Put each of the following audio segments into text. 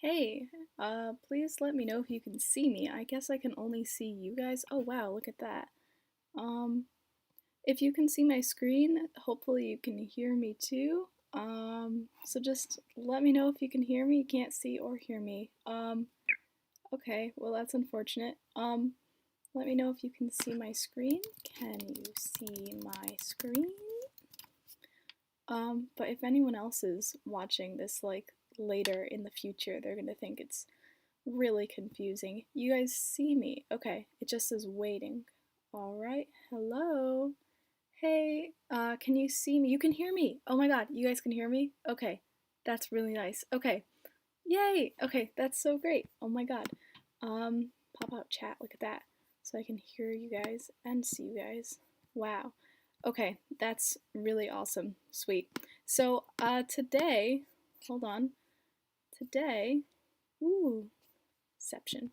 Hey, please let me know if you can see me. I guess I can only see you guys. Oh wow, look at that. Um, if you can see my screen, hopefully you can hear me too. So just let me know if you can hear me, can't see or hear me. Okay, well that's unfortunate. Let me know if you can see my screen. Can you see my screen? But if anyone else is watching this like later in the future, they're gonna think it's really confusing. You guys see me? Okay, it just says waiting. Alright, hello? Hey, can you see me? You can hear me! Oh my god, you guys can hear me? Okay, that's really nice. Okay, yay! Okay, that's so great. Oh my god. Pop out chat, look at that. So I can hear you guys and see you guys. Wow. Okay, that's really awesome. Sweet. So, today, hold on. Today, ooh, Inception.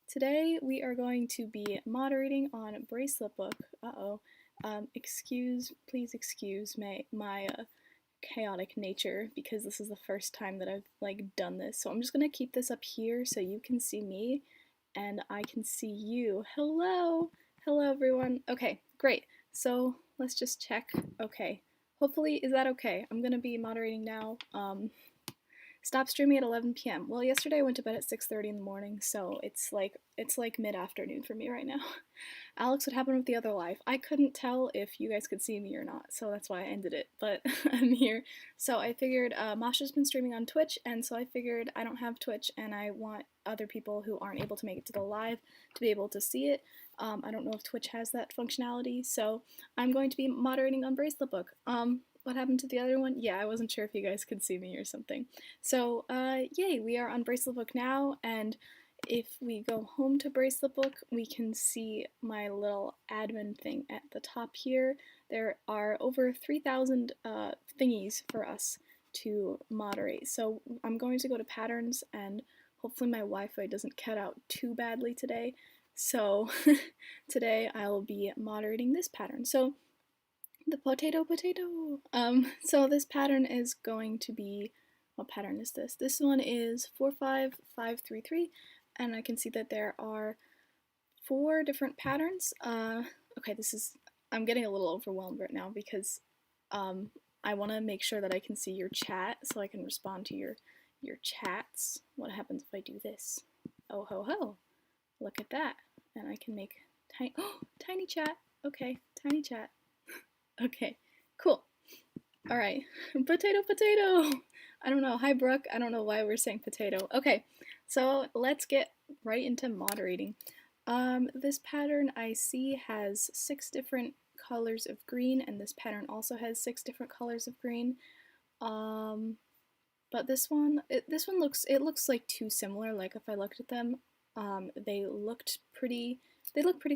Today we are going to be moderating on Braceletbook. Uh-oh. Please excuse my chaotic nature because this is the first time that I've like done this. So I'm just gonna keep this up here so you can see me and I can see you. Hello! Hello everyone. Okay, great. So let's just check. Okay. Hopefully, is that okay? I'm gonna be moderating now. Stop streaming at 11 p.m. Well, yesterday I went to bed at 6:30 in the morning, so it's like mid-afternoon for me right now. Alex, what happened with the other live? I couldn't tell if you guys could see me or not, so that's why I ended it, but I'm here. So I figured Masha's been streaming on Twitch, and so I figured I don't have Twitch, and I want other people who aren't able to make it to the live to be able to see it. I don't know if Twitch has that functionality, so I'm going to be moderating on Braceletbook. What happened to the other one? Yeah, I wasn't sure if you guys could see me or something. So, yay, we are on Braceletbook now, and if we go home to Braceletbook, we can see my little admin thing at the top here. There are over 3,000 thingies for us to moderate. So I'm going to go to patterns, and hopefully my Wi-Fi doesn't cut out too badly today. So today I'll be moderating this pattern. So the potato. So this pattern is going to be, what pattern is this? This one is 45533, and I can see that there are 4 different patterns. Okay, I'm getting a little overwhelmed right now because I want to make sure that I can see your chat so I can respond to your chats. What happens if I do this? Oh ho ho, look at that. And I can make tiny chat. Okay, tiny chat. Okay, cool. All right, potato. I don't know. Hi, Brooke. I don't know why we're saying potato. Okay, so let's get right into moderating. This pattern I see has 6 different colors of green, and this pattern also has 6 different colors of green. But this one looks like too similar. Like if I looked at them, they look pretty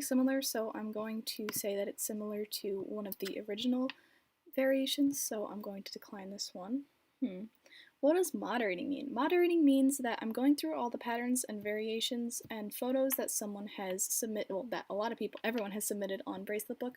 similar. So I'm going to say that it's similar to one of the original variations. So I'm going to decline this one. What does moderating mean? Moderating means that I'm going through all the patterns and variations and photos that someone has submitted, well, that everyone has submitted on Braceletbook,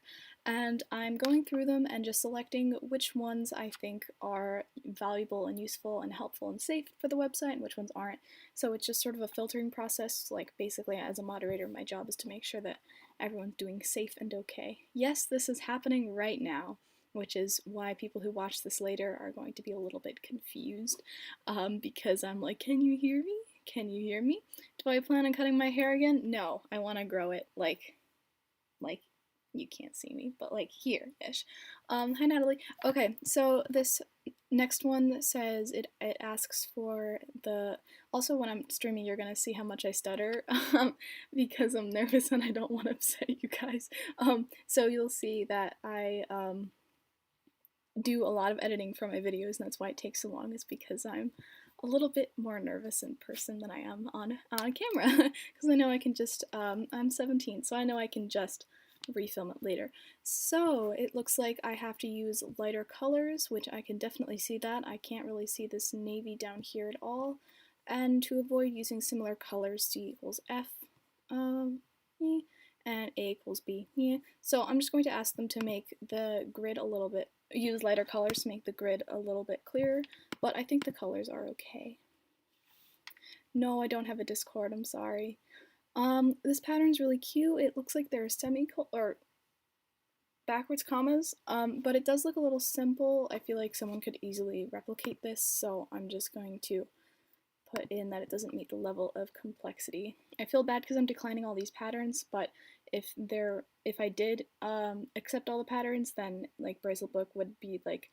and I'm going through them and just selecting which ones I think are valuable and useful and helpful and safe for the website and which ones aren't. So it's just sort of a filtering process. Like basically as a moderator, my job is to make sure that everyone's doing safe and okay. Yes, this is happening right now, which is why people who watch this later are going to be a little bit confused, because I'm like, can you hear me? Can you hear me? Do I plan on cutting my hair again? No, I want to grow it like you can't see me, but like here-ish. Hi Natalie. Okay, so this next one says it asks for the, also when I'm streaming you're gonna see how much I stutter because I'm nervous and I don't want to upset you guys. So you'll see that I do a lot of editing for my videos, and that's why it takes so long, is because I'm a little bit more nervous in person than I am on camera, because I know I can just, I'm 17, so I know I can just refilm it later. So it looks like I have to use lighter colors, which I can definitely see that. I can't really see this navy down here at all, and to avoid using similar colors, C equals F, and A equals B. Yeah. So I'm just going to ask them to make the grid a little bit, use lighter colors to make the grid a little bit clearer, but I think the colors are okay. No, I don't have a Discord, I'm sorry. This pattern's really cute. It looks like there are or backwards commas, but it does look a little simple. I feel like someone could easily replicate this, so I'm just going to put in that it doesn't meet the level of complexity. I feel bad because I'm declining all these patterns, but if I did accept all the patterns, then like Braceletbook would be like,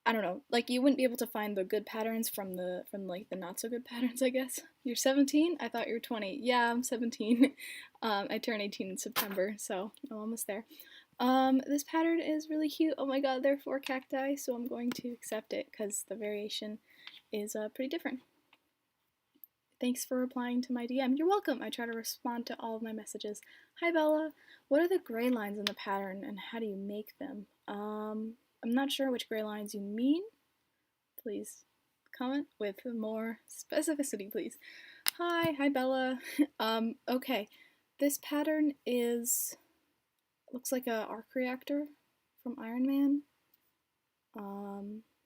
I don't know, like you wouldn't be able to find the good patterns from like the not so good patterns, I guess. You're 17? I thought you were 20. Yeah, I'm 17. I turn 18 in September, so I'm almost there. This pattern is really cute. Oh my god, there are 4 cacti, so I'm going to accept it because the variation is pretty different. Thanks for replying to my DM. You're welcome. I try to respond to all of my messages. Hi Bella. What are the gray lines in the pattern and how do you make them? I'm not sure which gray lines you mean. Please comment with more specificity, please. Hi Bella. Okay. This pattern looks like a arc reactor from Iron Man.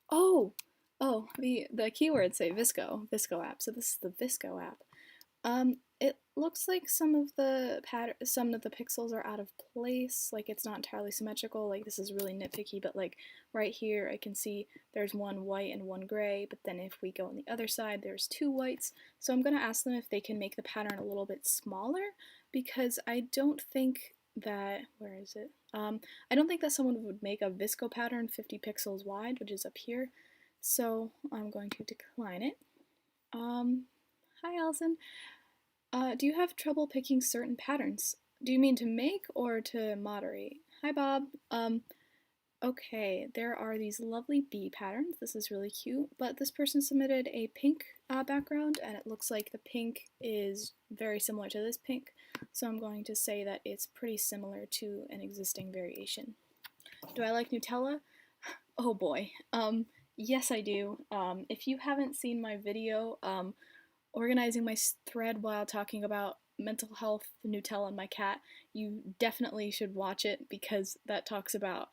Oh, the keywords say Visco app. So this is the Visco app. It looks like some of the pixels are out of place. Like it's not entirely symmetrical. Like this is really nitpicky, but like right here, I can see there's one white and one gray. But then if we go on the other side, there's 2 whites. So I'm gonna ask them if they can make the pattern a little bit smaller because I don't think that where is it? I don't think that someone would make a Visco pattern 50 pixels wide, which is up here. So I'm going to decline it. Hi Allison. Do you have trouble picking certain patterns? Do you mean to make or to moderate? Hi Bob. Okay, there are these lovely bee patterns. This is really cute, but this person submitted a pink background and it looks like the pink is very similar to this pink. So I'm going to say that it's pretty similar to an existing variation. Do I like Nutella? Oh boy. Yes I do. If you haven't seen my video, organizing my thread while talking about mental health, Nutella, and my cat, you definitely should watch it because that talks about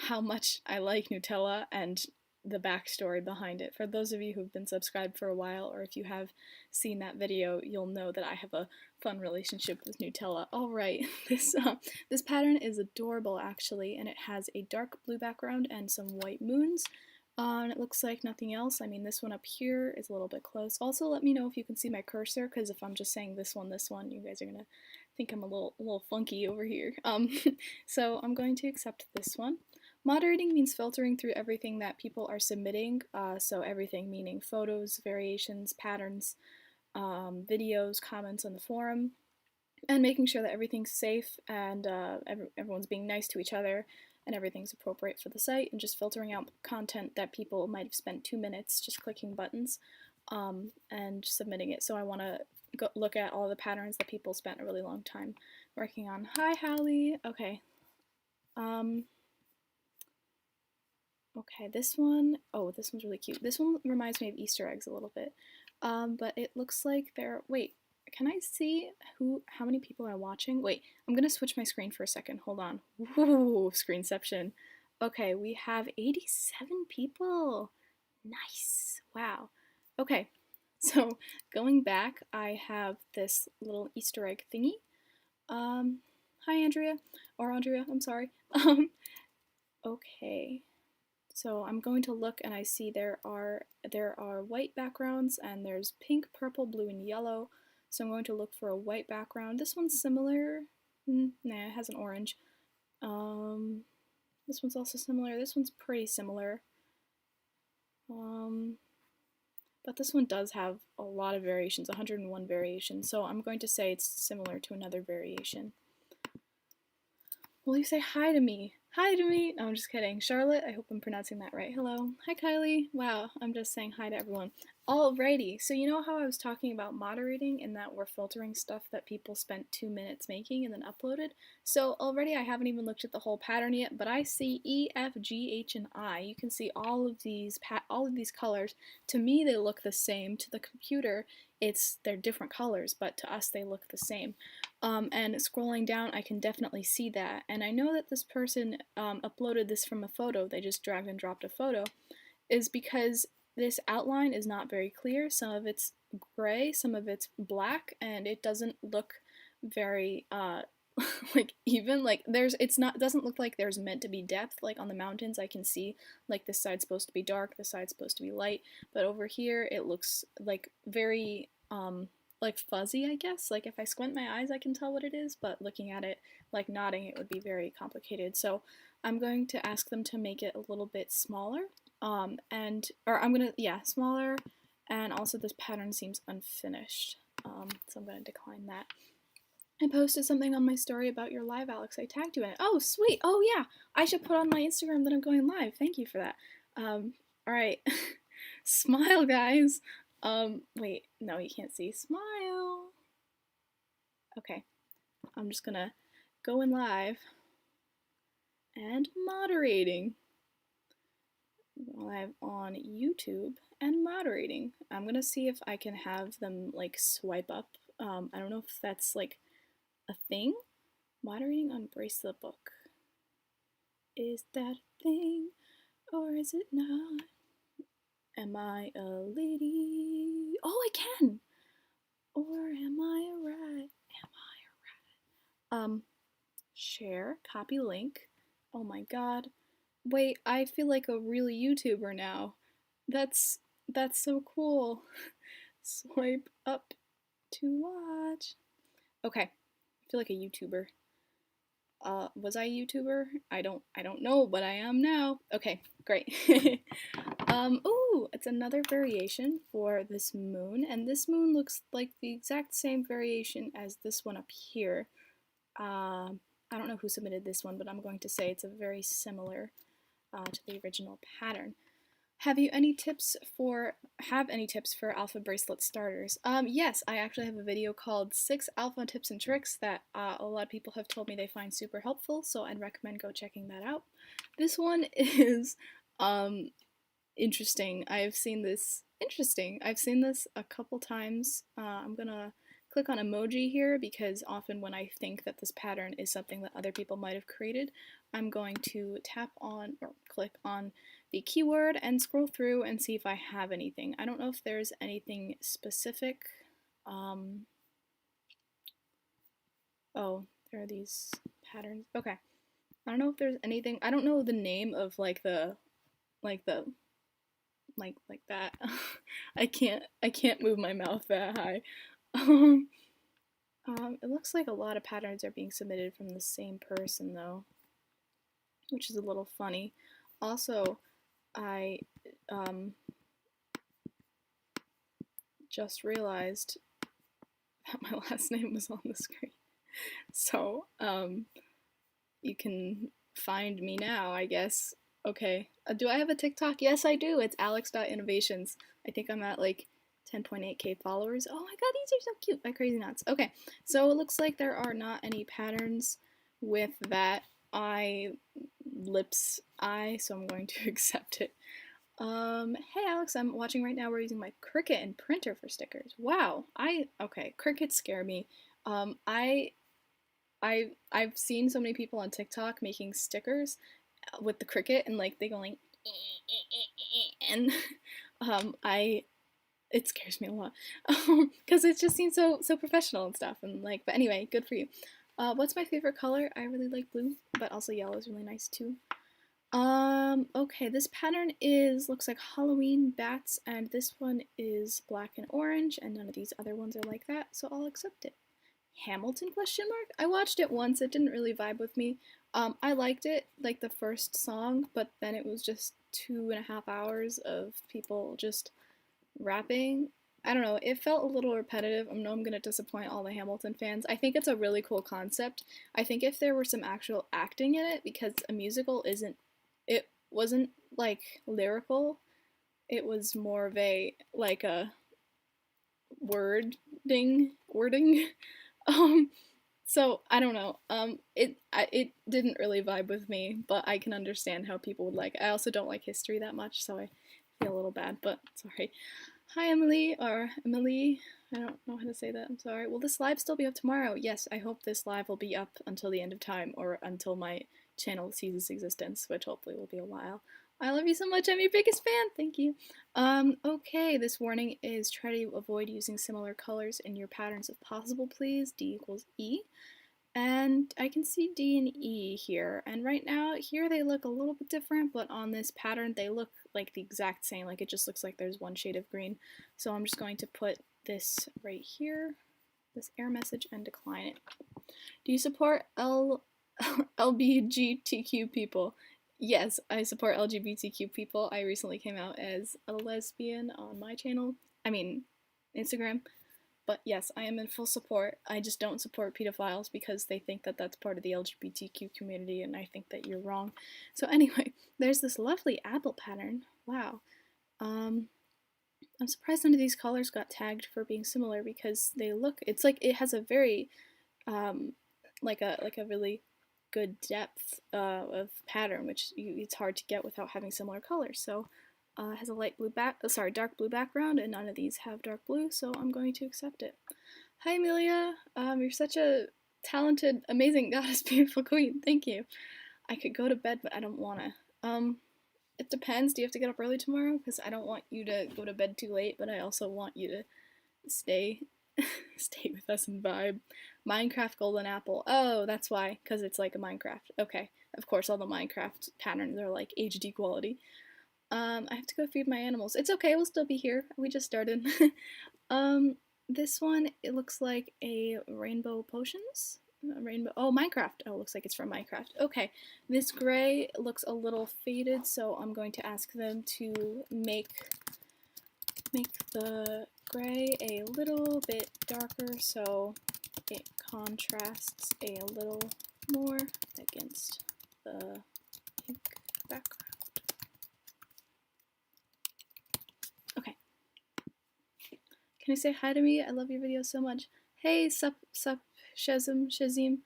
how much I like Nutella and the backstory behind it. For those of you who've been subscribed for a while, or if you have seen that video, you'll know that I have a fun relationship with Nutella. Alright, this pattern is adorable actually, and it has a dark blue background and some white moons. And it looks like nothing else. I mean, this one up here is a little bit close. Also, let me know if you can see my cursor, because if I'm just saying this one, you guys are gonna think I'm a little funky over here. So I'm going to accept this one. Moderating means filtering through everything that people are submitting. So everything meaning photos, variations, patterns, videos, comments on the forum, and making sure that everything's safe and everyone's being nice to each other and everything's appropriate for the site, and just filtering out content that people might have spent 2 minutes just clicking buttons and submitting it. So I want to look at all the patterns that people spent a really long time working on. Hi Hallie. Okay. Okay, this one, oh, this one's really cute. This one reminds me of Easter eggs a little bit. But it looks like wait, can I see how many people are watching? Wait, I'm gonna switch my screen for a second. Hold on. Woo, screenception. Okay, we have 87 people. Nice. Wow. Okay, so going back, I have this little Easter egg thingy. Hi Andrea, I'm sorry. Okay. So I'm going to look and I see there are white backgrounds and there's pink, purple, blue, and yellow. So I'm going to look for a white background. This one's similar. Nah, it has an orange. This one's also similar. This one's pretty similar. But this one does have a lot of variations, 101 variations. So I'm going to say it's similar to another variation. Will you say hi to me? Hi to me! No, I'm just kidding. Charlotte, I hope I'm pronouncing that right. Hello. Hi, Kylie. Wow, I'm just saying hi to everyone. Alrighty, so you know how I was talking about moderating and that we're filtering stuff that people spent 2 minutes making and then uploaded? So already I haven't even looked at the whole pattern yet, but I see E, F, G, H, and I. You can see all of these colors. To me, they look the same. To the computer, they're different colors, but to us, they look the same. And scrolling down, I can definitely see that. And I know that this person uploaded this from a photo. They just dragged and dropped a photo, is because this outline is not very clear. Some of it's gray, some of it's black, and it doesn't look very like even like it's not doesn't look like there's meant to be depth. Like on the mountains I can see like this side's supposed to be dark, this side's supposed to be light, but over here it looks like very like fuzzy, I guess. Like if I squint my eyes I can tell what it is, but looking at it like nodding it would be very complicated. So I'm going to ask them to make it a little bit smaller. Or I'm gonna, yeah, smaller, and also this pattern seems unfinished, so I'm gonna decline that. I posted something on my story about your live, Alex. I tagged you in it. Oh, sweet. Oh, yeah. I should put on my Instagram that I'm going live. Thank you for that. All right. Smile, guys. Wait. No, you can't see. Smile. Okay. I'm just gonna go in live and moderating. Live on YouTube and moderating. I'm gonna see if I can have them like swipe up. I don't know if that's like a thing. Moderating on Braceletbook. Is that a thing or is it not? Am I a lady? Oh, I can! Or am I a rat? Am I a rat? Share, copy link. Oh my god. Wait, I feel like a real YouTuber now. That's so cool. Swipe up to watch. Okay, I feel like a YouTuber. Was I a YouTuber? I don't know, but I am now. Okay, great. Ooh, it's another variation for this moon, and this moon looks like the exact same variation as this one up here. I don't know who submitted this one, but I'm going to say it's a very similar to the original pattern. Have any tips for alpha bracelet starters? Yes, I actually have a video called 6 alpha tips and tricks that a lot of people have told me they find super helpful, so I'd recommend go checking that out. This one is interesting. I've seen this a couple times. I'm gonna click on emoji here because often when I think that this pattern is something that other people might have created, I'm going to tap on or click on the keyword and scroll through and see if I have anything. I don't know if there's anything specific. Oh, there are these patterns. Okay. I don't know if there's anything. I don't know the name of like that. I can't move my mouth that high. It looks like a lot of patterns are being submitted from the same person though, which is a little funny. Also, I just realized that my last name was on the screen. So, you can find me now, I guess. Okay. Do I have a TikTok? Yes, I do. It's alex.innovations. I think I'm at like 10.8k followers. Oh my god, these are so cute. My crazy nuts. Okay, so it looks like there are not any patterns with that lips eye, so I'm going to accept it. Hey Alex, I'm watching right now. We're using my Cricut and printer for stickers. Wow. Okay, Cricuts scare me. I've seen so many people on TikTok making stickers with the Cricut and like they go like and it scares me a lot because it just seems so professional and stuff and like, but anyway, good for you. What's my favorite color? I really like blue, but also yellow is really nice too. Okay, this pattern looks like Halloween bats, and this one is black and orange, and none of these other ones are like that, so I'll accept it. Hamilton question mark? I watched it once, it didn't really vibe with me. I liked it, like the first song, but then it was just 2.5 hours of people just rapping. I don't know, it felt a little repetitive. I know I'm gonna disappoint all the Hamilton fans. I think it's a really cool concept. I think if there were some actual acting in it, because a musical wasn't like lyrical, it was more of a like a wording. So I don't know. It didn't really vibe with me, but I can understand how people would like it. I also don't like history that much, so I feel a little bad, but sorry. Hi Emily, or Emily, I don't know how to say that, I'm sorry. Will this live still be up tomorrow? Yes, I hope this live will be up until the end of time, or until my channel ceases existence, which hopefully will be a while. I love you so much. I'm your biggest fan. Thank you. Okay, this warning is try to avoid using similar colors in your patterns if possible, please. D equals E. And I can see D and E here. And right now, here they look a little bit different, but on this pattern, they look like the exact same. Like it just looks like there's one shade of green. So I'm just going to put this right here, this error message, and decline it. Do you support LGBTQ people? Yes, I support LGBTQ people. I recently came out as a lesbian on my channel. I mean, Instagram. But yes, I am in full support. I just don't support pedophiles because they think that that's part of the LGBTQ community, and I think that you're wrong. So anyway, there's this lovely apple pattern. Wow. I'm surprised none of these colors got tagged for being similar because they look. It's like it has a very like a really good depth of pattern, which it's hard to get without having similar colors. So it has a dark blue background, and none of these have dark blue, so I'm going to accept it. Hi, Amelia. You're such a talented, amazing goddess, beautiful queen. Thank you. I could go to bed, but I don't wanna. It depends. Do you have to get up early tomorrow? Because I don't want you to go to bed too late, but I also want you to stay stay with us and vibe. Minecraft Golden Apple. Oh, that's why, because it's like a Minecraft. Okay, of course, all the Minecraft patterns are like HD quality. I have to go feed my animals. It's okay, we'll still be here. We just started. This one, it looks like a rainbow potions. Rainbow. Oh, Minecraft. Oh, looks like it's from Minecraft. Okay, this gray looks a little faded, so I'm going to ask them to make the gray a little bit darker so it contrasts a little more against the pink background. Okay. Can you say hi to me? I love your videos so much. Hey, sup, Shazim.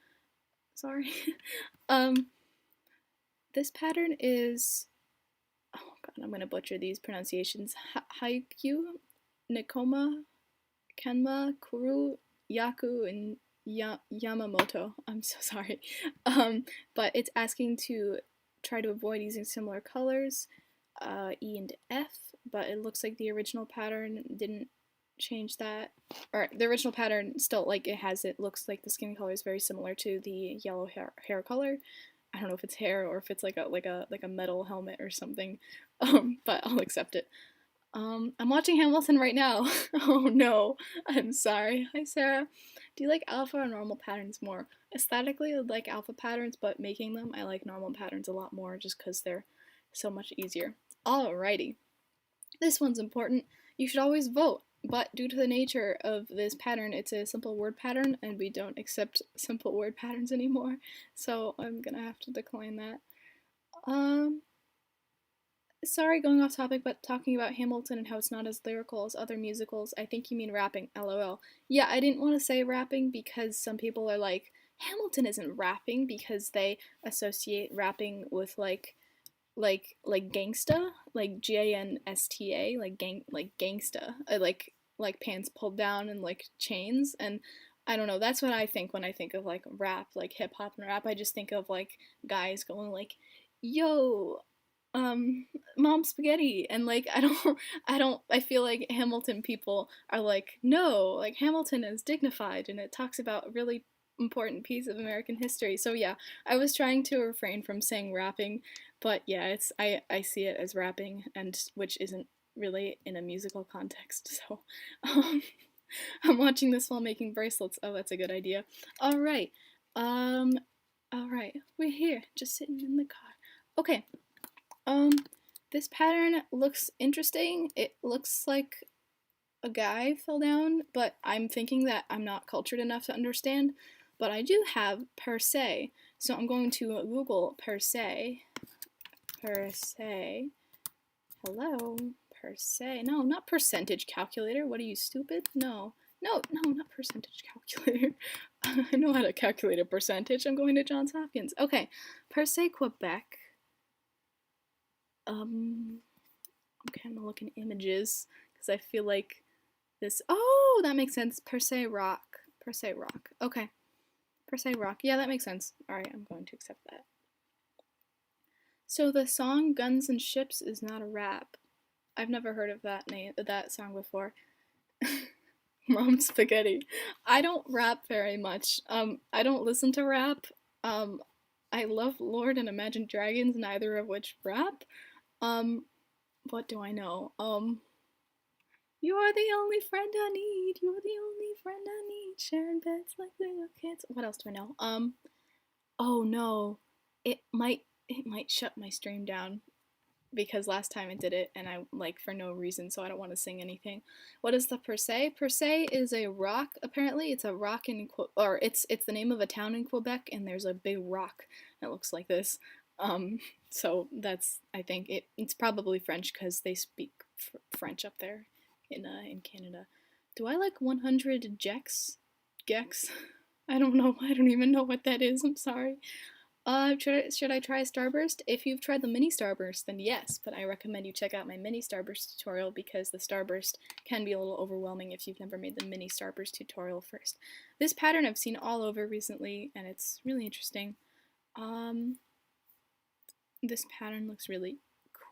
Sorry. This pattern is, oh god, I'm gonna butcher these pronunciations. Haikyuu, Nekoma, Kenma, Kuru, Yaku, and Yamamoto. I'm so sorry. But it's asking to try to avoid using similar colors, E and F, but it looks like the original pattern didn't change that. Or the original pattern still, like, it looks like the skin color is very similar to the yellow hair color. I don't know if it's hair or if it's like a metal helmet or something, but I'll accept it. I'm watching Hamilton right now. Oh no, I'm sorry. Hi Sarah. Do you like alpha or normal patterns more? Aesthetically, I like alpha patterns, but making them, I like normal patterns a lot more just because they're so much easier. Alrighty. This one's important. You should always vote, but due to the nature of this pattern, it's a simple word pattern, and we don't accept simple word patterns anymore, so I'm gonna have to decline that. Sorry, going off topic, but talking about Hamilton and how it's not as lyrical as other musicals, I think you mean rapping, lol. Yeah, I didn't want to say rapping because some people are like, Hamilton isn't rapping because they associate rapping with like gangsta, like Gansta, like gangsta, like pants pulled down and like chains, and I don't know, that's what I think when I think of like rap, like hip hop and rap. I just think of like guys going like, yo, mom spaghetti, and like I feel like Hamilton people are like, no, like Hamilton is dignified and it talks about a really important piece of American history. So yeah, I was trying to refrain from saying rapping, but yeah, it's I see it as rapping, and which isn't really in a musical context. So um I'm watching this while making bracelets. Oh, that's a good idea. All right. Um all right. We're here just sitting in the car. Okay. This pattern looks interesting. It looks like a guy fell down, but I'm thinking that I'm not cultured enough to understand. But I do have per se, so I'm going to Google per se. Per se. Hello, per se. No, not percentage calculator. What are you, stupid? No, not percentage calculator. I know how to calculate a percentage. I'm going to Johns Hopkins. Okay, per se Quebec. Okay, I'm gonna look in images because I feel like this. Oh, that makes sense. Per se rock. Per se rock. Okay. Per se rock. Yeah, that makes sense. All right, I'm going to accept that. So the song Guns and Ships is not a rap. I've never heard of that song before. Mom spaghetti. I don't rap very much. I don't listen to rap. Um, I love Lord and Imagine Dragons, neither of which rap. Um, what do I know? You are the only friend I need. You're the only friend I need. Sharing beds like little kids. What else do I know? Oh no, it might shut my stream down because last time I did it and I like for no reason, so I don't want to sing anything. What is the per se? Per se is a rock. Apparently, it's a rock in or it's the name of a town in Quebec, and there's a big rock that looks like this. Um, so that's I think it's probably French because they speak French up there in Canada. Do I like 100 Gex? Gex? I don't know. I don't even know what that is. I'm sorry. Should I try Starburst? If you've tried the mini Starburst, then yes, but I recommend you check out my mini Starburst tutorial because the Starburst can be a little overwhelming if you've never made the mini Starburst tutorial first. This pattern I've seen all over recently, and it's really interesting. This pattern looks really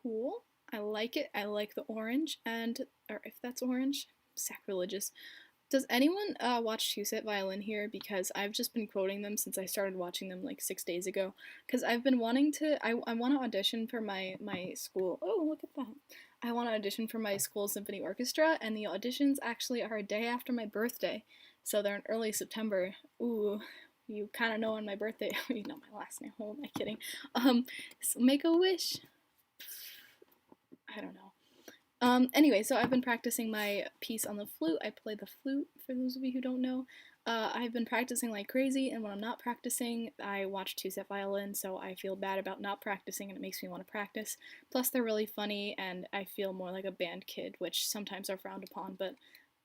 cool. I like it. I like the orange, or if that's orange, sacrilegious. Does anyone watch Two Set Violin here? Because I've just been quoting them since I started watching them like 6 days ago. Because I've been wanting to, I want to audition for my school. Oh, look at that. I want to audition for my school symphony orchestra, and the auditions actually are a day after my birthday. So they're in early September. Ooh, you kind of know on my birthday. You know my last name. Oh, am I kidding? So make a wish. I don't know. Anyway, so I've been practicing my piece on the flute. I play the flute, for those of you who don't know. I've been practicing like crazy, and when I'm not practicing, I watch Two Set Violin, so I feel bad about not practicing, and it makes me want to practice. Plus, they're really funny, and I feel more like a band kid, which sometimes are frowned upon, but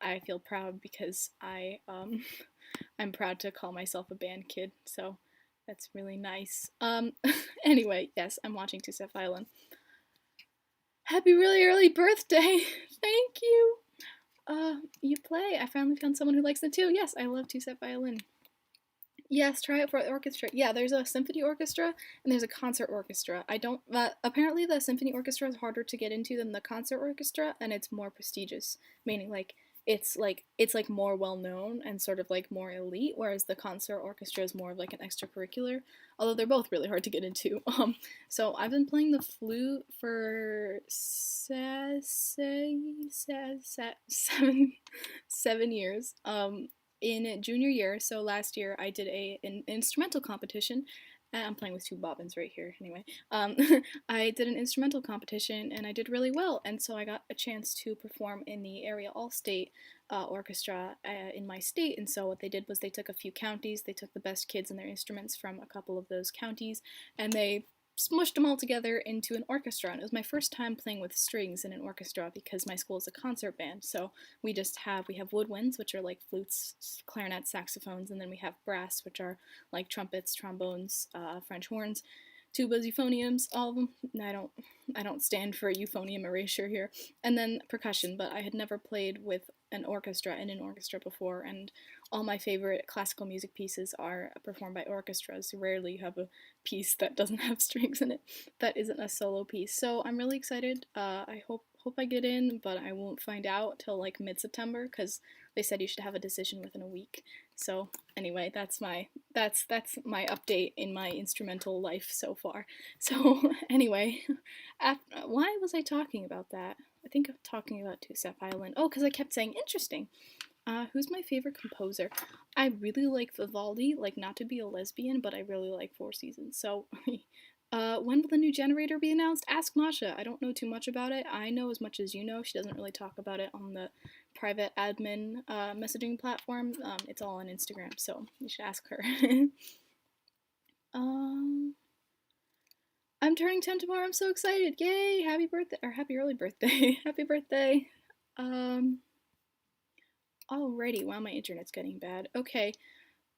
I feel proud because I'm proud to call myself a band kid, so that's really nice. Anyway, yes, I'm watching Two Set Violin. Happy really early birthday! Thank you! You play. I finally found someone who likes it too. Yes, I love two-set violin. Yes, try it for the orchestra. Yeah, there's a symphony orchestra and there's a concert orchestra. I don't. Apparently, the symphony orchestra is harder to get into than the concert orchestra, and it's more prestigious. Meaning, like it's more well known and sort of like more elite, whereas the concert orchestra is more of like an extracurricular. Although they're both really hard to get into. So I've been playing the flute for 7 years. In junior year, so last year, I did an instrumental competition. I'm playing with two bobbins right here. Anyway, I did an instrumental competition and I did really well, and so I got a chance to perform in the area all-state orchestra in my state. And so what they did was they took a few counties, they took the best kids and their instruments from a couple of those counties, and they smushed them all together into an orchestra. And it was my first time playing with strings in an orchestra because my school is a concert band. So we have woodwinds, which are like flutes, clarinets, saxophones, and then we have brass, which are like trumpets, trombones, French horns, tubas, euphoniums, all of them. I don't stand for euphonium erasure here. And then percussion, but I had never played with an orchestra in an orchestra before, and all my favorite classical music pieces are performed by orchestras. Rarely you have a piece that doesn't have strings in it that isn't a solo piece. So I'm really excited. I hope I get in, but I won't find out till like mid-September because they said you should have a decision within a week. So anyway, that's my update in my instrumental life so far. So anyway, why was I talking about that? I think I'm talking about two-set violin. Oh, because I kept saying interesting. Who's my favorite composer? I really like Vivaldi, like not to be a lesbian, but I really like Four Seasons. So, when will the new generator be announced? Ask Masha. I don't know too much about it. I know as much as you know. She doesn't really talk about it on the private admin messaging platform. It's all on Instagram, so you should ask her. I'm turning 10 tomorrow. I'm so excited. Yay! Happy birthday, or happy early birthday. Happy birthday. Alrighty, wow, my internet's getting bad. Okay,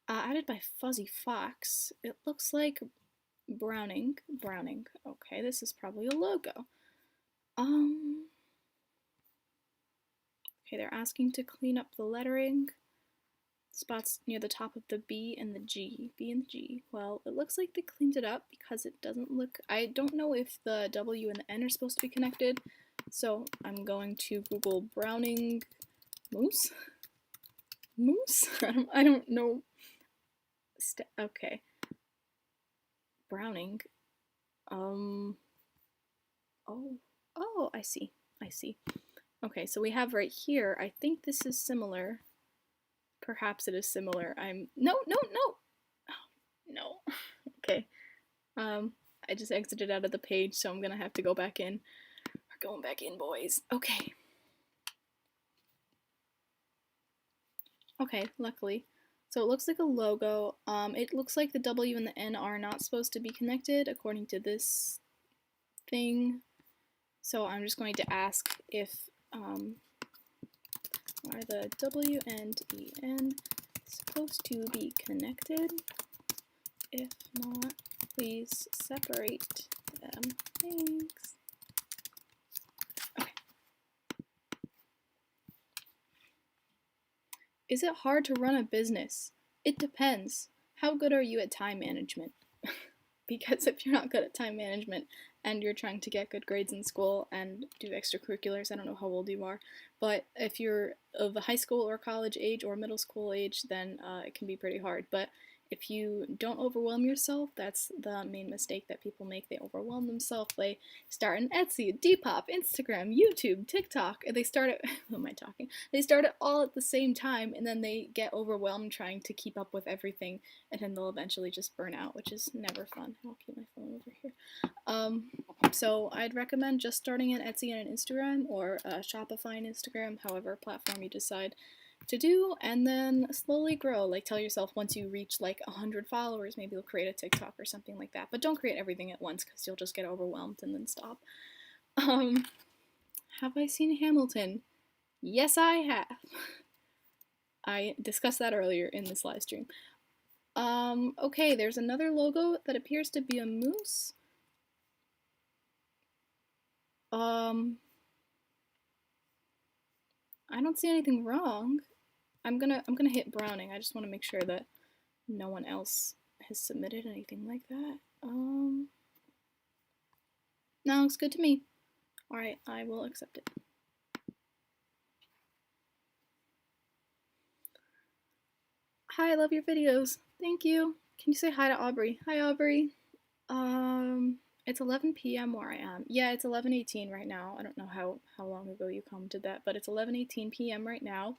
added by Fuzzy Fox. It looks like Browning. Browning. Okay, this is probably a logo. Okay, they're asking to clean up the lettering. spots near the top of the B and the G. B and the G. Well, it looks like they cleaned it up because it doesn't look... I don't know if the W and the N are supposed to be connected, so I'm going to Google Browning moose? Moose? I don't know. Okay. Browning. Oh, I see. Okay, so we have right here, I think this is similar. Perhaps it is similar. No! Oh, no. Okay. I just exited out of the page, so I'm gonna have to go back in. We're going back in, boys. Okay. Okay, luckily. So it looks like a logo. It looks like the W and the N are not supposed to be connected according to this thing. So I'm just going to ask if are the W and the N supposed to be connected? If not, please separate them. Thanks. Okay. Is it hard to run a business? It depends. How good are you at time management? Because if you're not good at time management and you're trying to get good grades in school and do extracurriculars, I don't know how old you are, but if you're of a high school or college age or middle school age, then it can be pretty hard. But if you don't overwhelm yourself, that's the main mistake that people make. They overwhelm themselves. They start an Etsy, Depop, Instagram, YouTube, TikTok, and they start it. Who am I talking? They start it all at the same time, and then they get overwhelmed trying to keep up with everything, and then they'll eventually just burn out, which is never fun. I'll keep my phone over here. So I'd recommend just starting an Etsy and an Instagram, or Shopify and Instagram, however platform you decide to do, and then slowly grow. Like, tell yourself once you reach like 100 followers, maybe you'll create a TikTok or something like that. But don't create everything at once because you'll just get overwhelmed and then stop. Have I seen Hamilton? Yes, I have. I discussed that earlier in this live stream. Okay, there's another logo that appears to be a moose. I don't see anything wrong. I'm gonna hit Browning. I just want to make sure that no one else has submitted anything like that. No, looks good to me. Alright, I will accept it. Hi, I love your videos. Thank you. Can you say hi to Aubrey? Hi, Aubrey. It's 11 p.m. where I am. Yeah, it's 11:18 right now. I don't know how long ago you commented that, but it's 11:18 p.m. right now.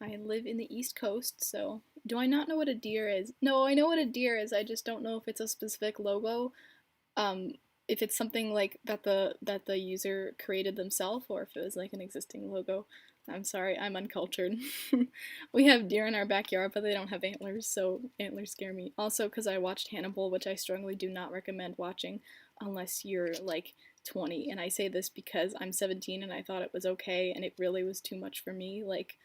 I live in the East Coast, so do I not know what a deer is? No, I know what a deer is. I just don't know if it's a specific logo. If it's something like that the user created themselves, or if it was like an existing logo. I'm sorry, I'm uncultured. We have deer in our backyard, but they don't have antlers, so antlers scare me. Also, because I watched Hannibal, which I strongly do not recommend watching unless you're like 20. And I say this because I'm 17 and I thought it was okay, and it really was too much for me. Like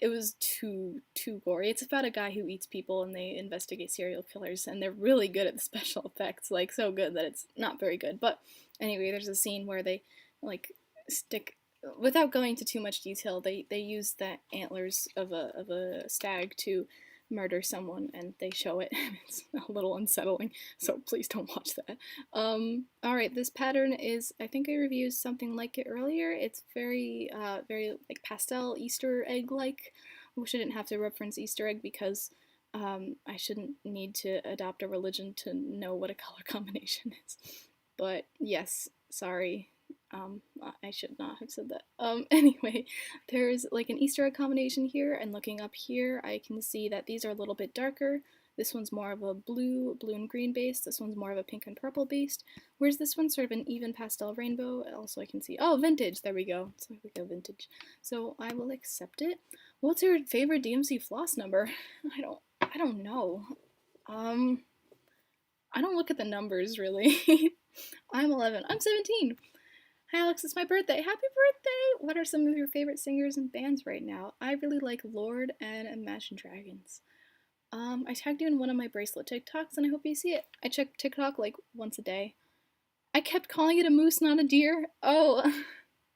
it was too gory. It's about a guy who eats people and they investigate serial killers, and they're really good at the special effects, like so good that it's not very good. But anyway, there's a scene where they like stick, without going into too much detail, they use the antlers of a stag to murder someone, and they show it, and it's a little unsettling, so please don't watch that. Alright, this pattern is, I think I reviewed something like it earlier. It's very like pastel Easter egg-like. I wish I didn't have to reference Easter egg because I shouldn't need to adopt a religion to know what a color combination is. But yes, sorry. I should not have said that. Anyway, there's like an Easter egg combination here, and looking up here, I can see that these are a little bit darker. This one's more of a blue and green base. This one's more of a pink and purple based. Whereas this one's sort of an even pastel rainbow. Also, I can see, oh, vintage, there we go. It's like a vintage. So I will accept it. What's your favorite DMC floss number? I don't know. I don't look at the numbers, really. I'm 11. I'm 17. Hi Alex, it's my birthday. Happy birthday! What are some of your favorite singers and bands right now? I really like Lorde and Imagine Dragons. I tagged you in one of my bracelet TikToks, and I hope you see it. I check TikTok like once a day. I kept calling it a moose, not a deer. Oh,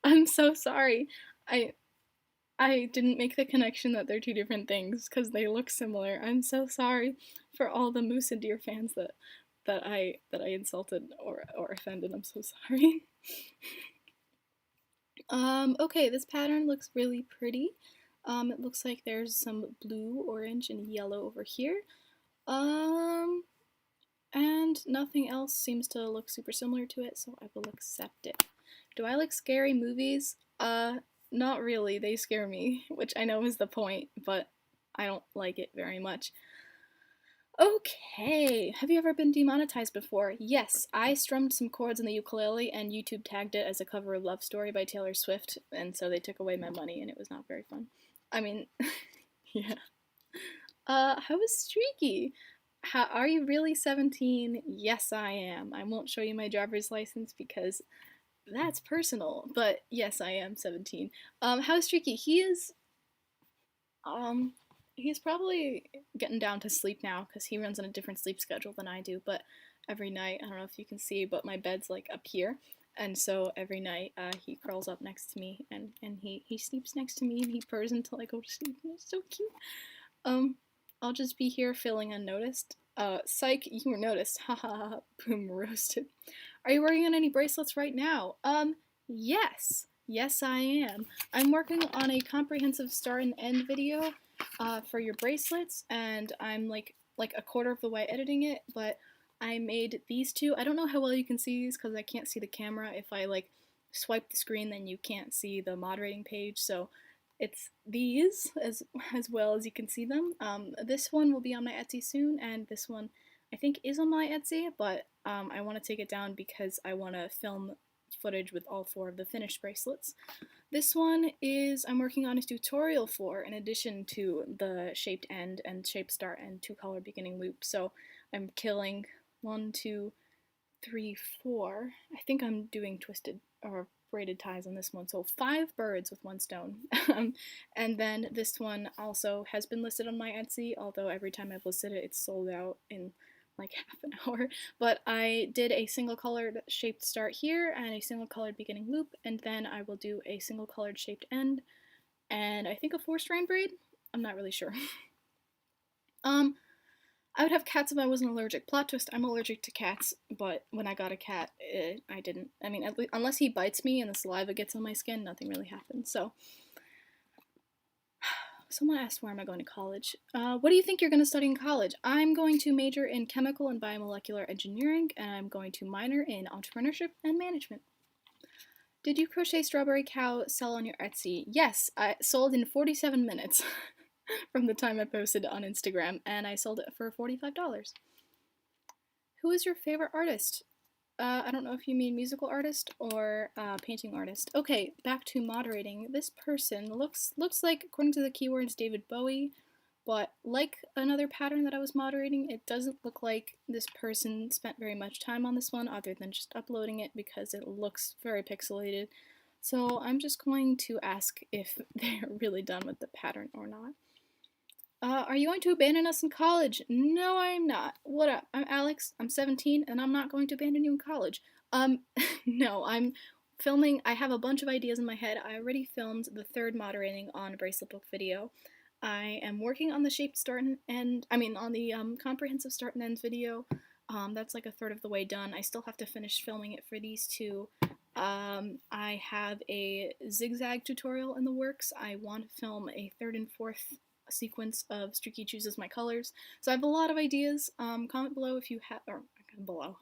I'm so sorry. I didn't make the connection that they're two different things because they look similar. I'm so sorry for all the moose and deer fans that I insulted or offended. I'm so sorry. Okay, this pattern looks really pretty. It looks like there's some blue, orange, and yellow over here. And nothing else seems to look super similar to it, so I will accept it. Do I like scary movies? Not really. They scare me, which I know is the point, but I don't like it very much. Okay, have you ever been demonetized before? Yes, I strummed some chords on the ukulele and YouTube tagged it as a cover of Love Story by Taylor Swift, and so they took away my money and it was not very fun. I mean, yeah. How was Streaky? Are you really 17? Yes, I am. I won't show you my driver's license because that's personal, but yes, I am 17. How's Streaky? Um, he's probably getting down to sleep now because he runs on a different sleep schedule than I do, but every night, I don't know if you can see, but my bed's like up here. And so every night he crawls up next to me and he sleeps next to me and he purrs until I go to sleep and it's so cute. I'll just be here feeling unnoticed. Psych, you were noticed. Ha ha ha. Boom, roasted. Are you working on any bracelets right now? Yes. Yes, I am. I'm working on a comprehensive start and end video for your bracelets, and I'm like a quarter of the way editing it, but I made these two. I don't know how well you can see these because I can't see the camera. If I like swipe the screen, then you can't see the moderating page, so it's these as well as you can see them. This one will be on my Etsy soon, and this one I think is on my Etsy, but I want to take it down because I want to film footage with all four of the finished bracelets. This one is I'm working on a tutorial for, in addition to the shaped end and shaped start and two color beginning loop. So I'm killing 1, 2, 3, 4. I think I'm doing twisted or braided ties on this one, so 5 birds with 1 stone. And then this one also has been listed on my Etsy, although every time I've listed it, it's sold out in like half an hour. But I did a single colored shaped start here and a single colored beginning loop, and then I will do a single colored shaped end and I think a 4-strand braid. I'm not really sure. I would have cats if I wasn't allergic. Plot twist, I'm allergic to cats, but when I got a cat, I didn't. I mean, unless he bites me and the saliva gets on my skin, nothing really happens. So, someone asked where am I going to college. What do you think you're going to study in college? I'm going to major in chemical and biomolecular engineering, and I'm going to minor in entrepreneurship and management. Did you crochet strawberry cow sell on your Etsy? Yes, I sold in 47 minutes. From the time I posted on Instagram, and I sold it for $45. Who is your favorite artist? I don't know if you mean musical artist or painting artist. Okay, back to moderating. This person looks like, according to the keywords, David Bowie, but like another pattern that I was moderating, it doesn't look like this person spent very much time on this one other than just uploading it because it looks very pixelated. So I'm just going to ask if they're really done with the pattern or not. Are you going to abandon us in college? No, I'm not. What up? I'm Alex. I'm 17, and I'm not going to abandon you in college. No, I'm filming. I have a bunch of ideas in my head. I already filmed the 3rd moderating on a Braceletbook video. I am working on the shaped start and end. I mean, on the comprehensive start and end video. That's like a third of the way done. I still have to finish filming it for these two. I have a zigzag tutorial in the works. I want to film a 3rd and 4th sequence of Streaky Chooses My Colors. So I have a lot of ideas. Comment below if you have, or below.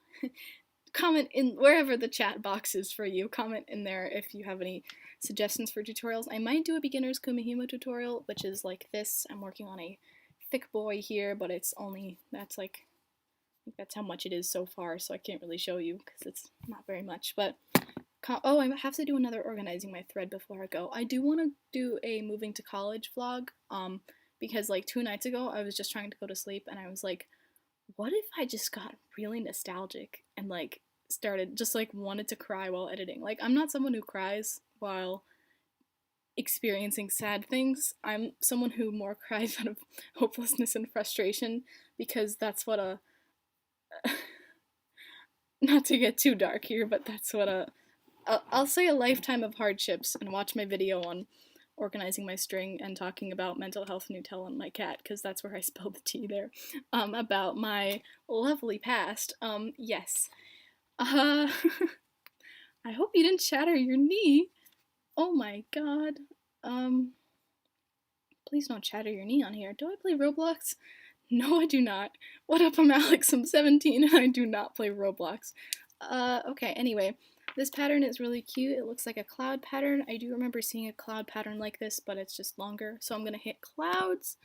Comment in wherever the chat box is for you. Comment in there if you have any suggestions for tutorials. I might do a beginner's Kumihimo tutorial, which is like this. I'm working on a thick boy here, but it's only, that's like, I think that's how much it is so far, so I can't really show you because it's not very much. But oh, I have to do another organizing my thread before I go. I do want to do a moving to college vlog, because like 2 nights ago I was just trying to go to sleep and I was like, what if I just got really nostalgic and like started just like wanted to cry while editing? Like, I'm not someone who cries while experiencing sad things. I'm someone who more cries out of hopelessness and frustration because that's what a not to get too dark here, but that's what I'll say a lifetime of hardships and watch my video on organizing my string and talking about mental health, Nutella, and my cat, because that's where I spilled the tea there, about my lovely past. Yes. I hope you didn't shatter your knee. Oh my god. Please don't shatter your knee on here. Do I play Roblox? No, I do not. What up, I'm Alex, I'm 17, and I do not play Roblox. Okay, anyway. This pattern is really cute. It looks like a cloud pattern. I do remember seeing a cloud pattern like this, but it's just longer. So I'm going to hit clouds,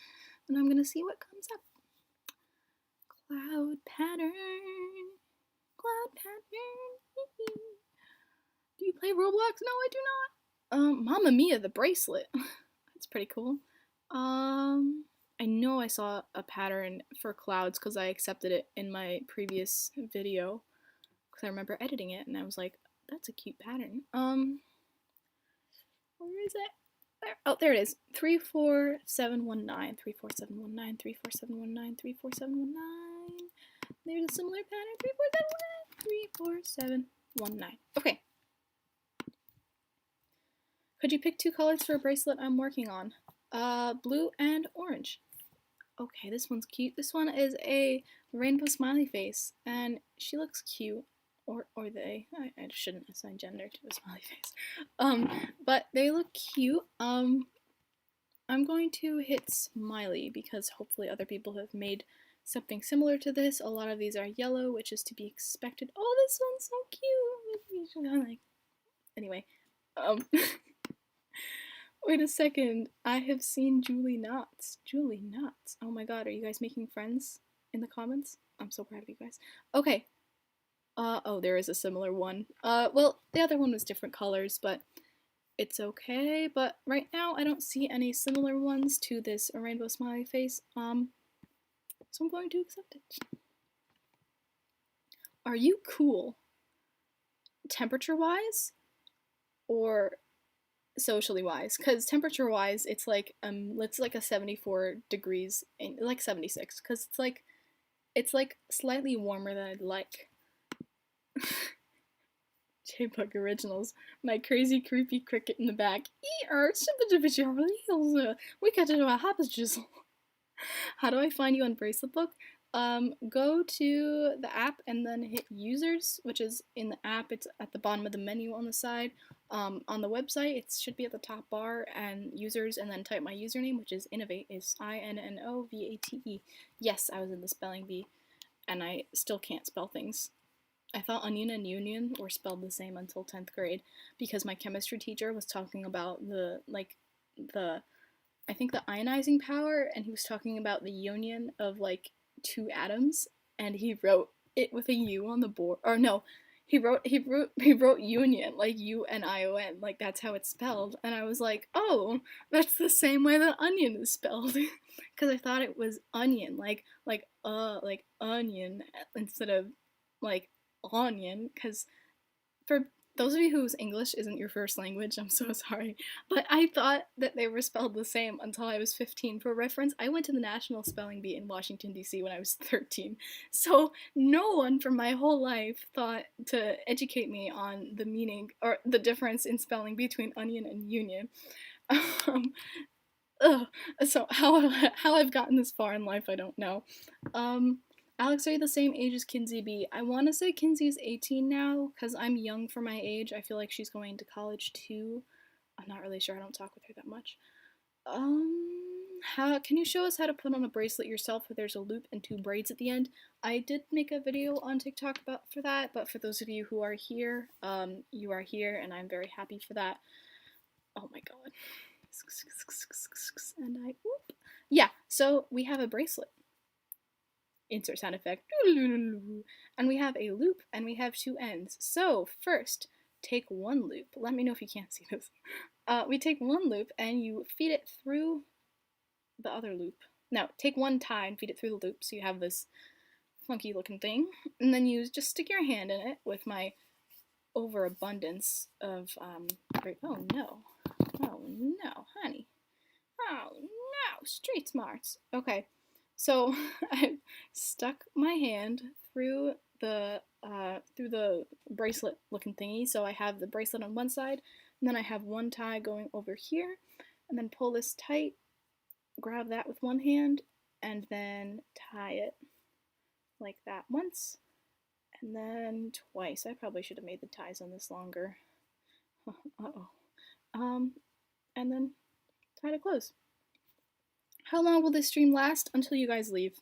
and I'm going to see what comes up. Cloud pattern. Cloud pattern. Do you play Roblox? No, I do not. Mamma Mia, the bracelet. That's pretty cool. I know I saw a pattern for clouds because I accepted it in my previous video. Because I remember editing it, and I was like, that's a cute pattern. Where is it? There. Oh, there it is. 34719. 34719. 34719. 34719. There's a similar pattern. 34719. 34719. Okay. Could you pick 2 colors for a bracelet I'm working on? Blue and orange. Okay, this one's cute. This one is a rainbow smiley face, and she looks cute. Or they. I shouldn't assign gender to a smiley face. But they look cute. I'm going to hit smiley because hopefully other people have made something similar to this. A lot of these are yellow, which is to be expected. Oh, this one's so cute. Anyway, wait a second. I have seen Julie Knotts. Julie Knotts. Oh my god, are you guys making friends in the comments? I'm so proud of you guys. Okay. Oh, there is a similar one. Well, the other one was different colors, but it's okay. But right now, I don't see any similar ones to this rainbow smiley face. So I'm going to accept it. Are you cool? Temperature-wise? Or socially wise? Because temperature-wise, it's like a 74 degrees, like 76, because it's like slightly warmer than I'd like. J-Bug Originals. My crazy creepy cricket in the back. We got to do a hoppages. How do I find you on Braceletbook? Go to the app and then hit users, which is in the app. It's at the bottom of the menu on the side. On the website, it should be at the top bar, and users, and then type my username, which is Innovate, is INNOVATE. Yes, I was in the spelling bee, and I still can't spell things. I thought onion and union were spelled the same until 10th grade because my chemistry teacher was talking about I think the ionizing power, and he was talking about the union of like 2 atoms, and he wrote it with a U on the board. Or no, he wrote union, like UNION, like that's how it's spelled. And I was like, oh, that's the same way that onion is spelled, because I thought it was onion, like onion instead of like onion, because for those of you whose English isn't your first language, I'm so sorry, but I thought that they were spelled the same until I was 15. For reference, I went to the National Spelling Bee in Washington, D.C. when I was 13, so no one from my whole life thought to educate me on the meaning or the difference in spelling between onion and union. So how I've gotten this far in life, I don't know. Alex, are you the same age as Kinsey B? I want to say Kinsey's 18 now, because I'm young for my age. I feel like she's going to college too. I'm not really sure. I don't talk with her that much. Can you show us how to put on a bracelet yourself where there's a loop and 2 braids at the end? I did make a video on TikTok for that, but for those of you who are here, you are here, and I'm very happy for that. Oh my god. And whoop. Yeah, so we have a bracelet. Insert sound effect. And we have a loop, and we have 2 ends. So first, take 1 loop. Let me know if you can't see this. We take 1 loop, and you feed it through the other loop. No, take 1 tie and feed it through the loop, so you have this funky looking thing. And then you just stick your hand in it with my overabundance of, oh no. Oh no, honey. Oh no, street smarts. Okay. So I stuck my hand through the bracelet looking thingy. So I have the bracelet on one side, and then I have 1 tie going over here, and then pull this tight, grab that with one hand, and then tie it like that once, and then twice. I probably should have made the ties on this longer. Uh-oh. And then tie to close. How long will this stream last? Until you guys leave,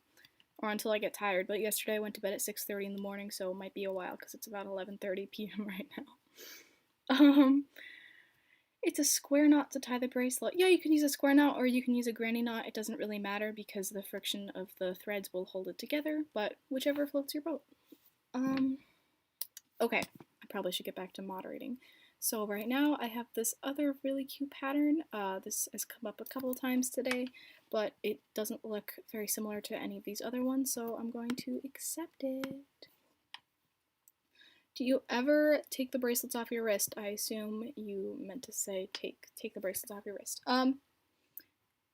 or until I get tired. But yesterday I went to bed at 6:30 in the morning, so it might be a while because it's about 11:30 p.m. right now. It's a square knot to tie the bracelet. Yeah, you can use a square knot or you can use a granny knot. It doesn't really matter because the friction of the threads will hold it together, but whichever floats your boat. Okay, I probably should get back to moderating. So right now I have this other really cute pattern. This has come up a couple of times today, but it doesn't look very similar to any of these other ones, so I'm going to accept it. Do you ever take the bracelets off your wrist? I assume you meant to say take the bracelets off your wrist.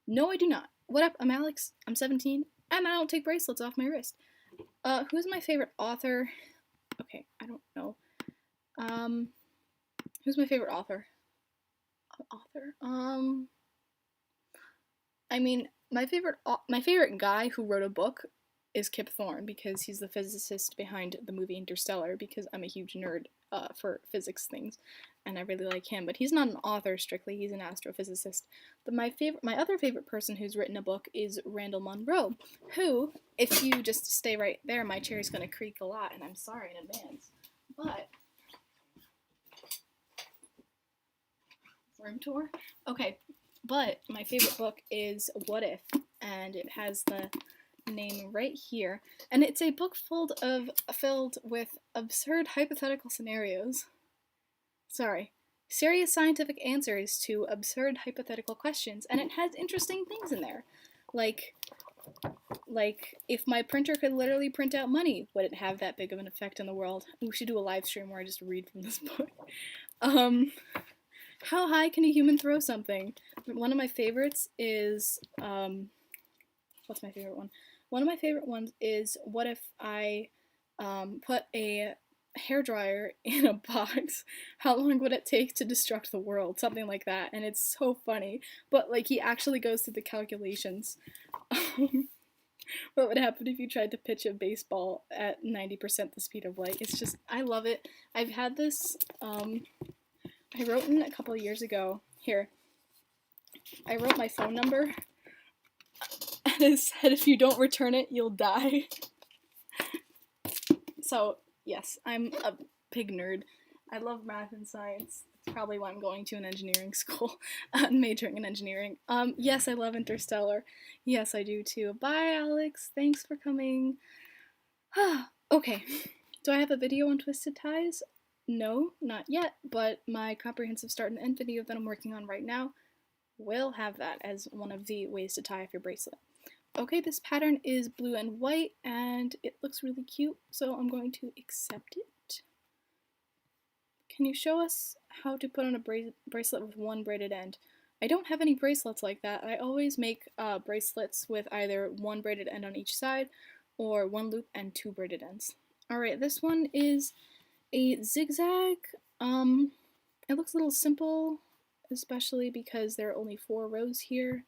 No, I do not. What up? I'm Alex. I'm 17, and I don't take bracelets off my wrist. Who's my favorite author? Okay, I don't know. Who's my favorite author? I mean, my favorite guy who wrote a book is Kip Thorne, because he's the physicist behind the movie Interstellar, because I'm a huge nerd for physics things, and I really like him. But he's not an author strictly, he's an astrophysicist. But my other favorite person who's written a book is Randall Munroe, who, if you just stay right there, my chair is going to creak a lot, and I'm sorry in advance. But room tour? Okay, but my favorite book is What If, and it has the name right here, and it's a book filled with absurd hypothetical scenarios. Serious scientific answers to absurd hypothetical questions, and it has interesting things in there, like if my printer could literally print out money, would it have that big of an effect on the world? We should do a live stream where I just read from this book. How high can a human throw something? One of my favorites is, what's my favorite one? One of my favorite ones is, what if I put a hairdryer in a box? How long would it take to destruct the world? Something like that. And it's so funny. But, like, he actually goes through the calculations. What would happen if you tried to pitch a baseball at 90% the speed of light? It's just, I love it. I've had this, I wrote in a couple of years ago. Here. I wrote my phone number. And it said, if you don't return it, you'll die. So, yes, I'm a big nerd. I love math and science. It's probably why I'm going to an engineering school, majoring in engineering. Yes, I love Interstellar. Yes, I do too. Bye, Alex. Thanks for coming. Okay. Do I have a video on twisted ties? No, not yet, but my comprehensive start and end video that I'm working on right now will have that as one of the ways to tie off your bracelet. Okay, this pattern is blue and white, and it looks really cute, so I'm going to accept it. Can you show us how to put on a bracelet with one braided end? I don't have any bracelets like that. I always make bracelets with either one braided end on each side, or one loop and two braided ends. Alright, this one is a zigzag. It looks a little simple, especially because there are only 4 rows here.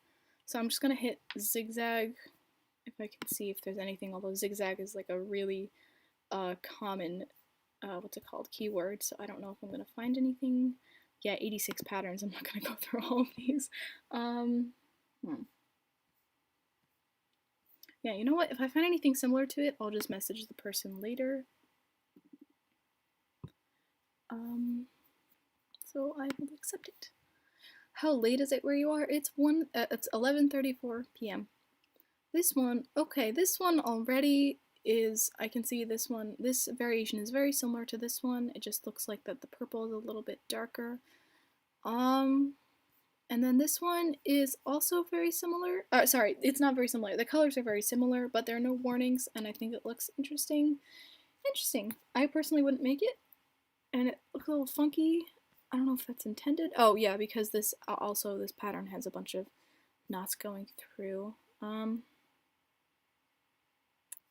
So I'm just going to hit zigzag, if I can see if there's anything, although zigzag is like a really common, what's it called, keyword, so I don't know if I'm going to find anything. Yeah, 86 patterns, I'm not going to go through all of these. Yeah, you know what, if I find anything similar to it, I'll just message the person later. So I will accept it. How late is it where you are? It's 11:34 p.m. This one, okay, this one already is, I can see this one, this variation is very similar to this one. It just looks like that the purple is a little bit darker. And then this one is also very similar. Sorry, it's not very similar. The colors are very similar, but there are no warnings, and I think it looks interesting. I personally wouldn't make it, and it looks a little funky. I don't know if that's intended. Oh yeah, because this pattern has a bunch of knots going through.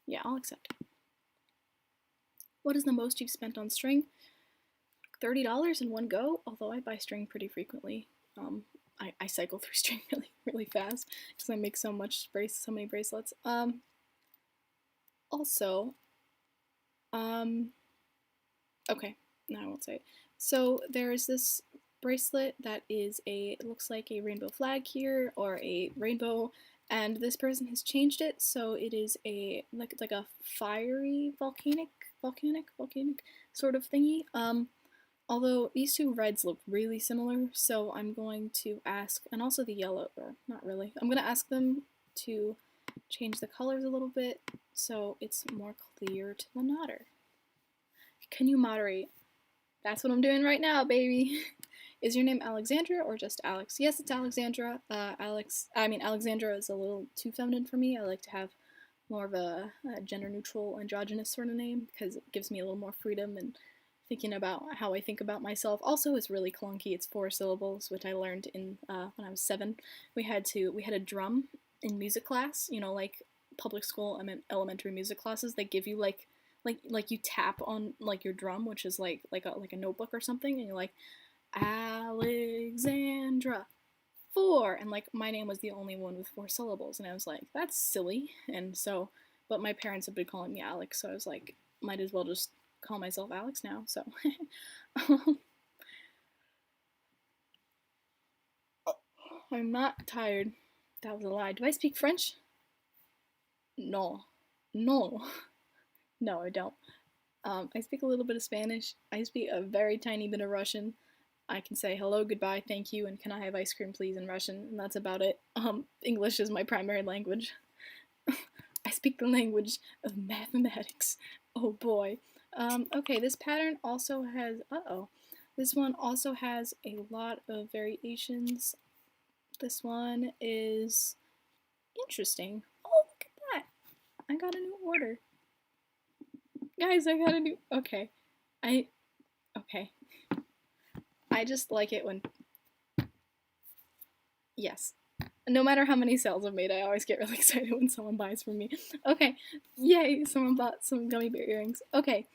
Yeah, I'll accept it. What is the most you've spent on string? $30 in one go, although I buy string pretty frequently. I cycle through string really fast because I make so many bracelets. Also, okay, no, I won't say it. So there's this bracelet that is it looks like a rainbow flag here, or a rainbow, and this person has changed it so it is a like a fiery volcanic sort of thingy. Although these two reds look really similar, so I'm going to ask, and also the yellow, or not really, I'm going to ask them to change the colors a little bit so it's more clear to the nodder. Can you moderate? That's what I'm doing right now, baby. Is your name Alexandra or just Alex? Yes, it's Alexandra. Alexandra is a little too feminine for me. I like to have more of a gender-neutral, androgynous sort of name because it gives me a little more freedom and thinking about how I think about myself. Also, it's really clunky. It's 4 syllables, which I learned in when I was 7. We had a drum in music class. You know, like public school, elementary music classes. They give you like you tap on like your drum, which is like a notebook or something, and you're like Alexandra 4, and like my name was the only one with 4 syllables, and I was like, that's silly. And so, but my parents have been calling me Alex, so I was like, might as well just call myself Alex now. So I'm not tired. That was a lie. Do I speak French? No. No. No, I don't. I speak a little bit of Spanish. I speak a very tiny bit of Russian. I can say hello, goodbye, thank you, and can I have ice cream please in Russian, and that's about it. English is my primary language. I speak the language of mathematics. Oh boy. Okay, this pattern also has, this one also has a lot of variations. This one is interesting. Oh, look at that. I got a new order. Guys, I got a new, okay. Okay. I just like it when, yes. No matter how many sales I've made, I always get really excited when someone buys from me. Okay, yay, someone bought some gummy bear earrings. Okay,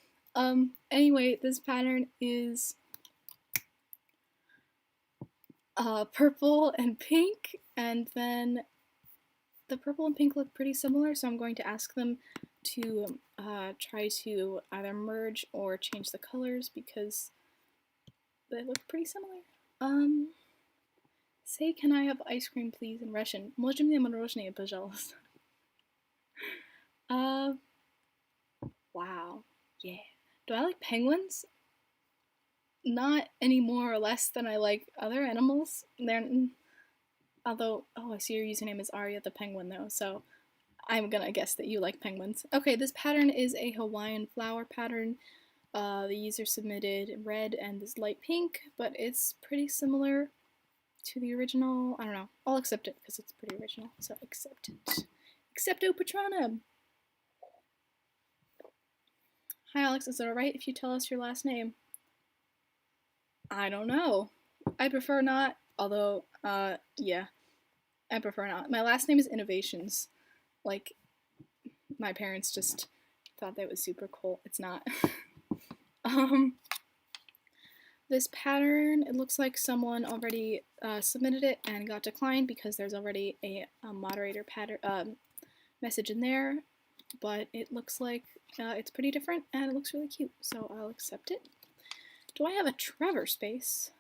anyway, this pattern is purple and pink, and then the purple and pink look pretty similar, so I'm going to ask them to try to either merge or change the colors because they look pretty similar. Say, can I have ice cream, please, in Russian? Можно мне мороженое, пожалуйста? Wow. Yeah. Do I like penguins? Not any more or less than I like other animals. Although, I see your username is Arya the Penguin, though, so I'm gonna guess that you like penguins. Okay, this pattern is a Hawaiian flower pattern. The user submitted red and this light pink, but it's pretty similar to the original. I don't know. I'll accept it because it's pretty original, so accept it. Accepto Patronum! Hi Alex, is it alright if you tell us your last name? I don't know. I prefer not, although, yeah. I prefer not. My last name is Innovations. Like, my parents just thought that was super cool. It's not. This pattern, it looks like someone already submitted it and got declined because there's already a moderator pattern message in there, but it looks like it's pretty different and it looks really cute, so I'll accept it. Do I have a Trevor space?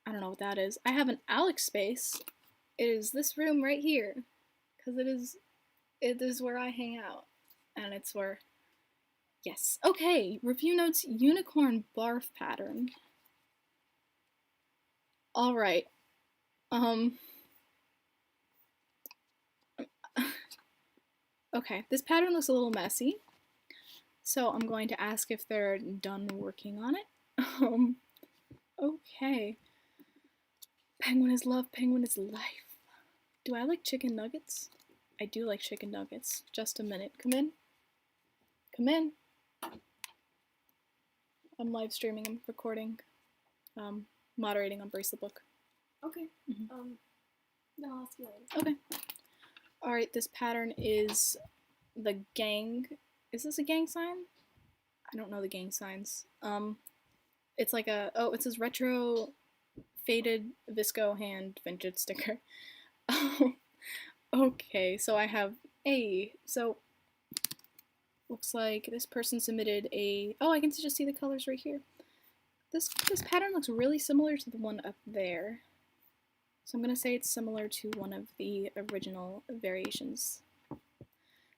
I don't know what that is. I have an Alex space. It is this room right here, because it is where I hang out, and it's where, yes. Okay, review notes, unicorn barf pattern. Alright. Okay, this pattern looks a little messy, so I'm going to ask if they're done working on it. Okay. Penguin is love, penguin is life. Do I like chicken nuggets? I do like chicken nuggets. Just a minute. Come in. Come in. I'm live streaming, I'm recording, moderating on Braceletbook. Okay. No, I'll see you later. Okay. Alright, this pattern is the gang. Is this a gang sign? I don't know the gang signs. It's like it says retro faded Visco hand vintage sticker. Okay, so I have so looks like this person submitted oh, I can just see the colors right here. This pattern looks really similar to the one up there. So I'm going to say it's similar to one of the original variations.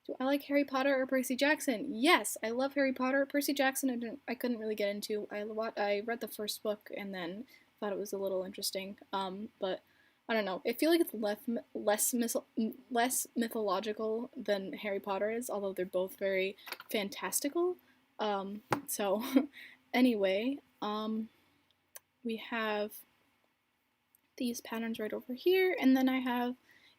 Do I like Harry Potter or Percy Jackson? Yes, I love Harry Potter. Percy Jackson I couldn't really get into. I read the first book and then thought it was a little interesting. But I don't know. I feel like it's less mythological than Harry Potter is, although they're both very fantastical. So anyway, we have these patterns right over here, and then I have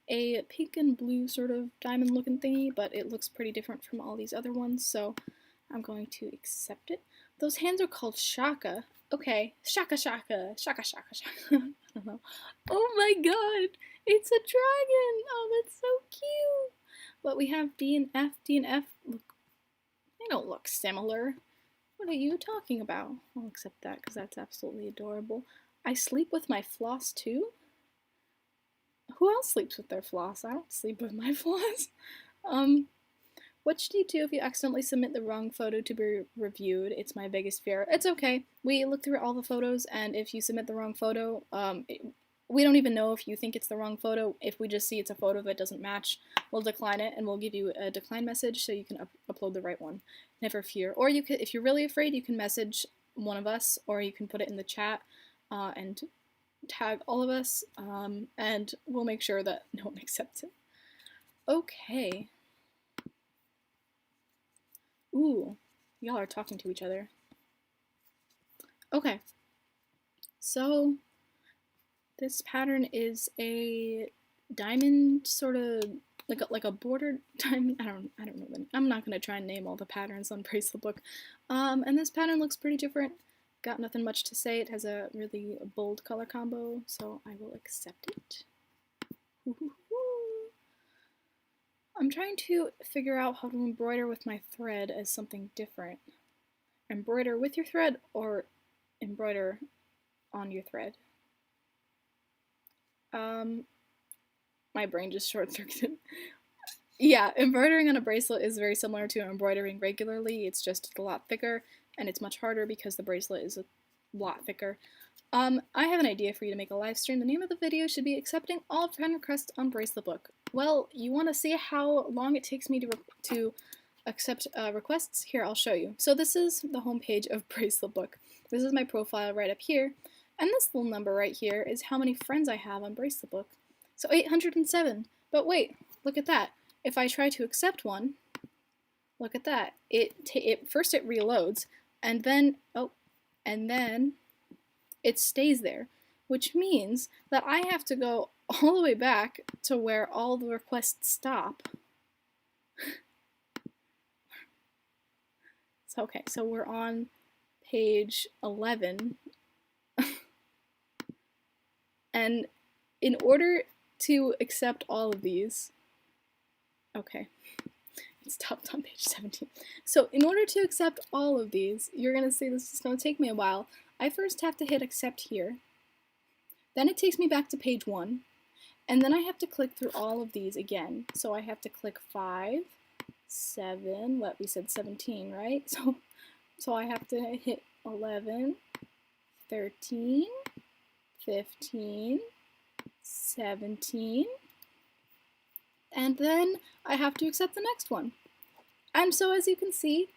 a pink and blue sort of diamond looking thingy, but it looks pretty different from all these other ones, so I'm going to accept it. Those hands are called shaka. Okay, shaka shaka, shaka shaka shaka. I don't know. Oh my god, it's a dragon! Oh, that's so cute! But we have D and F. D and F look, they don't look similar. What are you talking about? I'll accept that because that's absolutely adorable. I sleep with my floss too? Who else sleeps with their floss? I don't sleep with my floss. What should you do if you accidentally submit the wrong photo to be reviewed? It's my biggest fear. It's okay. We look through all the photos, and if you submit the wrong photo, we don't even know if you think it's the wrong photo. If we just see it's a photo that doesn't match, we'll decline it, and we'll give you a decline message so you can upload the right one. Never fear. Or you could, if you're really afraid, you can message one of us, or you can put it in the chat and tag all of us, and we'll make sure that no one accepts it. Okay. Ooh, y'all are talking to each other. Okay. So this pattern is a diamond sort of like a bordered diamond. I don't know. I'm not gonna try and name all the patterns on Braceletbook. And this pattern looks pretty different. Got nothing much to say. It has a really bold color combo, so I will accept it. I'm trying to figure out how to embroider with my thread as something different. Embroider with your thread or embroider on your thread. My brain just short-circuited. Yeah, embroidering on a bracelet is very similar to embroidering regularly. It's just a lot thicker, and it's much harder because the bracelet is a lot thicker. I have an idea for you to make a live stream. The name of the video should be Accepting All Friend Requests on Braceletbook. Well, you want to see how long it takes me to accept requests? Here, I'll show you. So this is the homepage of Braceletbook. This is my profile right up here. And this little number right here is how many friends I have on Braceletbook. So 807. But wait, look at that. If I try to accept one, look at that. First it reloads, and then it stays there, which means that I have to go all the way back to where all the requests stop. Okay, so we're on page 11. And in order to accept all of these, okay, it stopped on page 17. So in order to accept all of these, you're going to see this is going to take me a while. I first have to hit accept here. Then it takes me back to page 1. And then I have to click through all of these again. So I have to click 5, 7, what we said 17, right? So I have to hit 11, 13, 15, 17, and then I have to accept the next one. And so as you can see,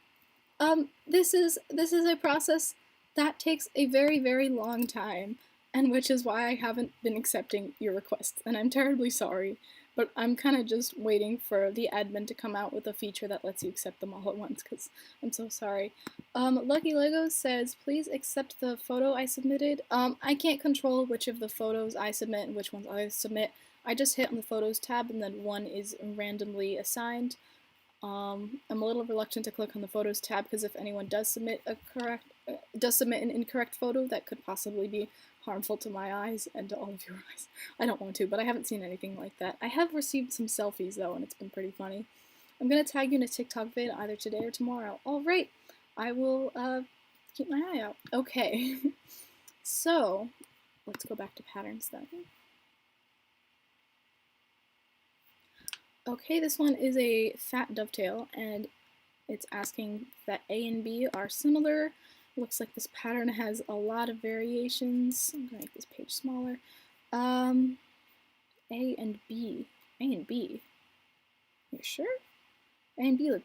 this is a process that takes a very, very long time, and which is why I haven't been accepting your requests, and I'm terribly sorry, but I'm kind of just waiting for the admin to come out with a feature that lets you accept them all at once, because I'm so sorry. Lucky Lego says, please accept the photo I submitted. I can't control which of the photos I submit and which ones I submit. I just hit on the Photos tab, and then one is randomly assigned. I'm a little reluctant to click on the Photos tab, because if anyone does submit an incorrect photo, that could possibly be harmful to my eyes and to all of your eyes. I don't want to, but I haven't seen anything like that. I have received some selfies, though, and it's been pretty funny. I'm going to tag you in a TikTok vid either today or tomorrow. Alright, I will keep my eye out. Okay, so let's go back to patterns then. Okay, this one is a fat dovetail, and it's asking that A and B are similar. Looks like this pattern has a lot of variations. I'm gonna make this page smaller. A and B. A and B. You sure? A and B look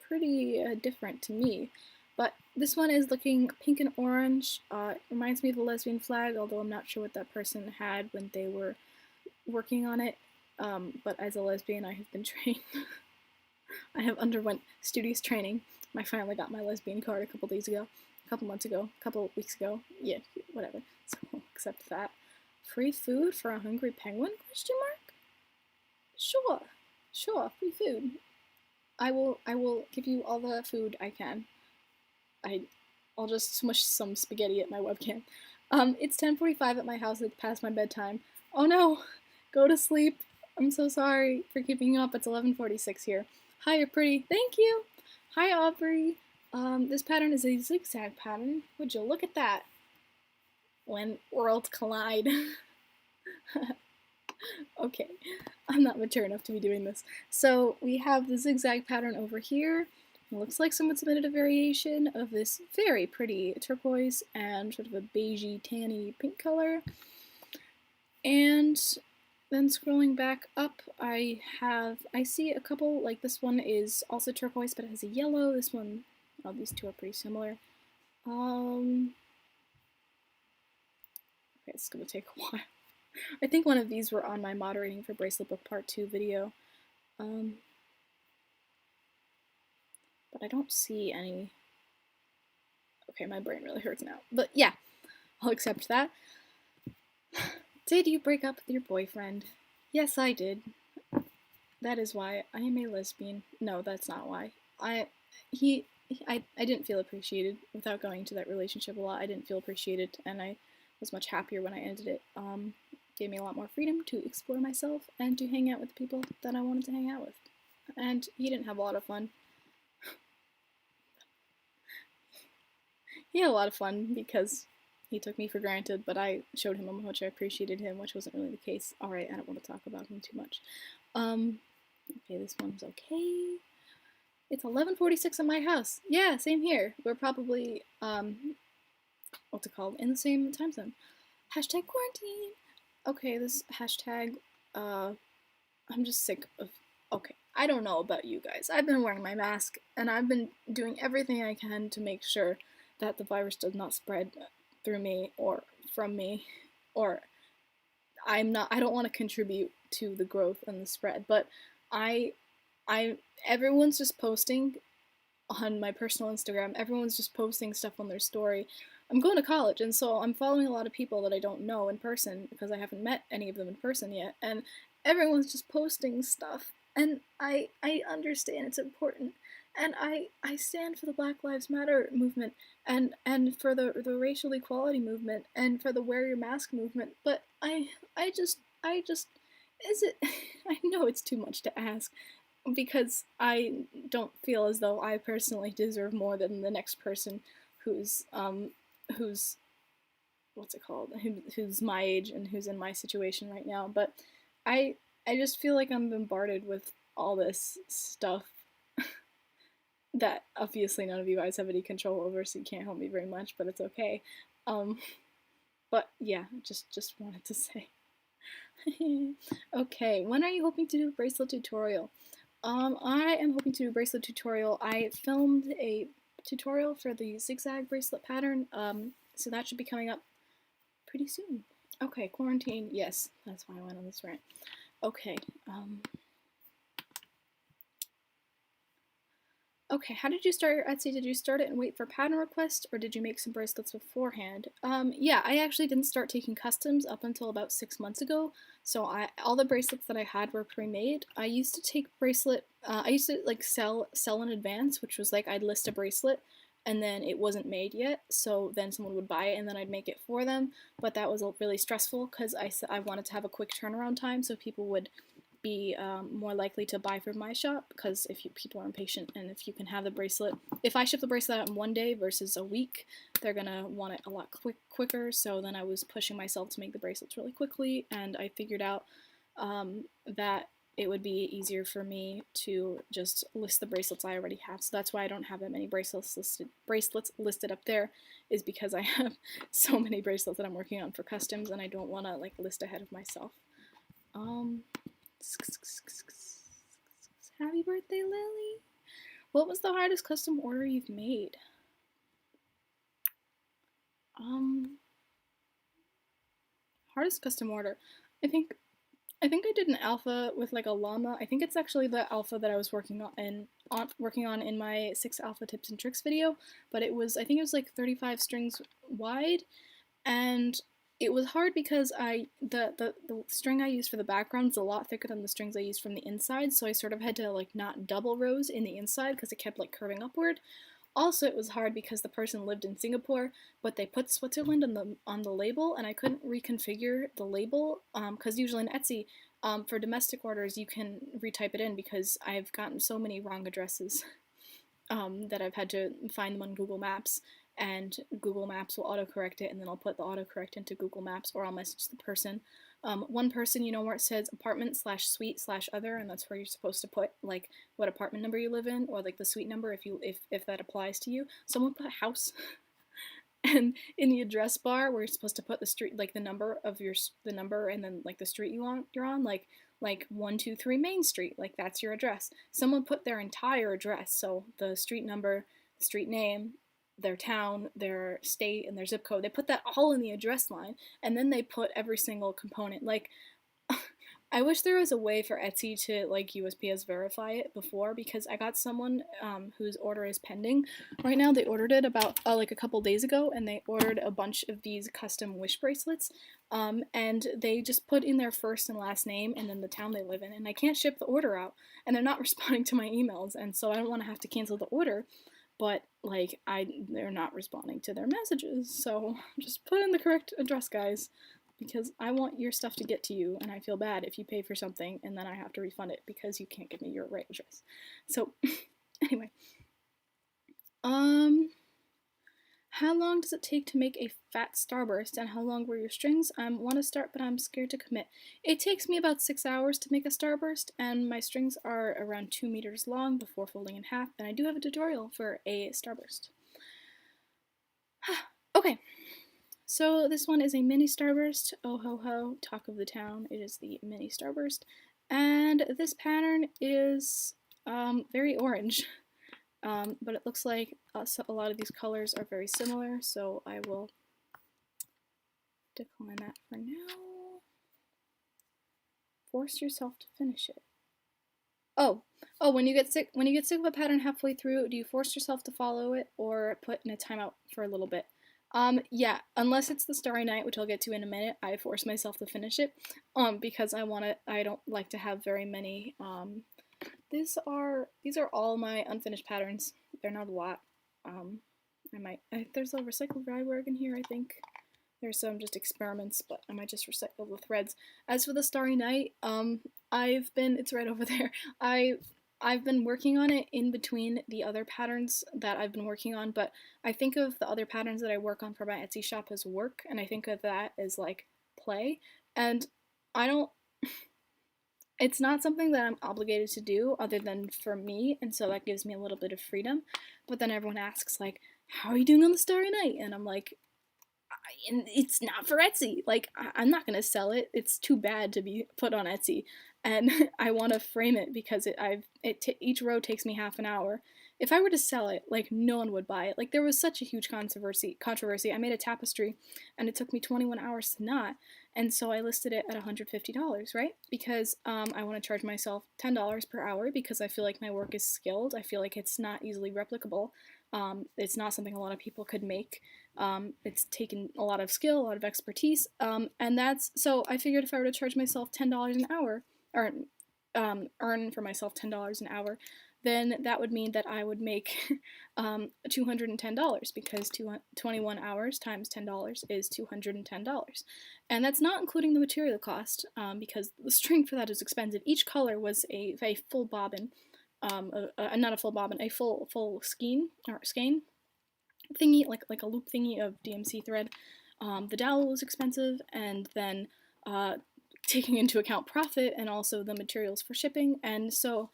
pretty different to me. But this one is looking pink and orange. It reminds me of the lesbian flag, although I'm not sure what that person had when they were working on it. But as a lesbian, I have been trained. I have underwent studious training. I finally got my lesbian card a couple days ago, a couple months ago, a couple weeks ago. Yeah, whatever. So I'll accept that. Free food for a hungry penguin? Question mark? Sure, free food. I will give you all the food I can. I'll just smush some spaghetti at my webcam. It's 10:45 at my house. It's past my bedtime. Oh no! Go to sleep. I'm so sorry for keeping you up. It's 11:46 here. Hi, you're pretty. Thank you. Hi, Aubrey. This pattern is a zigzag pattern. Would you look at that? When worlds collide. Okay, I'm not mature enough to be doing this. So we have the zigzag pattern over here. It looks like someone submitted a variation of this very pretty turquoise and sort of a beigey, tanny pink color. And then scrolling back up, I see a couple, like this one is also turquoise but it has a yellow. This one, these two are pretty similar. Okay, it's gonna take a while. I think one of these were on my moderating for Braceletbook Part 2 video. But I don't see any. Okay, my brain really hurts now. But yeah, I'll accept that. Did you break up with your boyfriend? Yes, I did. That is why I am a lesbian. No, that's not why. I didn't feel appreciated without going into that relationship a lot. I didn't feel appreciated, and I was much happier when I ended it. Gave me a lot more freedom to explore myself and to hang out with people that I wanted to hang out with. And he didn't have a lot of fun. He had a lot of fun because he took me for granted, but I showed him how much I appreciated him, which wasn't really the case. Alright, I don't want to talk about him too much. Okay, this one's okay. It's 11:46 at my house. Yeah, same here. We're probably, what's it called? In the same time zone. Hashtag quarantine. Okay, this hashtag, I'm just sick of, okay, I don't know about you guys. I've been wearing my mask, and I've been doing everything I can to make sure that the virus does not spread through me, or from me, or I don't want to contribute to the growth and the spread, but everyone's just posting on my personal Instagram, everyone's just posting stuff on their story. I'm going to college, and so I'm following a lot of people that I don't know in person because I haven't met any of them in person yet, and everyone's just posting stuff, and I understand it's important, and I stand for the Black Lives Matter movement, and for the racial equality movement, and for the wear your mask movement, but I just, is it, I know it's too much to ask, because I don't feel as though I personally deserve more than the next person who's what's it called, who's my age and who's in my situation right now, but I just feel like I'm bombarded with all this stuff that obviously none of you guys have any control over, so you can't help me very much, but it's okay. But yeah, just wanted to say. Okay, when are you hoping to do a bracelet tutorial? I am hoping to do a bracelet tutorial. I filmed a tutorial for the zigzag bracelet pattern, so that should be coming up pretty soon. Okay, quarantine, yes, that's why I went on this rant. Okay, okay, how did you start your Etsy? Did you start it and wait for pattern requests, or did you make some bracelets beforehand? Yeah, I actually didn't start taking customs up until about 6 months ago, so all the bracelets that I had were pre-made. I used to take I used to like sell in advance, which was like I'd list a bracelet, and then it wasn't made yet, so then someone would buy it and then I'd make it for them, but that was really stressful because I wanted to have a quick turnaround time so people would be more likely to buy from my shop, because if people are impatient, and if you can have the bracelet, if I ship the bracelet out in 1 day versus a week, they're gonna want it a lot quicker. So then I was pushing myself to make the bracelets really quickly, and I figured out that it would be easier for me to just list the bracelets I already have. So that's why I don't have that many bracelets listed up there, is because I have so many bracelets that I'm working on for customs, and I don't want to like list ahead of myself. Happy birthday, Lily! What was the hardest custom order you've made? Hardest custom order. I think I did an alpha with like a llama. I think it's actually the alpha that I was working on in my 6 alpha tips and tricks video, but I think it was like 35 strings wide, and it was hard because the string I used for the background is a lot thicker than the strings I used from the inside, so I sort of had to like not double rows in the inside because it kept like curving upward. Also, it was hard because the person lived in Singapore, but they put Switzerland on the label, and I couldn't reconfigure the label because usually in Etsy, for domestic orders, you can retype it in, because I've gotten so many wrong addresses that I've had to find them on Google Maps, and Google Maps will autocorrect it, and then I'll put the autocorrect into Google Maps, or I'll message the person. One person, you know, where it says apartment/suite/other, and that's where you're supposed to put like what apartment number you live in, or like the suite number if that applies to you. Someone put house, and in the address bar where you're supposed to put the street, like the number, and then like the street you're on, like 123 Main Street, like that's your address. Someone put their entire address, so the street number, the street name, their town, their state, and their zip code. They put that all in the address line, and then they put every single component. Like, I wish there was a way for Etsy to like USPS verify it before, because I got someone whose order is pending right now. They ordered it about like a couple days ago, and they ordered a bunch of these custom wish bracelets, and they just put in their first and last name and then the town they live in, and I can't ship the order out, and they're not responding to my emails, and so I don't want to have to cancel the order. But like they're not responding to their messages, so just put in the correct address, guys, because I want your stuff to get to you, and I feel bad if you pay for something and then I have to refund it because you can't give me your right address. So anyway, how long does it take to make a fat starburst, and how long were your strings? I want to start, but I'm scared to commit. It takes me about 6 hours to make a starburst, and my strings are around 2 meters long before folding in half, and I do have a tutorial for a starburst. Okay, so this one is a mini starburst. Oh ho ho, talk of the town. It is the mini starburst, and this pattern is very orange. But it looks like a lot of these colors are very similar, so I will decline that for now. Force yourself to finish it. Oh, when you get sick of a pattern halfway through, do you force yourself to follow it or put in a timeout for a little bit? Yeah, unless it's the Starry Night, which I'll get to in a minute, I force myself to finish it, because I don't like to have very many, these are all my unfinished patterns. They're not a lot. There's a recycled ryework in here, I think. There's some just experiments, but I might just recycle the threads. As for the Starry Night, it's right over there. I've been working on it in between the other patterns that I've been working on, but I think of the other patterns that I work on for my Etsy shop as work, and I think of that as like play, and it's not something that I'm obligated to do other than for me, and so that gives me a little bit of freedom. But then everyone asks, like, how are you doing on the Starry Night? And I'm like, it's not for Etsy. Like, I'm not gonna sell it. It's too bad to be put on Etsy, and I want to frame it because each row takes me half an hour. If I were to sell it, like, no one would buy it. Like, there was such a huge controversy. I made a tapestry, and it took me 21 hours to knot, and so I listed it at $150, right? Because I want to charge myself $10 per hour because I feel like my work is skilled. I feel like it's not easily replicable. It's not something a lot of people could make. It's taken a lot of skill, a lot of expertise, and so I figured if I were to charge myself $10 an hour, or earn for myself $10 an hour, then that would mean that I would make $210 because 21 hours times $10 is $210. And that's not including the material cost because the string for that is expensive. Each color was a full bobbin, not a full bobbin, a full skein thingy, like a loop thingy of DMC thread. The dowel was expensive, and then taking into account profit and also the materials for shipping. And so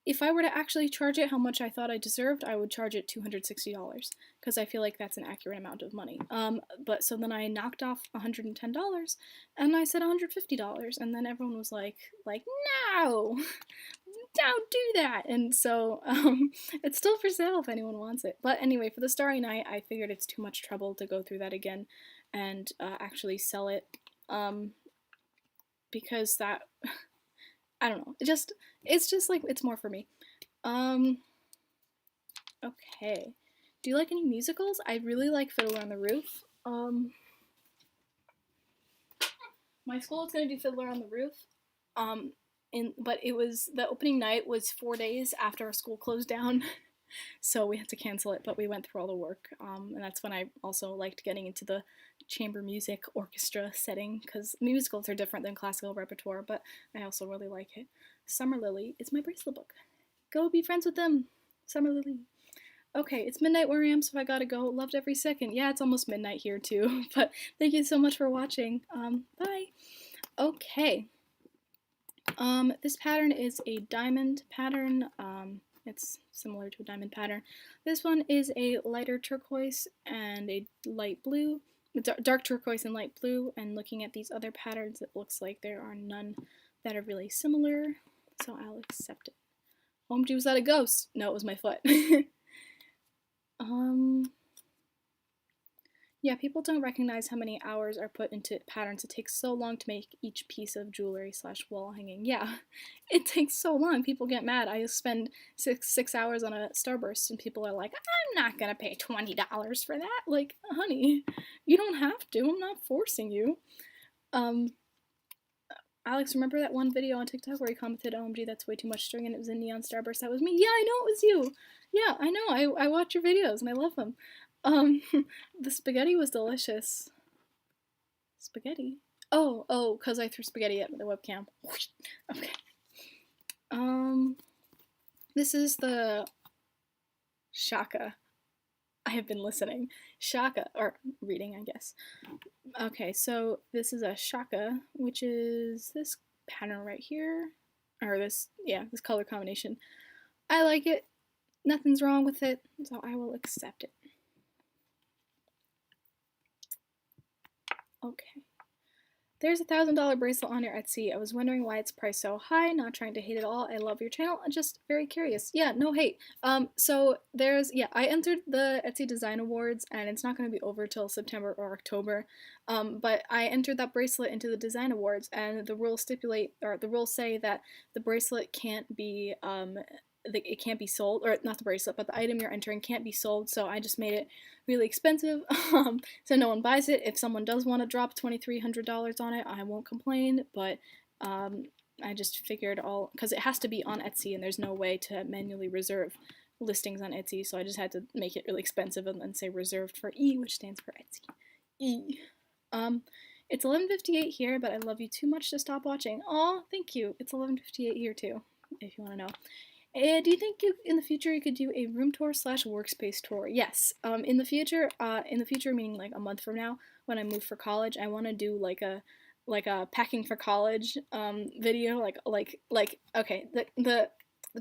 if I were to actually charge it how much I thought I deserved, I would charge it $260 because I feel like that's an accurate amount of money. But so then I knocked off $110 and I said $150, and then everyone was like no, don't do that. And so it's still for sale if anyone wants it. But anyway, for the Starry Night, I figured it's too much trouble to go through that again and actually sell it because that I don't know. It's just like it's more for me. Okay. Do you like any musicals? I really like Fiddler on the Roof. My school is gonna do Fiddler on the Roof. But it was the opening night was 4 days after our school closed down. So we had to cancel it, but we went through all the work, and that's when I also liked getting into the chamber music orchestra setting, because musicals are different than classical repertoire, but I also really like it. Summer Lily is my bracelet book. Go be friends with them, Summer Lily. Okay, it's midnight where I am, so I gotta go. Loved every second. Yeah, it's almost midnight here too, but thank you so much for watching. Bye. Okay. This pattern is a diamond pattern. It's similar to a diamond pattern. This one is a lighter turquoise and a light blue, dark turquoise and light blue, and looking at these other patterns, it looks like there are none that are really similar, so I'll accept it. OMG, was that a ghost? No, it was my foot. Yeah, people don't recognize how many hours are put into patterns. It takes so long to make each piece of jewelry / wall hanging. Yeah, it takes so long. People get mad. I spend six hours on a starburst, and people are like, I'm not gonna pay $20 for that. Like, honey, you don't have to. I'm not forcing you. Alex, remember that one video on TikTok where he commented, OMG, that's way too much string, and it was a neon starburst? That was me. Yeah, I know it was you. Yeah, I know. I watch your videos, and I love them. The spaghetti was delicious. Spaghetti? Oh, because I threw spaghetti at the webcam. Okay. This is the Shaka. I have been listening. Shaka, or reading, I guess. Okay, so this is a Shaka, which is this pattern right here. Or this color combination. I like it. Nothing's wrong with it, so I will accept it. Okay. There's a $1,000 bracelet on your Etsy. I was wondering why it's priced so high. Not trying to hate at all. I love your channel. I'm just very curious. Yeah, no hate. So there's, I entered the Etsy Design Awards, and it's not going to be over till September or October. But I entered that bracelet into the Design Awards, and the rules say that the bracelet can't be, it can't be sold, or not the bracelet, but the item you're entering can't be sold, so I just made it really expensive so no one buys it. If someone does want to drop $2,300 on it, I won't complain, but I just figured because it has to be on Etsy and there's no way to manually reserve listings on Etsy, so I just had to make it really expensive and then say reserved for E, which stands for Etsy. E. It's 11:58 here, but I love you too much to stop watching. Aw, thank you. It's 11:58 here too, if you want to know. Do you think in the future you could do a room tour / workspace tour? Yes. In the future meaning like a month from now, when I move for college, I want to do like a packing for college video. Okay, the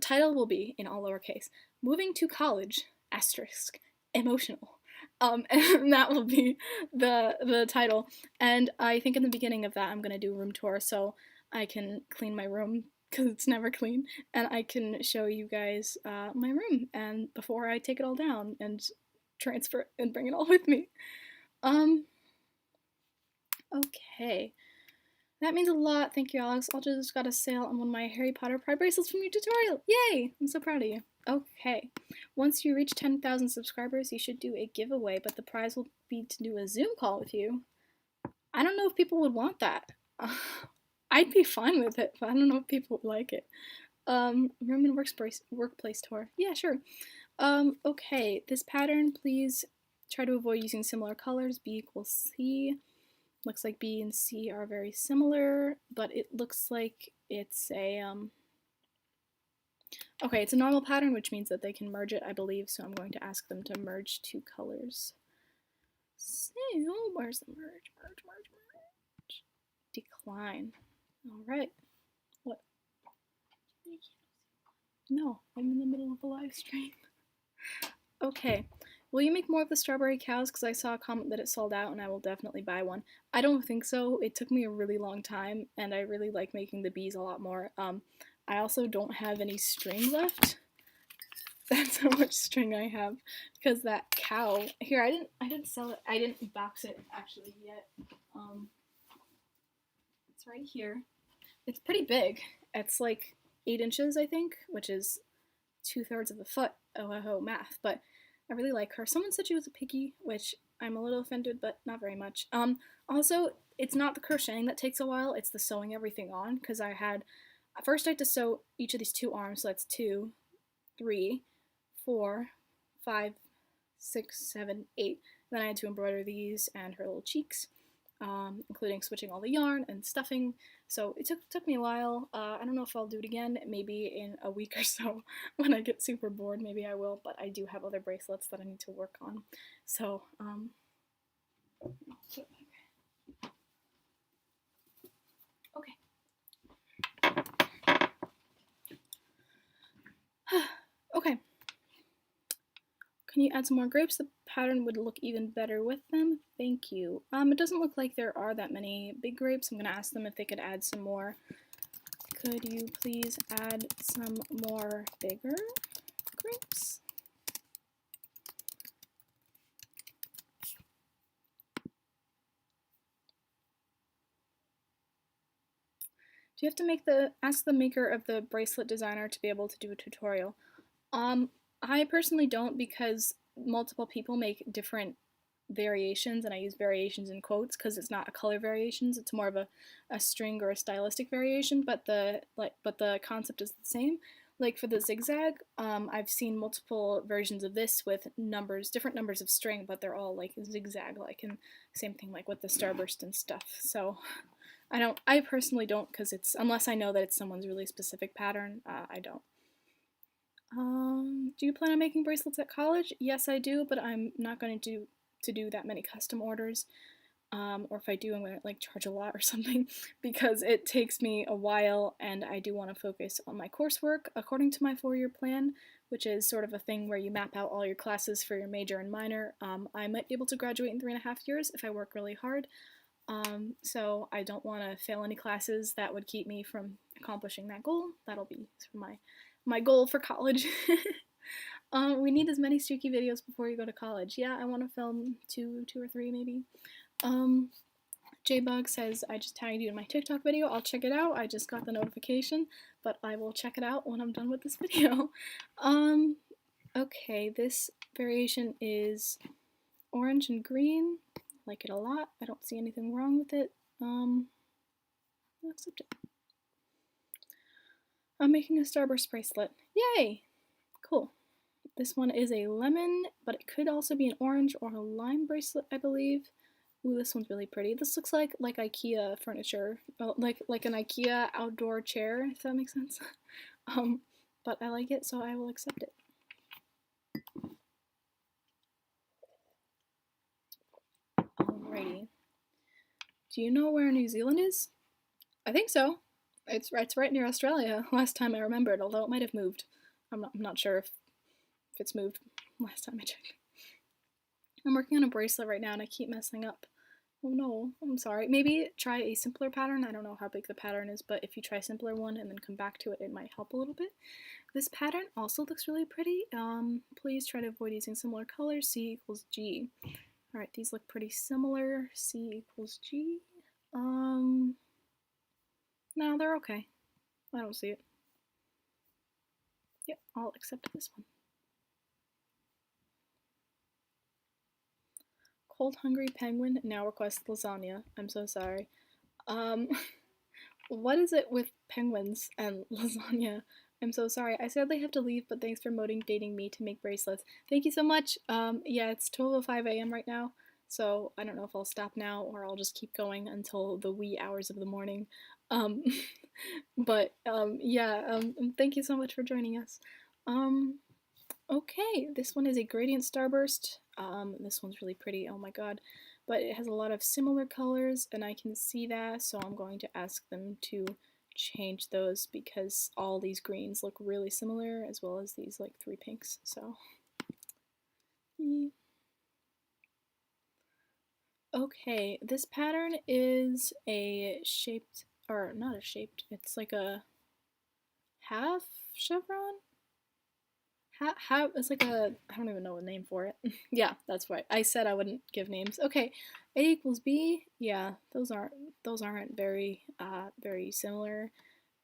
title will be in all lowercase. Moving to college * emotional. And that will be the title. And I think in the beginning of that I'm gonna do a room tour so I can clean my room, because it's never clean, and I can show you guys my room and before I take it all down and transfer it and bring it all with me. Okay. That means a lot. Thank you, Alex. I just got a sale on one of my Harry Potter Pride bracelets from your tutorial. Yay! I'm so proud of you. Okay. Once you reach 10,000 subscribers, you should do a giveaway, but the prize will be to do a Zoom call with you. I don't know if people would want that. I'd be fine with it, but I don't know if people would like it. Room and workplace tour. Yeah, sure. Okay, this pattern, please try to avoid using similar colors. B equals C. Looks like B and C are very similar, but it looks like it's a, okay, it's a normal pattern, which means that they can merge it, I believe, so I'm going to ask them to merge two colors. So, where's the merge? Merge. Decline. All right. What? No, I'm in the middle of a live stream. Okay. Will you make more of the strawberry cows? Because I saw a comment that it sold out and I will definitely buy one. I don't think so. It took me a really long time and I really like making the bees a lot more. I also don't have any string left. That's how much string I have because that cow here, I didn't sell it. I didn't box it actually yet. It's right here. It's pretty big. It's like 8 inches, I think, which is 2/3 of a foot. Oh, math. But I really like her. Someone said she was a piggy, which I'm a little offended, but not very much. Also, it's not the crocheting that takes a while, it's the sewing everything on, because first I had to sew each of these 2 arms, so that's 2, 3, 4, 5, 6, 7, 8. Then I had to embroider these and her little cheeks, including switching all the yarn and stuffing. So it took me a while. I don't know if I'll do it again, maybe in a week or so when I get super bored, maybe I will, but I do have other bracelets that I need to work on. So, okay. Okay. Can you add some more grapes? The pattern would look even better with them. Thank you. It doesn't look like there are that many big grapes. I'm gonna ask them if they could add some more. Could you please add some more bigger grapes? Do you have to ask the maker of the bracelet designer to be able to do a tutorial? I personally don't, because multiple people make different variations, and I use variations in quotes because it's not a color variations, it's more of a string or a stylistic variation, but the concept is the same. Like for the zigzag, I've seen multiple versions of this with different numbers of string, but they're all like zigzag-like, and same thing like with the starburst and stuff. So I personally don't, because unless I know that it's someone's really specific pattern, I don't. Do you plan on making bracelets at college? Yes, I do, but I'm not going to do that many custom orders. Or if I do, I'm going to like charge a lot or something because it takes me a while, and I do want to focus on my coursework according to my 4-year plan, which is sort of a thing where you map out all your classes for your major and minor. I might be able to graduate in 3.5 years if I work really hard. So I don't want to fail any classes that would keep me from accomplishing that goal. That'll be sort of my goal for college. We need as many Streaky videos before you go to college. Yeah, I want to film two or three maybe. Jbug says, I just tagged you in my TikTok video. I'll check it out. I just got the notification, but I will check it out when I'm done with this video. Okay, this variation is orange and green. I like it a lot. I don't see anything wrong with it. I'll accept it. I'm making a starburst bracelet. Yay! Cool. This one is a lemon, but it could also be an orange or a lime bracelet, I believe. Ooh, this one's really pretty. This looks like IKEA furniture, like an IKEA outdoor chair, if that makes sense. But I like it, so I will accept it. Alrighty. Do you know where New Zealand is? I think so. It's right near Australia. Last time I remembered, although it might have moved. I'm not sure if it's moved. Last time I checked. I'm working on a bracelet right now and I keep messing up. Oh no, I'm sorry. Maybe try a simpler pattern. I don't know how big the pattern is, but if you try a simpler one and then come back to it, it might help a little bit. This pattern also looks really pretty. Please try to avoid using similar colors. C equals G. Alright, these look pretty similar. C equals G. No, they're okay. I don't see it. Yep, I'll accept this one. Cold hungry penguin now requests lasagna. I'm so sorry. What is it with penguins and lasagna? I'm so sorry. I sadly have to leave, but thanks for motivating me to make bracelets. Thank you so much. Yeah, it's 12:05 a.m. right now, so I don't know if I'll stop now or I'll just keep going until the wee hours of the morning. Um, but yeah, thank you so much for joining us. Um, okay, this one is a gradient starburst. This one's really pretty. Oh my god. But it has a lot of similar colors, and I can see that, so I'm going to ask them to change those because all these greens look really similar, as well as these like 3 pinks. So, okay, this pattern is a shaped, or not a shaped, it's like a half chevron. How it's like a, I don't even know a name for it. Yeah, that's right. I said I wouldn't give names. Okay, A equals B. Yeah, those aren't very similar.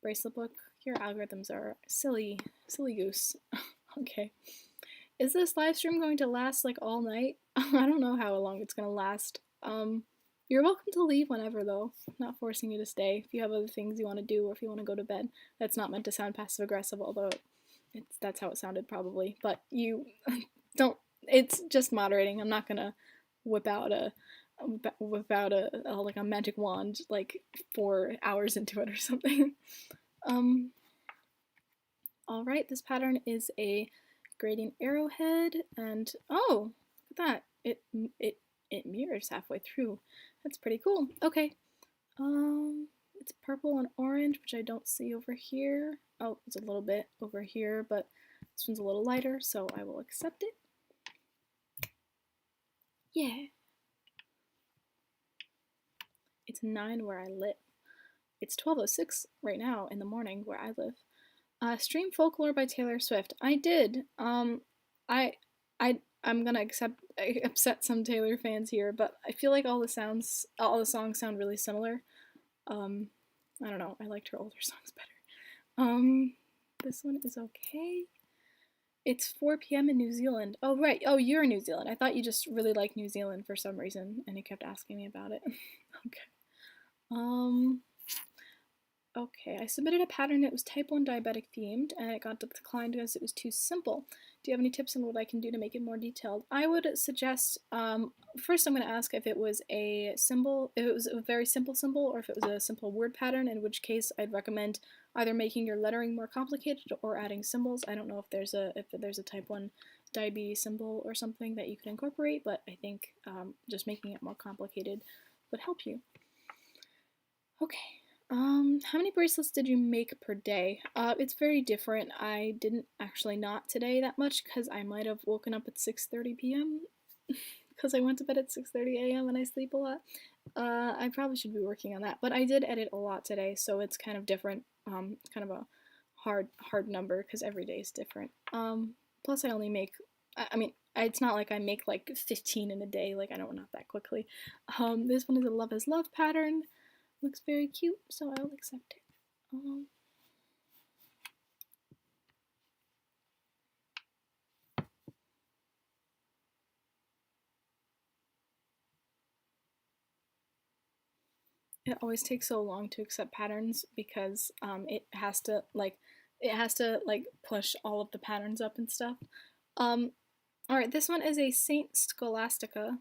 Braceletbook, your algorithms are silly goose. Okay, is this live stream going to last like all night? I don't know how long it's gonna last. You're welcome to leave whenever though. I'm not forcing you to stay. If you have other things you want to do or if you want to go to bed, that's not meant to sound passive aggressive, although that's how it sounded probably. But you don't. It's just moderating. I'm not gonna whip out a like a magic wand like 4 hours into it or something. Um. All right. This pattern is a gradient arrowhead, and oh, look at that! It mirrors halfway through. That's pretty cool. Okay. It's purple and orange, which I don't see over here. Oh, it's a little bit over here, but this one's a little lighter, so I will accept it. Yeah. It's 9 where I live. It's 12:06 right now in the morning where I live. Stream Folklore by Taylor Swift. I did. I'm gonna upset some Taylor fans here, but I feel like all the songs sound really similar. I don't know. I liked her older songs better. This one is okay. It's 4 p.m. in New Zealand. Oh, right. Oh, you're in New Zealand. I thought you just really liked New Zealand for some reason, and you kept asking me about it. Okay. Um, okay, I submitted a pattern that was type 1 diabetic themed, and it got declined because it was too simple. Do you have any tips on what I can do to make it more detailed? I would suggest, first I'm going to ask if it was a symbol, if it was a very simple symbol, or if it was a simple word pattern, in which case I'd recommend either making your lettering more complicated or adding symbols. I don't know if there's a type 1 diabetes symbol or something that you could incorporate, but I think just making it more complicated would help you. Okay. How many bracelets did you make per day? It's very different. I didn't actually knot today that much because I might have woken up at 6:30 p.m. because I went to bed at 6:30 a.m. and I sleep a lot. I probably should be working on that, but I did edit a lot today, so it's kind of different. Kind of a hard number because every day is different. Plus I only make, I mean, it's not like I make like 15 in a day. Like I don't knot that quickly. This one is a Love is Love pattern. Looks very cute, so I'll accept it. It always takes so long to accept patterns because it has to push all of the patterns up and stuff. All right, this one is a Saint Scholastica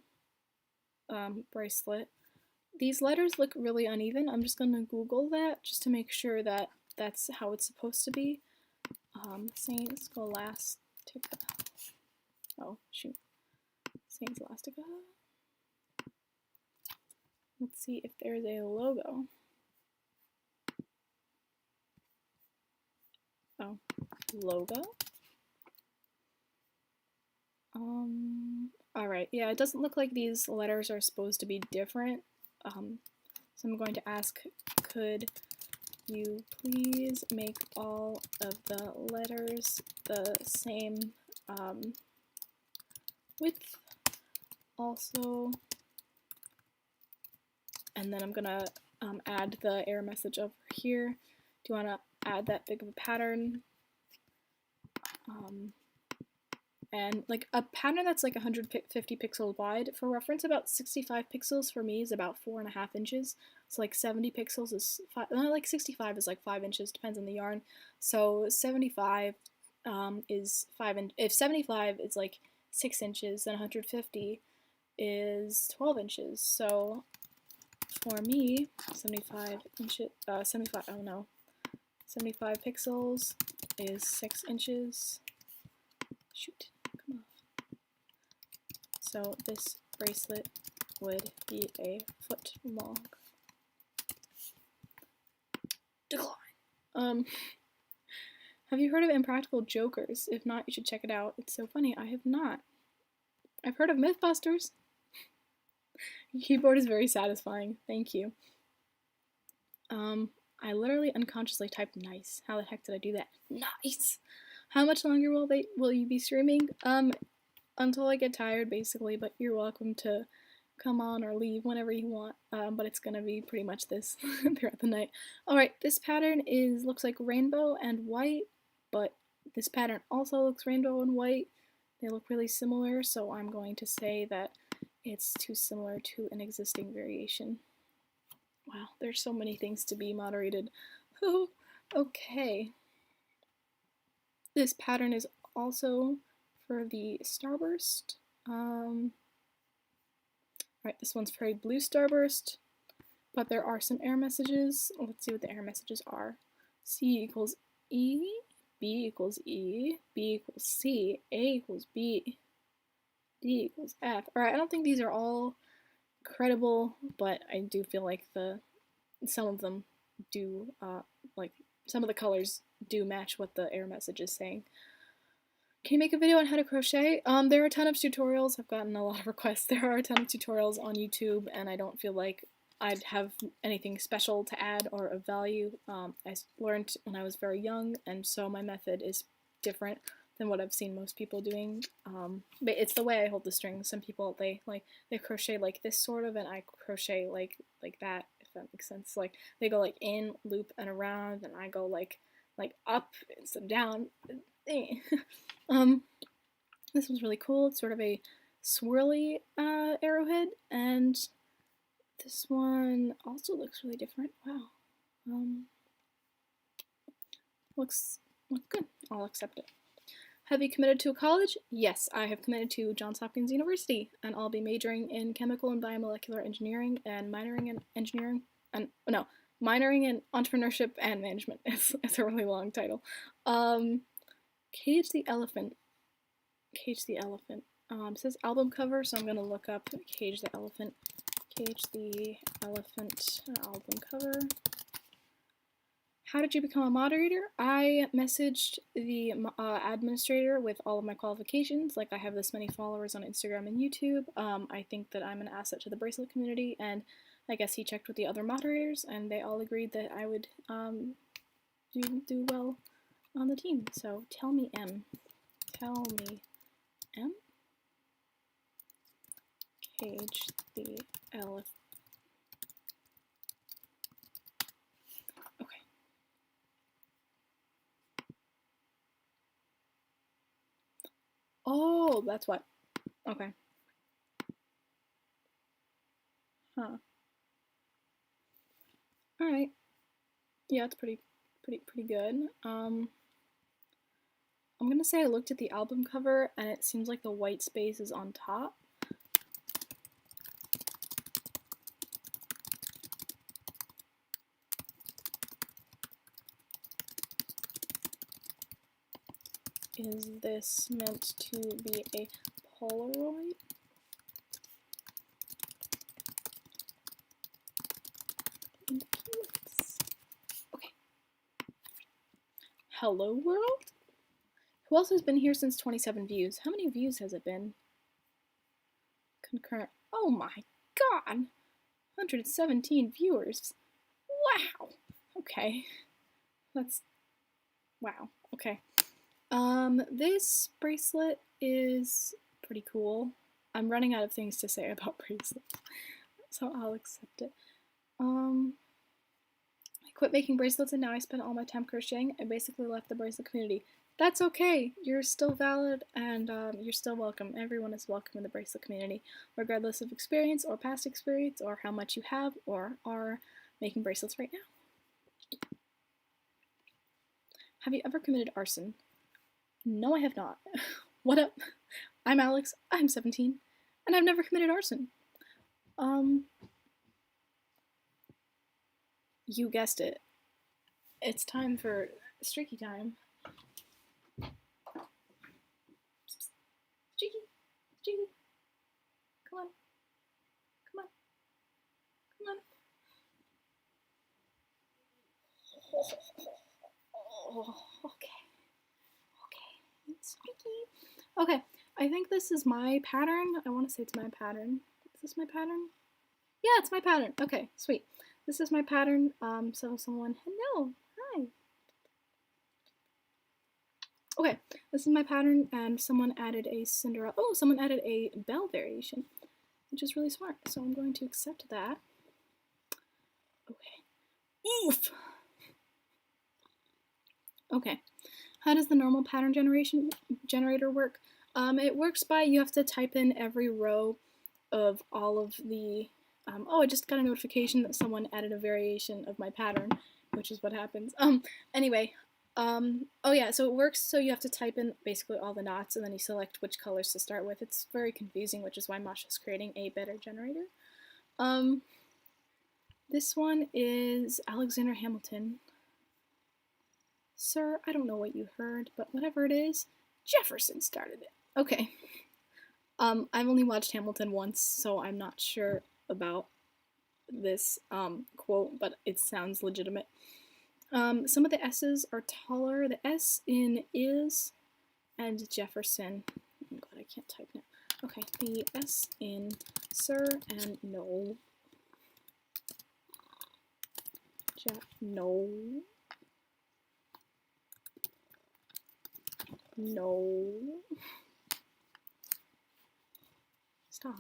bracelet. These letters look really uneven. I'm just gonna Google that just to make sure that that's how it's supposed to be. Saint Scholastica. Oh shoot, Saint Scholastica. Let's see if there's a logo. Oh, logo? Alright, yeah, it doesn't look like these letters are supposed to be different. So I'm going to ask, could you please make all of the letters the same width also? And then I'm gonna add the error message over here. Do you want to add that big of a pattern? and like a pattern that's like 150 pixels wide, for reference, about 65 pixels for me is about 4.5 inches. So like 70 pixels is like 65 is like 5 inches, depends on the yarn. So 75 is 5 and if 75 is like 6 inches, then 150 is 12 inches. So for me, 75 inches, 75, oh no, 75 pixels is 6 inches. Shoot, come on. So this bracelet would be a foot long. Decline. Have you heard of Impractical Jokers? If not, you should check it out. It's so funny. I have not. I've heard of Mythbusters. Your keyboard is very satisfying. Thank you. I literally unconsciously typed nice. How the heck did I do that? Nice! How much longer will you be streaming? Until I get tired, basically, but you're welcome to come on or leave whenever you want, but it's gonna be pretty much this throughout the night. Alright, this pattern looks like rainbow and white, but this pattern also looks rainbow and white. They look really similar, so I'm going to say that it's too similar to an existing variation. Wow, there's so many things to be moderated. Oh, okay. This pattern is also for the starburst. Right, this one's very blue starburst, but there are some error messages. Let's see what the error messages are. C equals E, B equals E, B equals C, A equals B, D equals F. Alright, I don't think these are all credible, but I do feel like some of them do, like, some of the colors do match what the error message is saying. Can you make a video on how to crochet? There are a ton of tutorials. I've gotten a lot of requests. There are a ton of tutorials on YouTube, and I don't feel like I'd have anything special to add or of value. I learned when I was very young, and so my method is different than what I've seen most people doing. But it's the way I hold the strings. Some people, they crochet like this sort of, and I crochet like that, if that makes sense. Like, they go like in, loop, and around, and I go like up instead of down. This one's really cool. It's sort of a swirly arrowhead, and this one also looks really different. Wow. Looks good. I'll accept it. Have you committed to a college? Yes, I have committed to Johns Hopkins University, and I'll be majoring in chemical and biomolecular engineering and minoring in minoring in entrepreneurship and management. It's a really long title. Cage the Elephant. Cage the Elephant. It says album cover, so I'm gonna look up Cage the Elephant. Cage the Elephant album cover. How did you become a moderator? I messaged the administrator with all of my qualifications, like I have this many followers on Instagram and YouTube. I think that I'm an asset to the bracelet community, and I guess he checked with the other moderators, and they all agreed that I would do well on the team. So tell me M. Tell me M. Cage the Elephant. Okay. Oh, that's what. Okay. Huh. All right. Yeah, it's pretty good. I'm gonna say I looked at the album cover and it seems like the white space is on top. Is this meant to be a Polaroid? Okay. Hello world? Who else has been here since 27 views? How many views has it been? Concurrent. Oh my god! 117 viewers. Wow! Okay. That's... wow. Okay. This bracelet is pretty cool. I'm running out of things to say about bracelets, so I'll accept it. My quit making bracelets and now I spend all my time crocheting. I basically left the bracelet community. That's okay. You're still valid and you're still welcome. Everyone is welcome in the bracelet community, regardless of experience or past experience or how much you have or are making bracelets right now. Have you ever committed arson? No, I have not. What up? I'm Alex, I'm 17, and I've never committed arson. You guessed it. It's time for streaky time. Streaky, streaky. Come on. Come on. Come on. Oh, okay. Okay. It's streaky. Okay, I think this is my pattern. I want to say it's my pattern. Is this my pattern? Yeah, it's my pattern. Okay, sweet. This is my pattern. So someone, hello, hi. Okay, this is my pattern, and someone added a Cinderella. Oh, someone added a bell variation, which is really smart. So I'm going to accept that. Okay. Oof. Okay. How does the normal pattern generator work? It works by you have to type in every row of all of the. Oh, I just got a notification that someone added a variation of my pattern, which is what happens. Anyway. Oh yeah, so it works so you have to type in basically all the knots and then you select which colors to start with. It's very confusing, which is why Masha's creating a better generator. This one is Alexander Hamilton. Sir, I don't know what you heard, but whatever it is, Jefferson started it. Okay. I've only watched Hamilton once, so I'm not sure about this quote, but it sounds legitimate. Some of the S's are taller. The S in is and Jefferson. I'm glad I can't type now. Okay, the S in sir and no. No. No. Stop.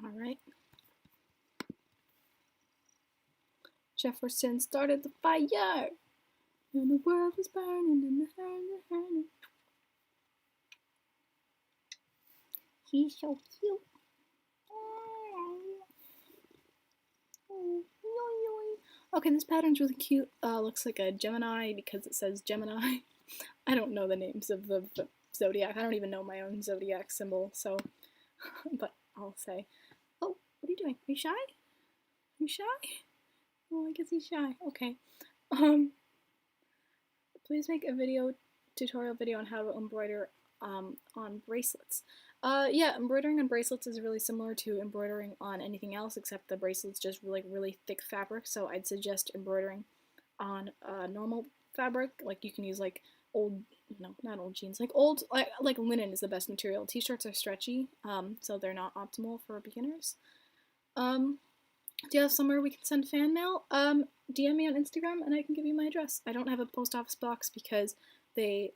All right. Jefferson started the fire, and the world was burning, and the burning. He's so cute. Okay, this pattern's really cute. Looks like a Gemini because it says Gemini. I don't know the names of the zodiac. I don't even know my own zodiac symbol, so, but I'll say. Oh, what are you doing? Are you shy? Are you shy? Oh, I guess he's shy. Okay. Please make a tutorial video on how to embroider on bracelets. Yeah, embroidering on bracelets is really similar to embroidering on anything else, except the bracelet's just really thick fabric, so I'd suggest embroidering on normal fabric. Like, you can use, like, old, no, not old jeans, like old, like linen is the best material. T-shirts are stretchy, so they're not optimal for beginners. Do you have somewhere we can send fan mail? DM me on Instagram and I can give you my address. I don't have a post office box because they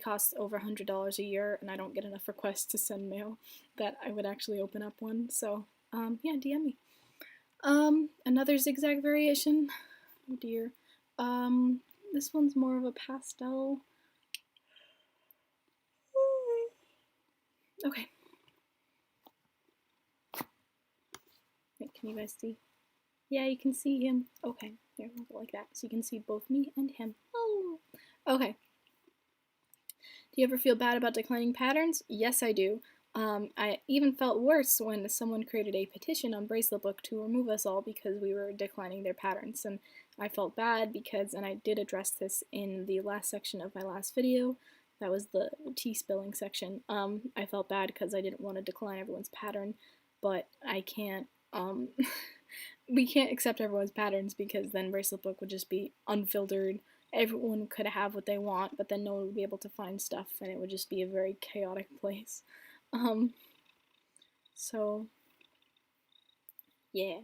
cost over $100 a year and I don't get enough requests to send mail that I would actually open up one. So, yeah, DM me. Another zigzag variation. Oh dear. This one's more of a pastel. Okay. Wait, can you guys see? Yeah, you can see him. Okay, there, we'll go like that. So you can see both me and him. Oh, okay. Do you ever feel bad about declining patterns? Yes, I do. I even felt worse when someone created a petition on Braceletbook to remove us all because we were declining their patterns. And I felt bad because, and I did address this in the last section of my last video, that was the tea spilling section. I felt bad because I didn't want to decline everyone's pattern, but I can't, we can't accept everyone's patterns because then Braceletbook would just be unfiltered. Everyone could have what they want, but then no one would be able to find stuff, and it would just be a very chaotic place. So, yeah.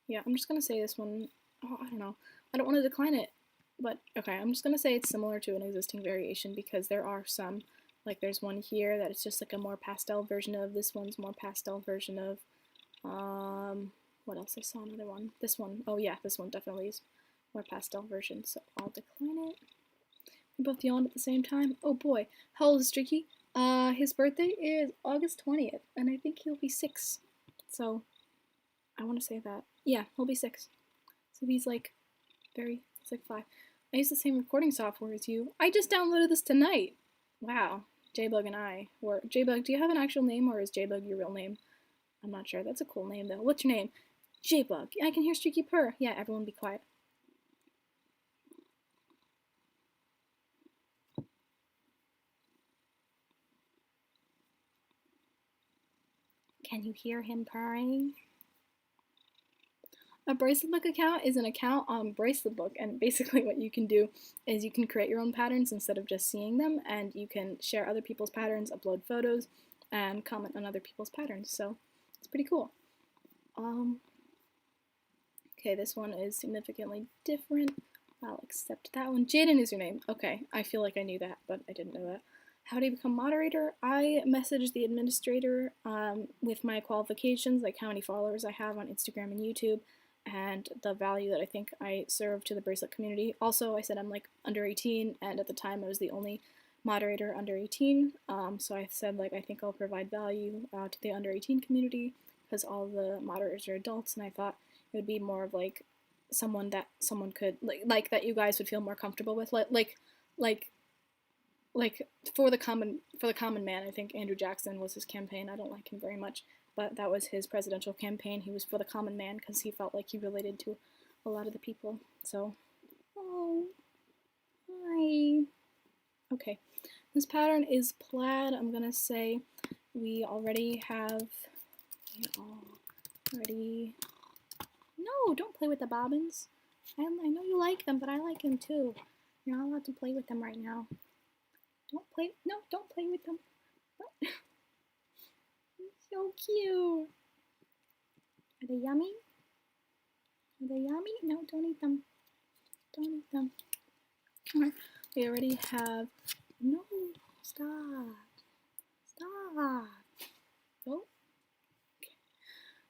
Yeah, I'm just gonna say this one, oh, I don't know, I don't want to decline it, but okay, I'm just gonna say it's similar to an existing variation because there are some, like there's one here that it's just like a more pastel version of, this one's more pastel version of, what else, I saw another one, this one, oh yeah, this one definitely is more pastel version, so I'll decline it. We both yawned at the same time, oh boy, how old is Streaky? His birthday is August 20th, and I think he'll be 6, so I want to say that. Yeah, he'll be 6. So he's like he's like 5. I use the same recording software as you. I just downloaded this tonight. Wow. Jbug and I were. Jbug, do you have an actual name or is Jbug your real name? I'm not sure. That's a cool name though. What's your name? Jbug. I can hear Streaky purr. Yeah, everyone be quiet. Can you hear him purring? A Braceletbook account is an account on Braceletbook, and basically what you can do is you can create your own patterns instead of just seeing them, and you can share other people's patterns, upload photos, and comment on other people's patterns, so it's pretty cool. Okay, this one is significantly different. I'll accept that one. Jaden is your name. Okay, I feel like I knew that, but I didn't know that. How do you become moderator? I messaged the administrator with my qualifications, like how many followers I have on Instagram and YouTube, and the value that I think I serve to the bracelet community. Also, I said I'm like under 18, and at the time I was the only moderator under 18, so I said like I think I'll provide value to the under 18 community because all the moderators are adults, and I thought it would be more of like someone that someone could like that you guys would feel more comfortable with, like for the common man. I think Andrew Jackson was his campaign. I don't like him very much, but that was his presidential campaign. He was for the common man because he felt like he related to a lot of the people. So, oh, hi. Okay, this pattern is plaid. I'm gonna say we already have. No, don't play with the bobbins. I know you like them, but I like them too. You're not allowed to play with them right now. Don't play with them. So cute. Are they yummy? Are they yummy? No, don't eat them. Don't eat them. We already have, no, stop. Stop. Oh. Okay.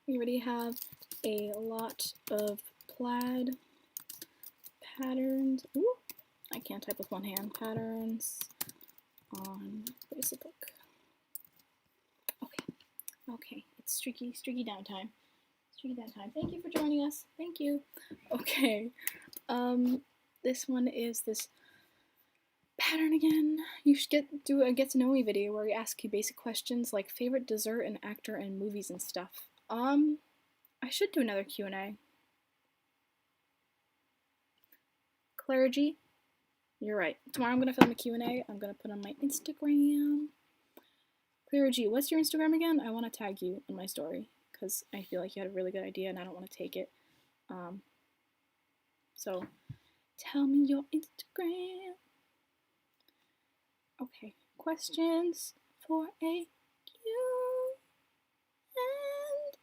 We already have a lot of plaid patterns. Ooh, I can't type with one hand. Patterns on Braceletbook. Okay, it's streaky downtime. Streaky downtime. Thank you for joining us. Thank you. Okay, this one is this pattern again. You should do a get to know me video where we ask you basic questions like favorite dessert and actor and movies and stuff. I should do another Q&A. Clara G, you're right. Tomorrow I'm gonna film a Q&A. I'm gonna put on my Instagram. Clara G, what's your Instagram again? I want to tag you in my story because I feel like you had a really good idea and I don't want to take it. So tell me your Instagram. Okay, questions for a Q and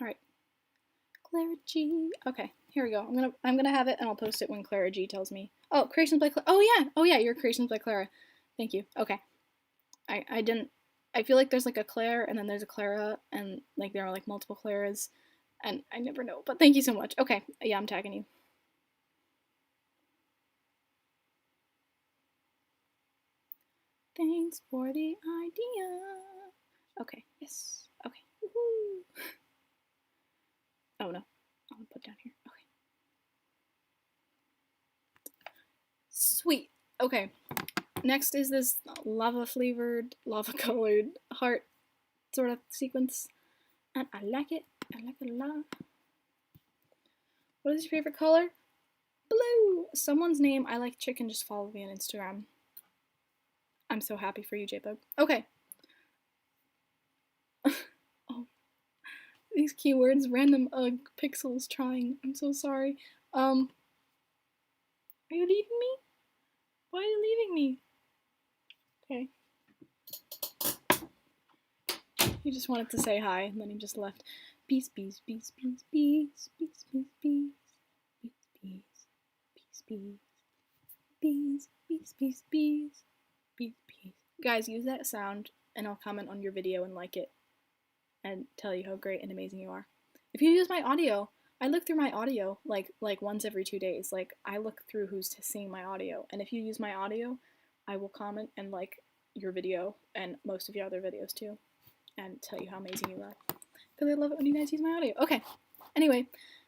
all right, Clara G. Okay, here we go. I'm gonna have it and I'll post it when Clara G tells me. Oh, creations by Clara. Oh yeah, your creations by Clara. Thank you. Okay, I didn't. I feel like there's like a Claire and then there's a Clara and like there are like multiple Claras and I never know. But thank you so much. Okay, yeah, I'm tagging you. Thanks for the idea. Okay, yes. Okay. Woohoo. Oh no, I'll put down here. Okay. Sweet. Okay. Next is this lava flavored, lava colored heart sort of sequence. And I like it. I like it a lot. What is your favorite color? Blue. Someone's name, I like chicken, just follow me on Instagram. I'm so happy for you, JBug. Okay. Oh. These keywords, random pixels trying. I'm so sorry. Are you leaving me? Why are you leaving me? Okay. He just wanted to say hi, and then he just left. Bees, bees, bees, bees, bees, bees, bees, bees, bees, bees, bees, bees, bees, bees, bees, bees, bees. Guys, use that sound, and I'll comment on your video and like it, and tell you how great and amazing you are. If you use my audio, I look through my audio like once every 2 days. Like, I look through who's seeing my audio, and if you use my audio, I will comment and like your video and most of your other videos too, and tell you how amazing you are. Because I love it when you guys use my audio. Okay, anyway,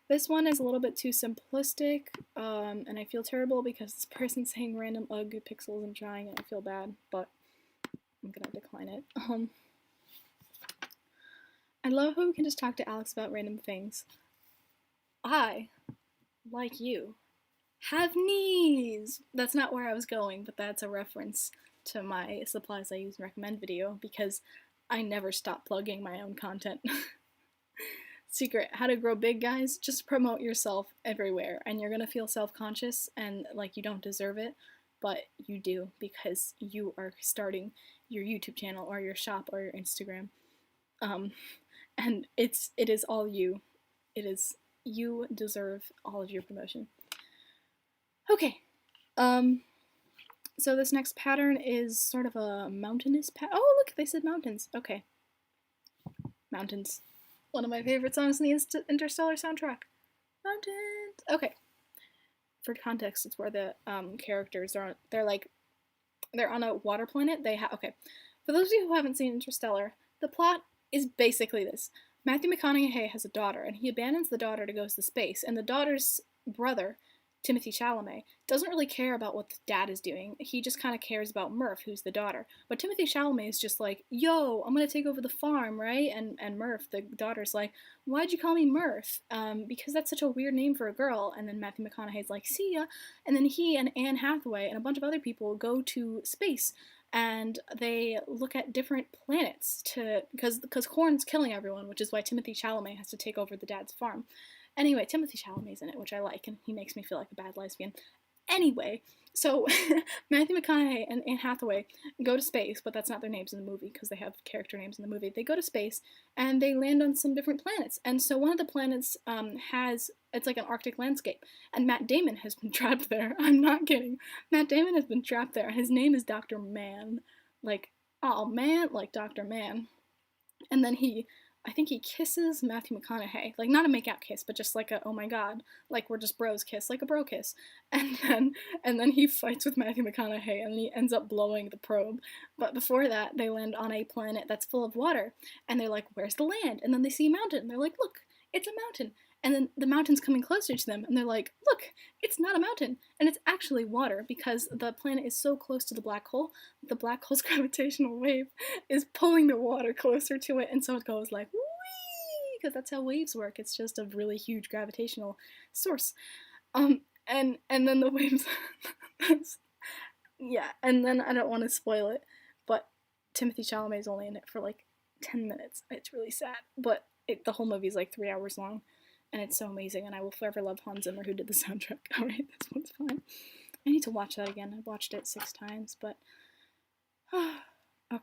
this one is a little bit too simplistic, and I feel terrible because this person's saying random ugh pixels and trying, and I feel bad, but I'm gonna decline it. I love how we can just talk to Alex about random things. I, like you, have knees! That's not where I was going, but that's a reference to my supplies I use and recommend video, because I never stop plugging my own content. Secret, how to grow big, guys? Just promote yourself everywhere, and you're gonna feel self-conscious and like you don't deserve it, but you do, because you are starting your YouTube channel or your shop or your Instagram. And it is all you. You deserve all of your promotion. Okay. So this next pattern is sort of a mountainous oh, look, they said mountains. Okay. Mountains. One of my favorite songs in the Interstellar soundtrack. Mountains. Okay. For context, it's where the characters are. They're on a water planet. Okay. For those of you who haven't seen Interstellar, the plot is basically this. Matthew McConaughey has a daughter, and he abandons the daughter to go to space, and the daughter's brother, Timothy Chalamet, doesn't really care about what the dad is doing. He just kind of cares about Murph, who's the daughter. But Timothy Chalamet is just like, yo, I'm going to take over the farm, right? And Murph, the daughter's like, why'd you call me Murph? Because that's such a weird name for a girl. And then Matthew McConaughey's like, see ya. And then he and Anne Hathaway and a bunch of other people go to space, and they look at different planets because corn's killing everyone, which is why Timothy Chalamet has to take over the dad's farm. Anyway, Timothy Chalamet's in it, which I like, and he makes me feel like a bad lesbian. Anyway, so Matthew McConaughey and Anne Hathaway go to space, but that's not their names in the movie because they have character names in the movie. They go to space and they land on some different planets. And so one of the planets it's like an Arctic landscape, and Matt Damon has been trapped there. I'm not kidding. Matt Damon has been trapped there. His name is Dr. Man. Like, oh man, like Dr. Man. And then I think he kisses Matthew McConaughey. Like, not a make-out kiss, but just like a, oh my god, like we're just bros kiss, like a bro kiss. And then he fights with Matthew McConaughey, and then he ends up blowing the probe. But before that, they land on a planet that's full of water, and they're like, where's the land? And then they see a mountain, and they're like, look, it's a mountain. And then the mountain's coming closer to them, and they're like, look, it's not a mountain. And it's actually water, because the planet is so close to the black hole hole's gravitational wave is pulling the water closer to it, and so it goes like, whee! Because that's how waves work. It's just a really huge gravitational source. And then the waves... yeah, and then I don't want to spoil it, but Timothy Chalamet is only in it for like 10 minutes. It's really sad, but the whole movie is like 3 hours long. And it's so amazing, and I will forever love Hans Zimmer, who did the soundtrack. Alright, this one's fine. I need to watch that again. I've watched it 6 times, but... okay.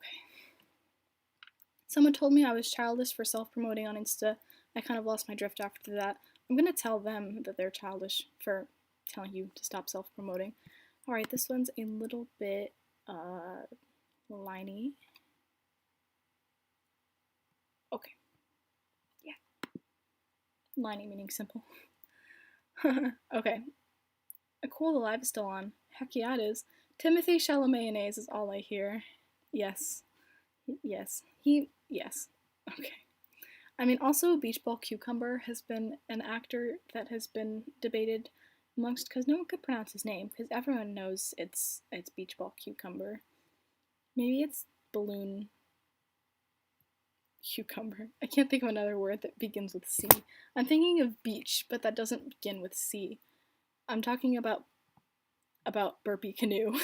Someone told me I was childish for self-promoting on Insta. I kind of lost my drift after that. I'm gonna tell them that they're childish for telling you to stop self-promoting. Alright, this one's a little bit, liney. Okay. Liney meaning simple. Okay. Cool, the live is still on. Heck yeah, it is. Timothy Chalamet is all I hear. Yes. Yes. Yes. Okay. I mean, also, Beach Ball Cucumber has been an actor that has been debated amongst, because no one could pronounce his name, because everyone knows it's Beach Ball Cucumber. Maybe it's Balloon Cucumber. I can't think of another word that begins with C. I'm thinking of beach, but that doesn't begin with C. I'm talking about Burpee Canoe.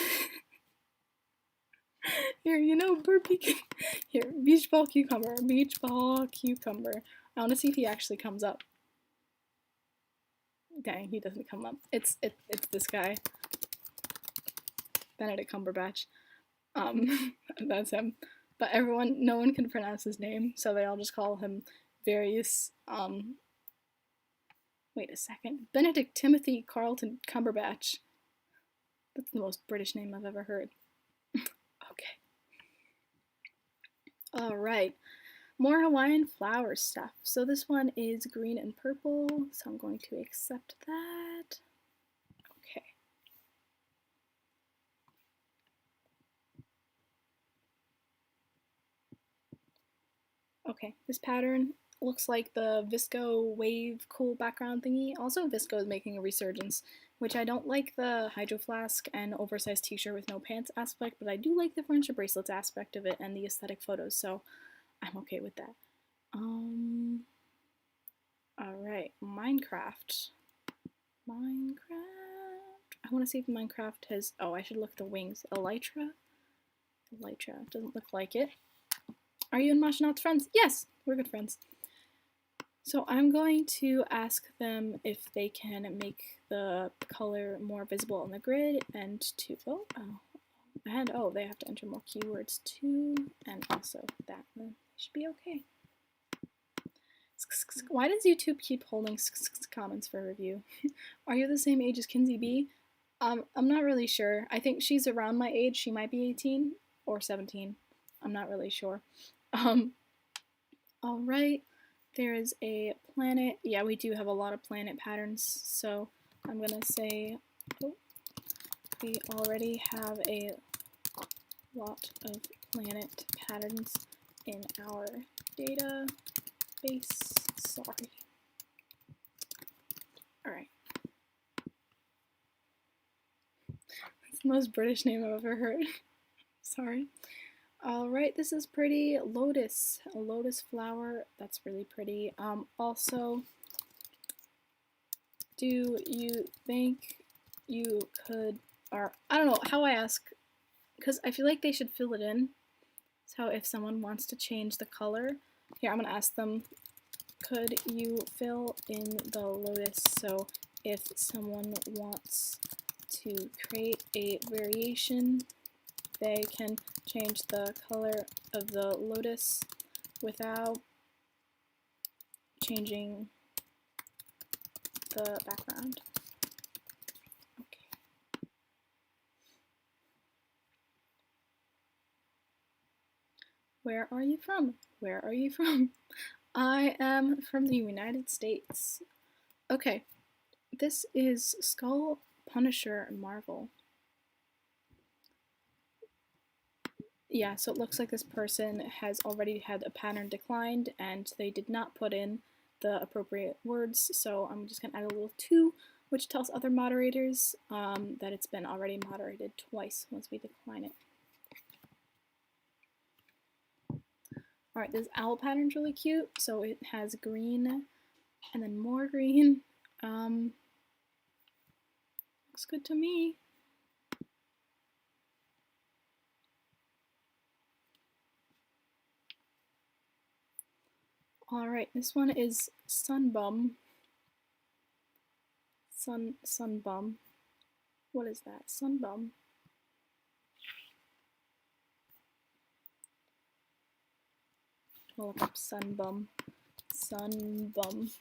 Here, you know, Burpee Canoe. Here, Beach Ball Cucumber. Beach Ball Cucumber. I want to see if he actually comes up. Dang, he doesn't come up. It's this guy. Benedict Cumberbatch. That's him. But no one can pronounce his name, so they all just call him various, wait a second. Benedict Timothy Carlton Cumberbatch. That's the most British name I've ever heard. Okay. Alright. More Hawaiian flower stuff. So this one is green and purple, so I'm going to accept that. Okay. Okay, this pattern looks like the Visco wave cool background thingy. Also, Visco is making a resurgence, which I don't like the Hydro Flask and oversized t-shirt with no pants aspect, but I do like the friendship bracelets aspect of it and the aesthetic photos, so I'm okay with that. Alright, Minecraft. I want to see if Minecraft has, oh, I should look at the wings. Elytra? Elytra, doesn't look like it. Are you and Mashinat's friends? Yes, we're good friends. So I'm going to ask them if they can make the color more visible on the grid and to, they have to enter more keywords too, and also that, then should be okay. Why does YouTube keep holding comments for review? Are you the same age as Kinsey B? I'm not really sure. I think she's around my age. She might be 18 or 17. I'm not really sure. Alright, there is a planet. Yeah, we do have a lot of planet patterns, so I'm gonna say, we already have a lot of planet patterns in our database. Sorry. Alright. That's the most British name I've ever heard. Sorry. Alright, this is pretty. Lotus. A lotus flower. That's really pretty. Also, do you think you could, or I don't know how I ask, because I feel like they should fill it in. So if someone wants to change the color, here I'm going to ask them, could you fill in the lotus? So if someone wants to create a variation, they can change the color of the lotus without changing the background. Okay. Where are you from? Where are you from? I am from the United States. Okay, this is Skull Punisher Marvel. Yeah, so it looks like this person has already had a pattern declined and they did not put in the appropriate words, so I'm just going to add a little 2, which tells other moderators that it's been already moderated twice once we decline it. Alright, this owl pattern's really cute, so it has green and then more green. Looks good to me. Alright, this one is Sunbum. Sunbum. What is that? Sunbum. I'll look up Sunbum. Sunbum.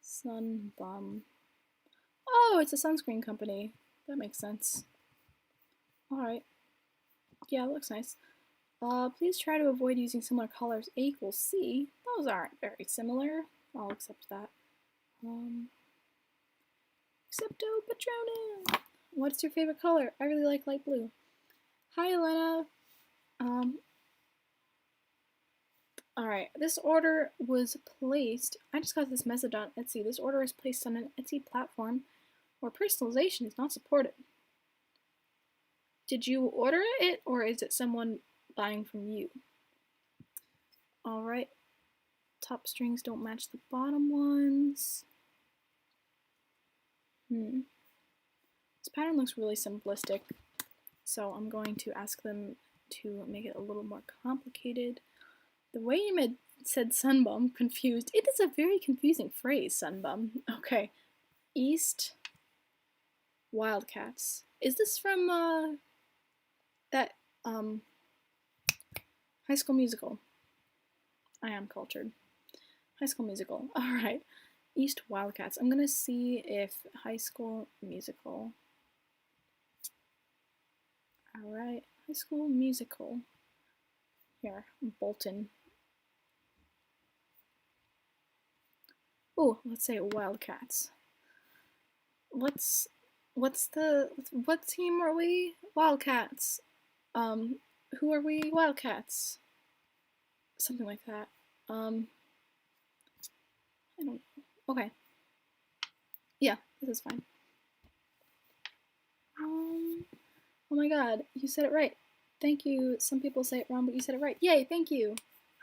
Sunbum. Oh, it's a sunscreen company. That makes sense. Alright. Yeah, it looks nice. Please try to avoid using similar colors. A equals C. Those aren't very similar. I'll accept that. Accepto Patronum. What's your favorite color? I really like light blue. Hi, Elena. Alright, this order was placed. I just got this message on Etsy. This order is placed on an Etsy platform where personalization is not supported. Did you order it, or is it someone buying from you? Alright, top strings don't match the bottom ones. This pattern looks really simplistic, so I'm going to ask them to make it a little more complicated. The way you said sunbum, confused. It is a very confusing phrase, sunbum. Okay. East Wildcats. Is this from that High School Musical? I am cultured. High School Musical. All right. East Wildcats. I'm gonna see if High School Musical. All right. High School Musical. Here, Bolton. Oh, let's say Wildcats. What team are we? Wildcats. Who are we? Wildcats. Something like that. I don't know. Okay. Yeah, this is fine. Oh my god, you said it right. Thank you. Some people say it wrong, but you said it right. Yay, thank you.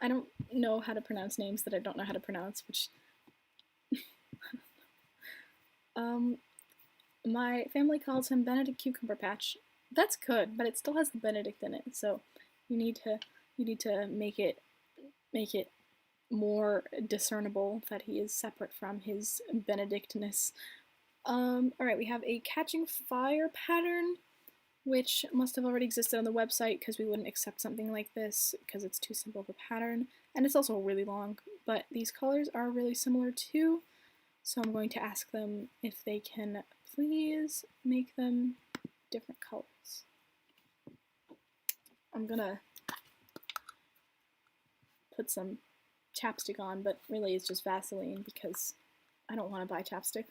I don't know how to pronounce names that I don't know how to pronounce, which my family calls him Benedict Cucumber Patch. That's good, but it still has the Benedict in it, so you need to make it more discernible that he is separate from his Benedictness. Alright, we have a catching fire pattern, which must have already existed on the website because we wouldn't accept something like this because it's too simple of a pattern, and it's also really long, but these colors are really similar too, so I'm going to ask them if they can please make them different colors. I'm gonna put some chapstick on, but really it's just Vaseline because I don't want to buy chapstick.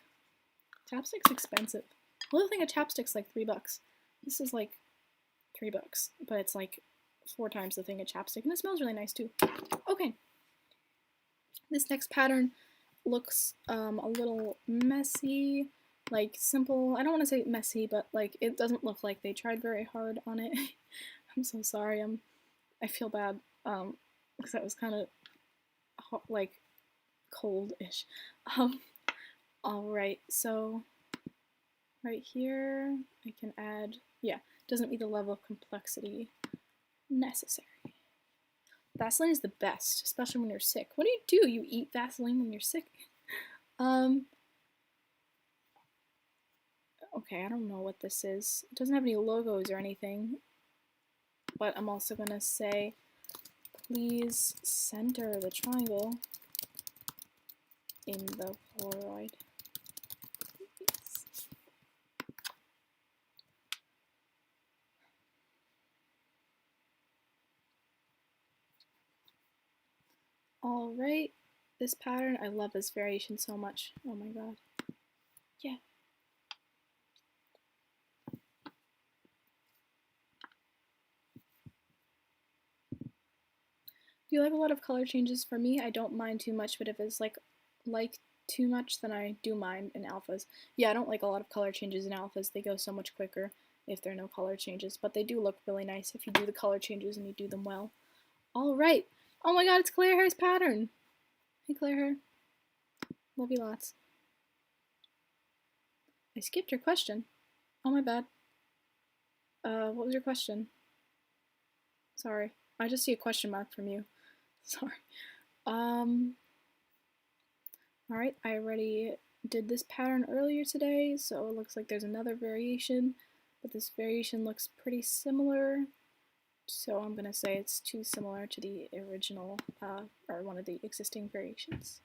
Chapstick's expensive. A little thing of chapstick's like $3. This is like $3, but it's like 4 times the thing of chapstick, and it smells really nice too. Okay. This next pattern looks a little messy, like simple. I don't want to say messy, but like it doesn't look like they tried very hard on it. I'm so sorry. I feel bad because that was kind of like cold-ish. All right, so right here I can add, yeah, doesn't meet the level of complexity necessary. Vaseline is the best, especially when you're sick. What do? You eat Vaseline when you're sick? Okay, I don't know what this is. It doesn't have any logos or anything, but I'm also gonna say, please center the triangle in the Polaroid. Alright, this pattern, I love this variation so much. Oh my god. Yeah. Do you like a lot of color changes? For me, I don't mind too much, but if it's like too much, then I do mind in alphas. Yeah, I don't like a lot of color changes in alphas. They go so much quicker if there are no color changes, but they do look really nice if you do the color changes and you do them well. Alright. Oh my god, it's Claire Hair's pattern. Hey Claire Hair. Love you lots. I skipped your question. Oh my bad. What was your question? Sorry. I just see a question mark from you. Sorry. Alright, I already did this pattern earlier today, so it looks like there's another variation, but this variation looks pretty similar, so I'm gonna say it's too similar to the original, or one of the existing variations.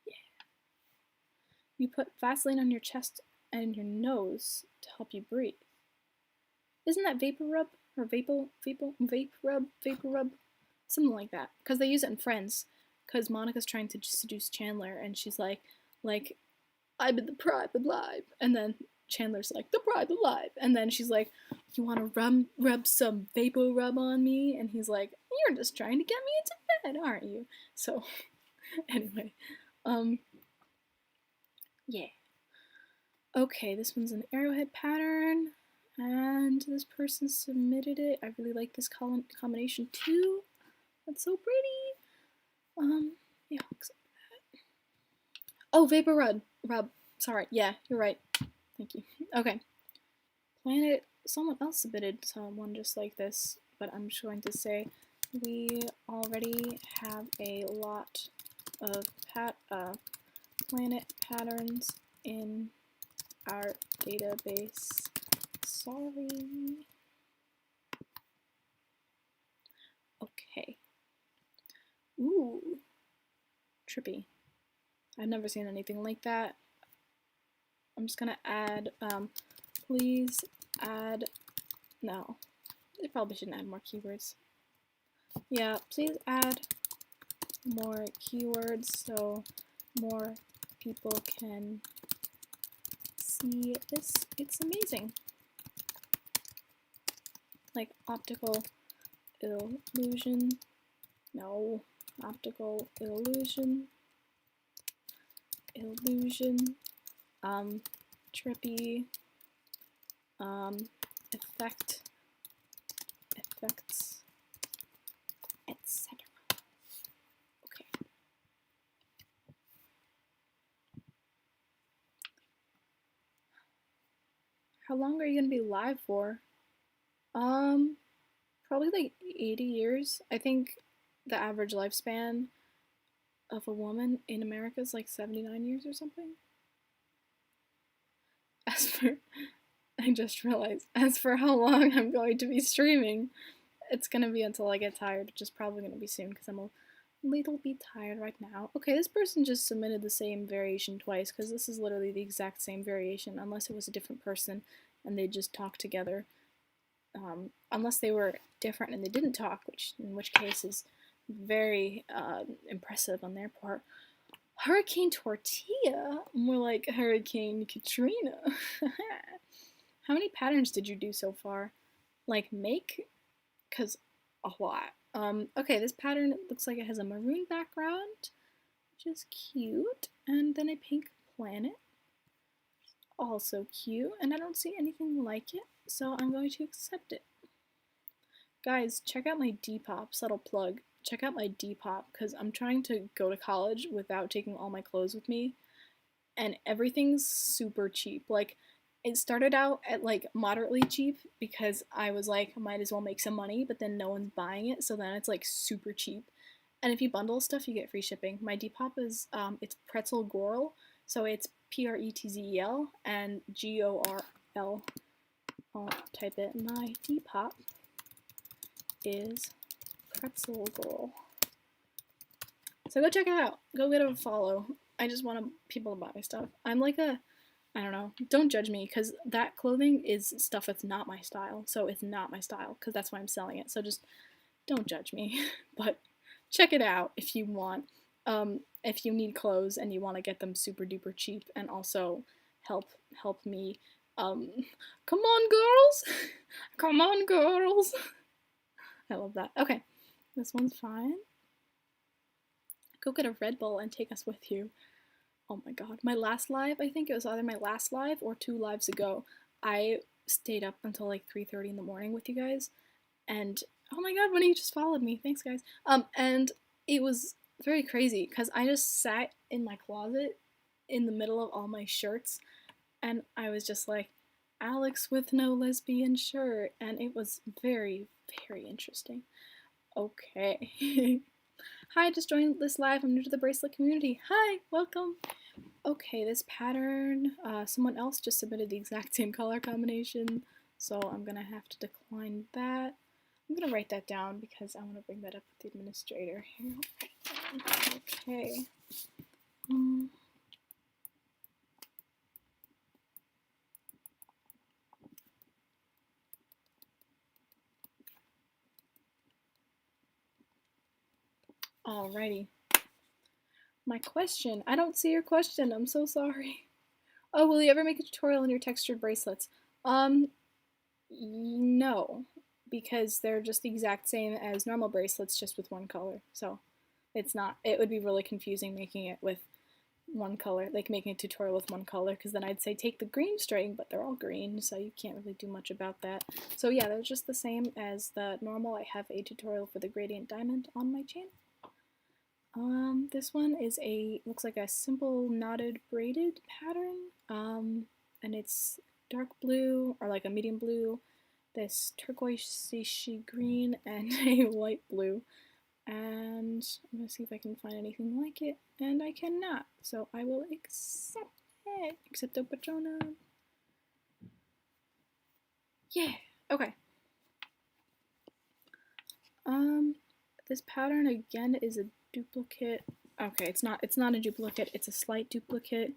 Yeah. You put Vaseline on your chest and your nose to help you breathe. Isn't that vapor rub? Or vape rub? Something like that. Because they use it in Friends. Because Monica's trying to seduce Chandler, and she's like, I'm in the prime of life. And then Chandler's like, the prime of life. And then she's like, you want to rub some vapor rub on me? And he's like, you're just trying to get me into bed, aren't you? So, anyway. Yeah. Okay, this one's an arrowhead pattern. And this person submitted it. I really like this combination too. That's so pretty. Yeah, accept that. Oh, vapor rub. Sorry, yeah, you're right. Thank you. Okay. Planet, someone else submitted someone just like this, but I'm just going to say we already have a lot of planet patterns in our database. Sorry. Okay. Ooh. Trippy. I've never seen anything like that. I'm just gonna add, please add, no. They probably shouldn't add more keywords. Yeah, please add more keywords so more people can see this. It's amazing. Like optical illusion. No. Optical illusion. Illusion. Trippy. Effects, etc. Okay. How long are you gonna be live for? Probably like 80 years. I think the average lifespan of a woman in America is like 79 years or something. As for, I just realized, as for how long I'm going to be streaming, it's gonna be until I get tired, which is probably gonna be soon because I'm a little bit tired right now. Okay, this person just submitted the same variation twice because this is literally the exact same variation, unless it was a different person and they just talked together. Unless they were different and they didn't talk, in which case is very impressive on their part. Hurricane Tortilla? More like Hurricane Katrina. How many patterns did you do so far? Like make? Because a lot. Okay, this pattern looks like it has a maroon background, which is cute, and then a pink planet. Also cute, and I don't see anything like it, so I'm going to accept it. Guys, check out my Depop, subtle plug. Check out my Depop, because I'm trying to go to college without taking all my clothes with me, and everything's super cheap. Like, it started out at like moderately cheap because I was like, might as well make some money, but then no one's buying it, so then it's like super cheap. And if you bundle stuff, you get free shipping. My Depop is, it's Pretzel Gorl, so it's Pretzel and Gorl. I'll type it. My Depop is Pretzel Gorl. So go check it out. Go get a follow. I just want people to buy my stuff. I'm like a, I don't know. Don't judge me, because that clothing is stuff that's not my style. So it's not my style, because that's why I'm selling it. So just don't judge me. But check it out if you want. If you need clothes and you want to get them super duper cheap and also help me. Come on, girls! Come on, girls! I love that. Okay, this one's fine. Go get a Red Bull and take us with you. Oh my god. My last live, I think it was either my last live or 2 lives ago, I stayed up until like 3:30 in the morning with you guys. And oh my god, one of you just followed me. Thanks, guys. And it was very crazy because I just sat in my closet in the middle of all my shirts and I was just like, Alex with no lesbian shirt. And it was very, very interesting. Okay. Hi, I just joined this live. I'm new to the bracelet community. Hi, welcome. Okay, this pattern, someone else just submitted the exact same color combination, so I'm gonna have to decline that. I'm gonna write that down because I want to bring that up with the administrator here. Okay. Alrighty. My question. I don't see your question. I'm so sorry. Oh, will you ever make a tutorial on your textured bracelets? No, because they're just the exact same as normal bracelets, just with one color. So it's not, it would be really confusing making it with one color, like making a tutorial with one color, because then I'd say take the green string, but they're all green, so you can't really do much about that. So yeah, they're just the same as the normal. I have a tutorial for the gradient diamond on my channel. This one is looks like a simple knotted braided pattern, and it's dark blue, or like a medium blue, this turquoise-y green, and a light blue. And I'm gonna see if I can find anything like it, and I cannot, so I will accept it. Accepto patrona. Yeah. Okay. This pattern again is a duplicate. Okay, it's not a duplicate, it's a slight duplicate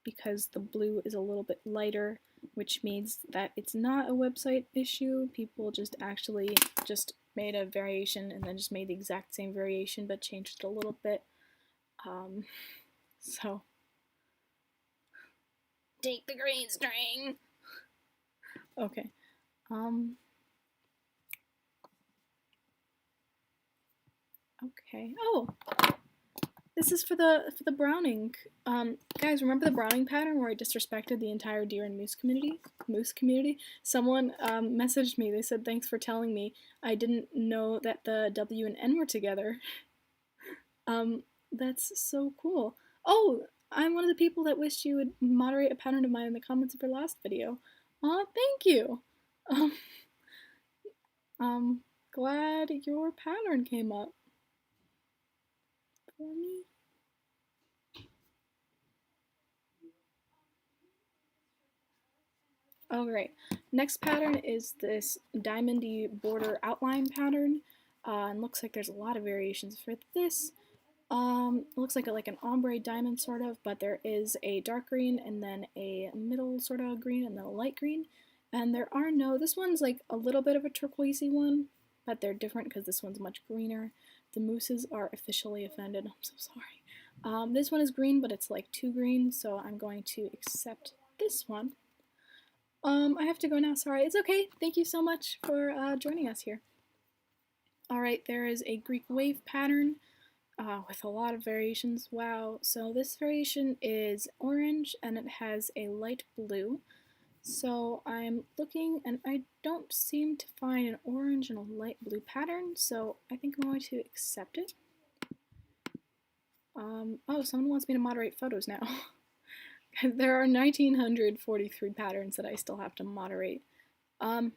because the blue is a little bit lighter, which means that it's not a website issue. People just actually just made a variation and then just made the exact same variation but changed it a little bit. So take the green string. Okay. Okay. Oh, this is for the Browning. Guys, remember the Browning pattern where I disrespected the entire deer and moose community? Someone messaged me. They said, thanks for telling me. I didn't know that the W and N were together. That's so cool. Oh, I'm one of the people that wished you would moderate a pattern of mine in the comments of your last video. Aw, thank you. Glad your pattern came up for me. Oh, great. Next pattern is this diamondy border outline pattern. And looks like there's a lot of variations for this. It looks like an ombre diamond sort of, but there is a dark green and then a middle sort of green and then a light green. And there are no, this one's like a little bit of a turquoisey one, but they're different because this one's much greener. The mooses are officially offended. I'm so sorry. This one is green, but it's like too green, so I'm going to accept this one. I have to go now, sorry. It's okay. Thank you so much for joining us here. Alright, there is a Greek wave pattern with a lot of variations. Wow. So this variation is orange and it has a light blue. So I'm looking and I don't seem to find an orange and a light blue pattern, so I think I'm going to accept it. Oh, someone wants me to moderate photos now. There are 1943 patterns that I still have to moderate. Oh.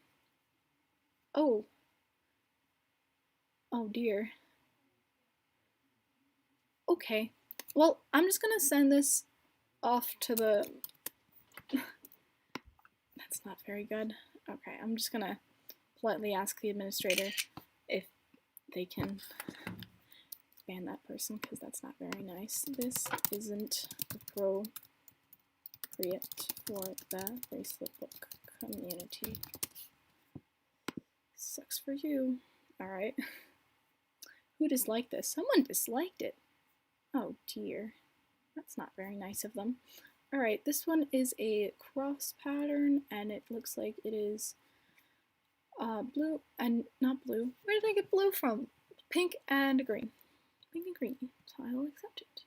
Oh dear. Okay. Well, I'm just gonna send this off to the... That's not very good. Okay, I'm just gonna politely ask the administrator if they can ban that person, because that's not very nice. This isn't appropriate for the Braceletbook community. Sucks for you. Alright. Who disliked this? Someone disliked it. Oh dear. That's not very nice of them. Alright, this one is a cross pattern, and it looks like it is blue, and not blue. Where did I get blue from? Pink and green. Pink and green. So I will accept it.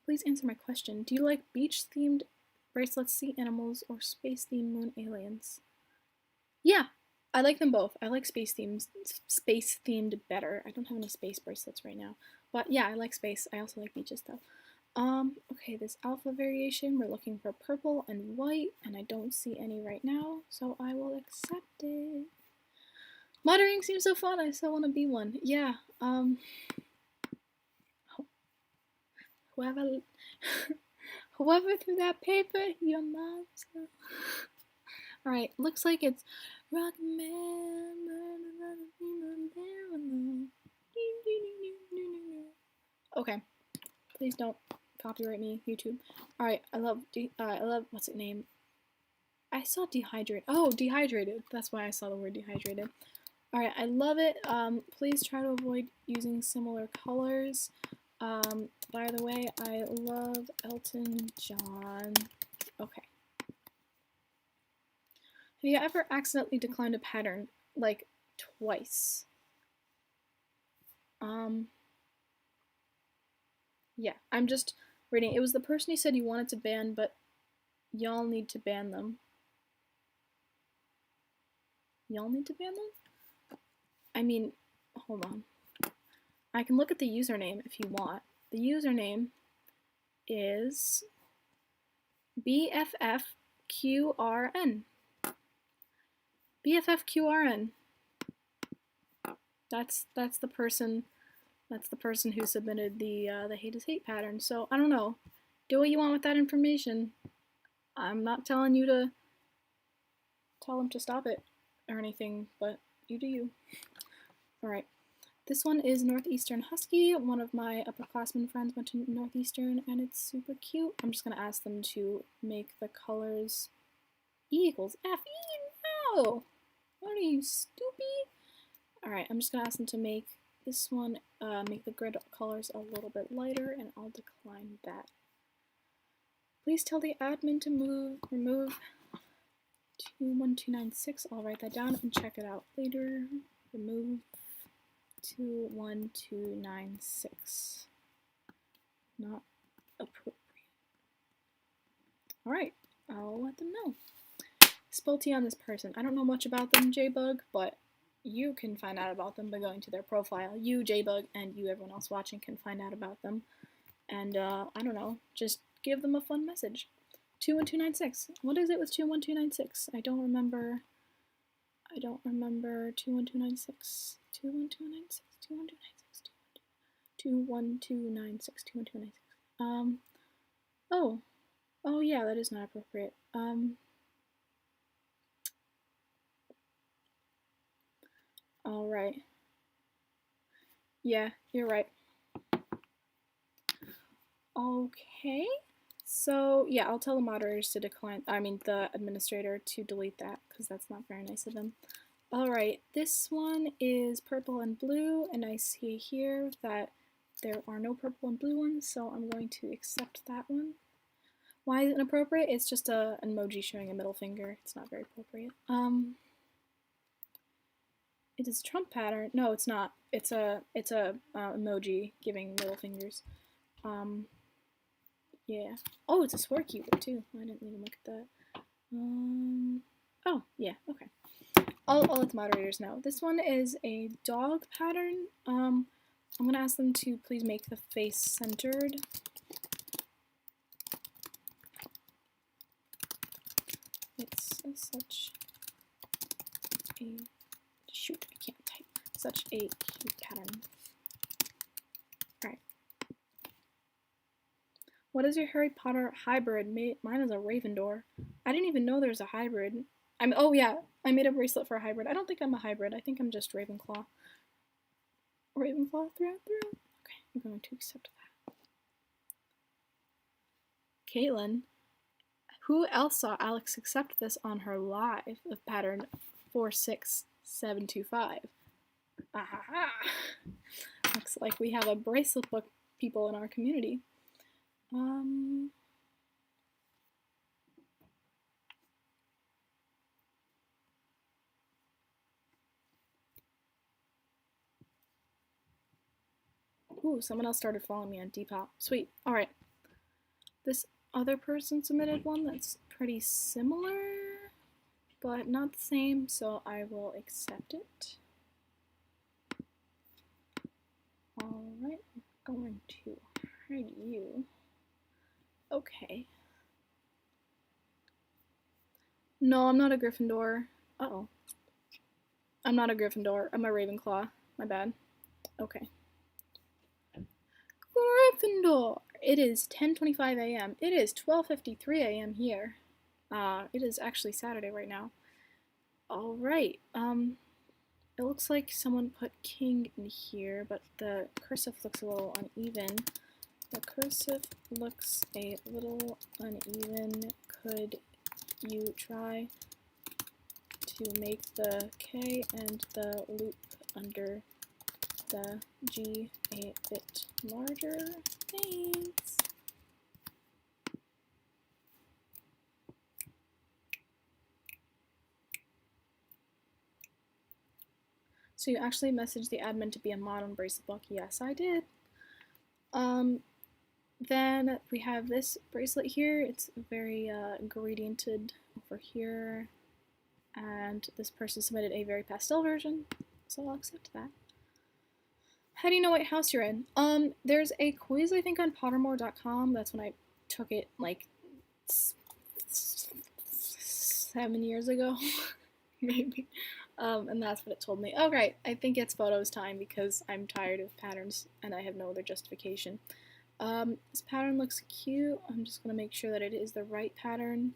Please answer my question. Do you like beach-themed bracelets, sea animals, or space-themed moon aliens? Yeah, I like them both. I like space-themed better. I don't have any space bracelets right now. But yeah, I like space. I also like beaches though. Okay, this alpha variation, we're looking for purple and white, and I don't see any right now, so I will accept it. Moderating seems so fun, I still want to be one. Yeah, whoever threw that paper, your mom's girl. Alright, looks like it's Rock Man. Okay, please don't copyright me, YouTube. Alright, I love, what's it name? I saw dehydrated. Oh, dehydrated. That's why I saw the word dehydrated. Alright, I love it. Please try to avoid using similar colors. By the way, I love Elton John. Okay. Have you ever accidentally declined a pattern, like, twice? Yeah, I'm just reading. It was the person who said he wanted to ban, but y'all need to ban them. Y'all need to ban them? I mean, hold on. I can look at the username if you want. The username is BFFQRN. BFFQRN. That's the person. That's the person who submitted the hate is hate pattern. So I don't know. Do what you want with that information. I'm not telling you to tell them to stop it or anything, but you do you. Alright. This one is Northeastern Husky. One of my upperclassmen friends went to Northeastern and it's super cute. I'm just going to ask them to make the colors E equals F. No! What are you, stupid? Alright, I'm just going to ask them to make this one, make the grid colors a little bit lighter, and I'll decline that. Please tell the admin to remove 21296. I'll write that down and check it out later. Remove 21296. Not appropriate. Alright, I'll let them know. Spill tea on this person. I don't know much about them, J-Bug, but you can find out about them by going to their profile. You, J-Bug, and you, everyone else watching, can find out about them. And, I don't know, just give them a fun message. 21296. What is it with 21296? I don't remember 21296. 21296. 21296. 21296. 21296. Oh yeah, that is not appropriate. Alright. Yeah, you're right. Okay. So, yeah, I'll tell the moderators to the administrator to delete that, because that's not very nice of them. Alright, this one is purple and blue, and I see here that there are no purple and blue ones, so I'm going to accept that one. Why is it inappropriate? It's just an emoji showing a middle finger. It's not very appropriate. It is a Trump pattern. No, it's not. It's a emoji giving middle fingers. Yeah. Oh, it's a sword keyword too. I didn't even look at that. Oh, yeah, okay. I'll let the moderators know. This one is a dog pattern. I'm gonna ask them to please make the face centered. It's such a, shoot, I can't type. Such a cute pattern. Alright. What is your Harry Potter hybrid? Mine is a Ravendor. I didn't even know there's a hybrid. Oh yeah, I made a bracelet for a hybrid. I don't think I'm a hybrid. I think I'm just Ravenclaw. Ravenclaw through and through. Okay, I'm going to accept that. Caitlin, who else saw Alex accept this on her live of pattern 46725? Aha! Looks like we have a bracelet book people in our community. Ooh, someone else started following me on Depop. Sweet. Alright. This other person submitted one that's pretty similar, but not the same, so I will accept it. Alright, I'm going to hide you. Okay. No, I'm not a Gryffindor. Uh-oh. I'm not a Gryffindor. I'm a Ravenclaw. My bad. Okay. Gryffindor! It is 10:25 a.m. It is 12:53 a.m. here. It is actually Saturday right now. Alright, it looks like someone put king in here, but the cursive looks a little uneven. The cursive looks a little uneven. Could you try to make the K and the loop under the G a bit larger? Thanks. So you actually messaged the admin to be a mod on Braceletbook? Yes, I did. Then we have this bracelet here. It's very gradiented over here. And this person submitted a very pastel version, so I'll accept that. How do you know what house you're in? There's a quiz, I think, on pottermore.com. That's when I took it, like, 7 years ago, maybe. And that's what it told me. Oh, right, I think it's photos time because I'm tired of patterns and I have no other justification. This pattern looks cute. I'm just going to make sure that it is the right pattern.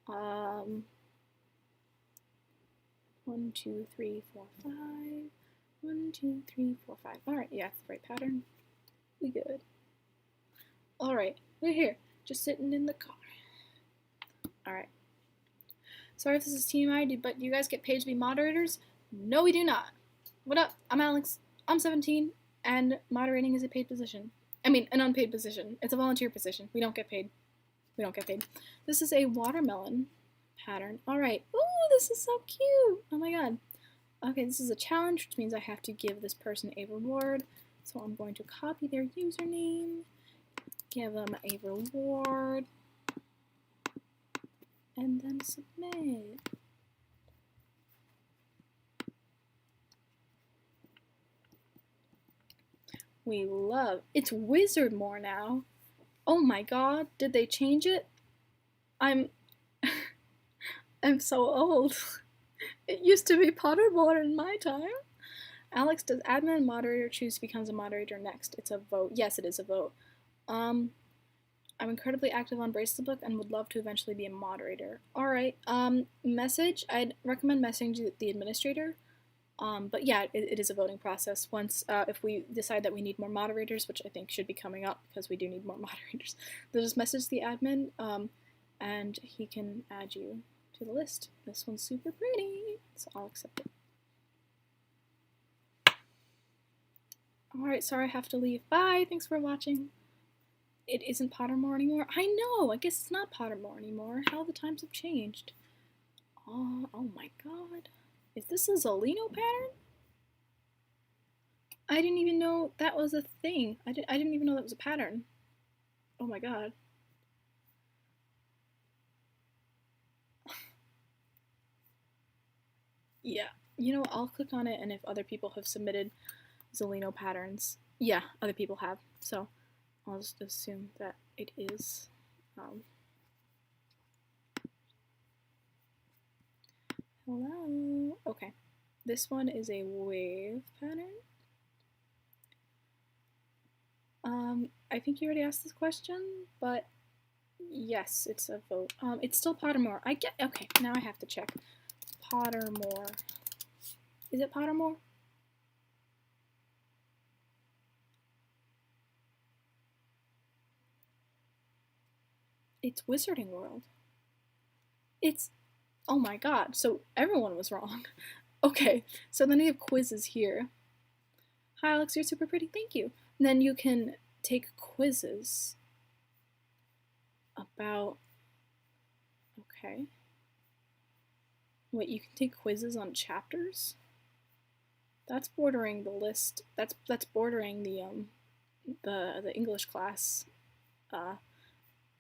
1, 2, 3, 4, 5. 1, 2, 3, 4, 5. Alright, yeah, it's the right pattern. We good. Alright, we're here. Just sitting in the car. Alright. Sorry if this is TMI, but do you guys get paid to be moderators? No, we do not. What up? I'm Alex. I'm 17, and moderating is a paid position. I mean, an unpaid position. It's a volunteer position. We don't get paid. We don't get paid. This is a watermelon pattern. Alright. Ooh, this is so cute. Oh my god. Okay, this is a challenge, which means I have to give this person a reward. So I'm going to copy their username, give them a reward, and then submit. We love. It's Wizard more now. Oh my god, did they change it? I'm so old. It used to be Pottermore in my time. Alex, does admin and moderator choose becomes a moderator next? It's a vote. Yes, it is a vote. I'm incredibly active on Braceletbook and would love to eventually be a moderator. Alright, message. I'd recommend messaging the administrator. But yeah, it is a voting process. Once, if we decide that we need more moderators, which I think should be coming up because we do need more moderators, they'll just message the admin, and he can add you to the list. This one's super pretty, so I'll accept it. Alright, sorry I have to leave. Bye, thanks for watching. It isn't Pottermore anymore. I know, I guess it's not Pottermore anymore. How the times have changed. Oh my god. Is this a Zolino pattern? I didn't even know that was a thing. I didn't even know that was a pattern. Oh my god. Yeah, you know, I'll click on it, and if other people have submitted Zolino patterns, yeah, other people have, so I'll just assume that it is. Hello. Okay, this one is a wave pattern. I think you already asked this question, but yes, it's a vote. It's still Pottermore. Okay, now I have to check. Pottermore. Is it Pottermore? It's Wizarding World. It's, oh my god, so everyone was wrong. Okay, so then we have quizzes here. Hi Alex, you're super pretty, thank you. And then you can take quizzes about, okay. Wait, you can take quizzes on chapters? That's bordering the list. That's bordering the English class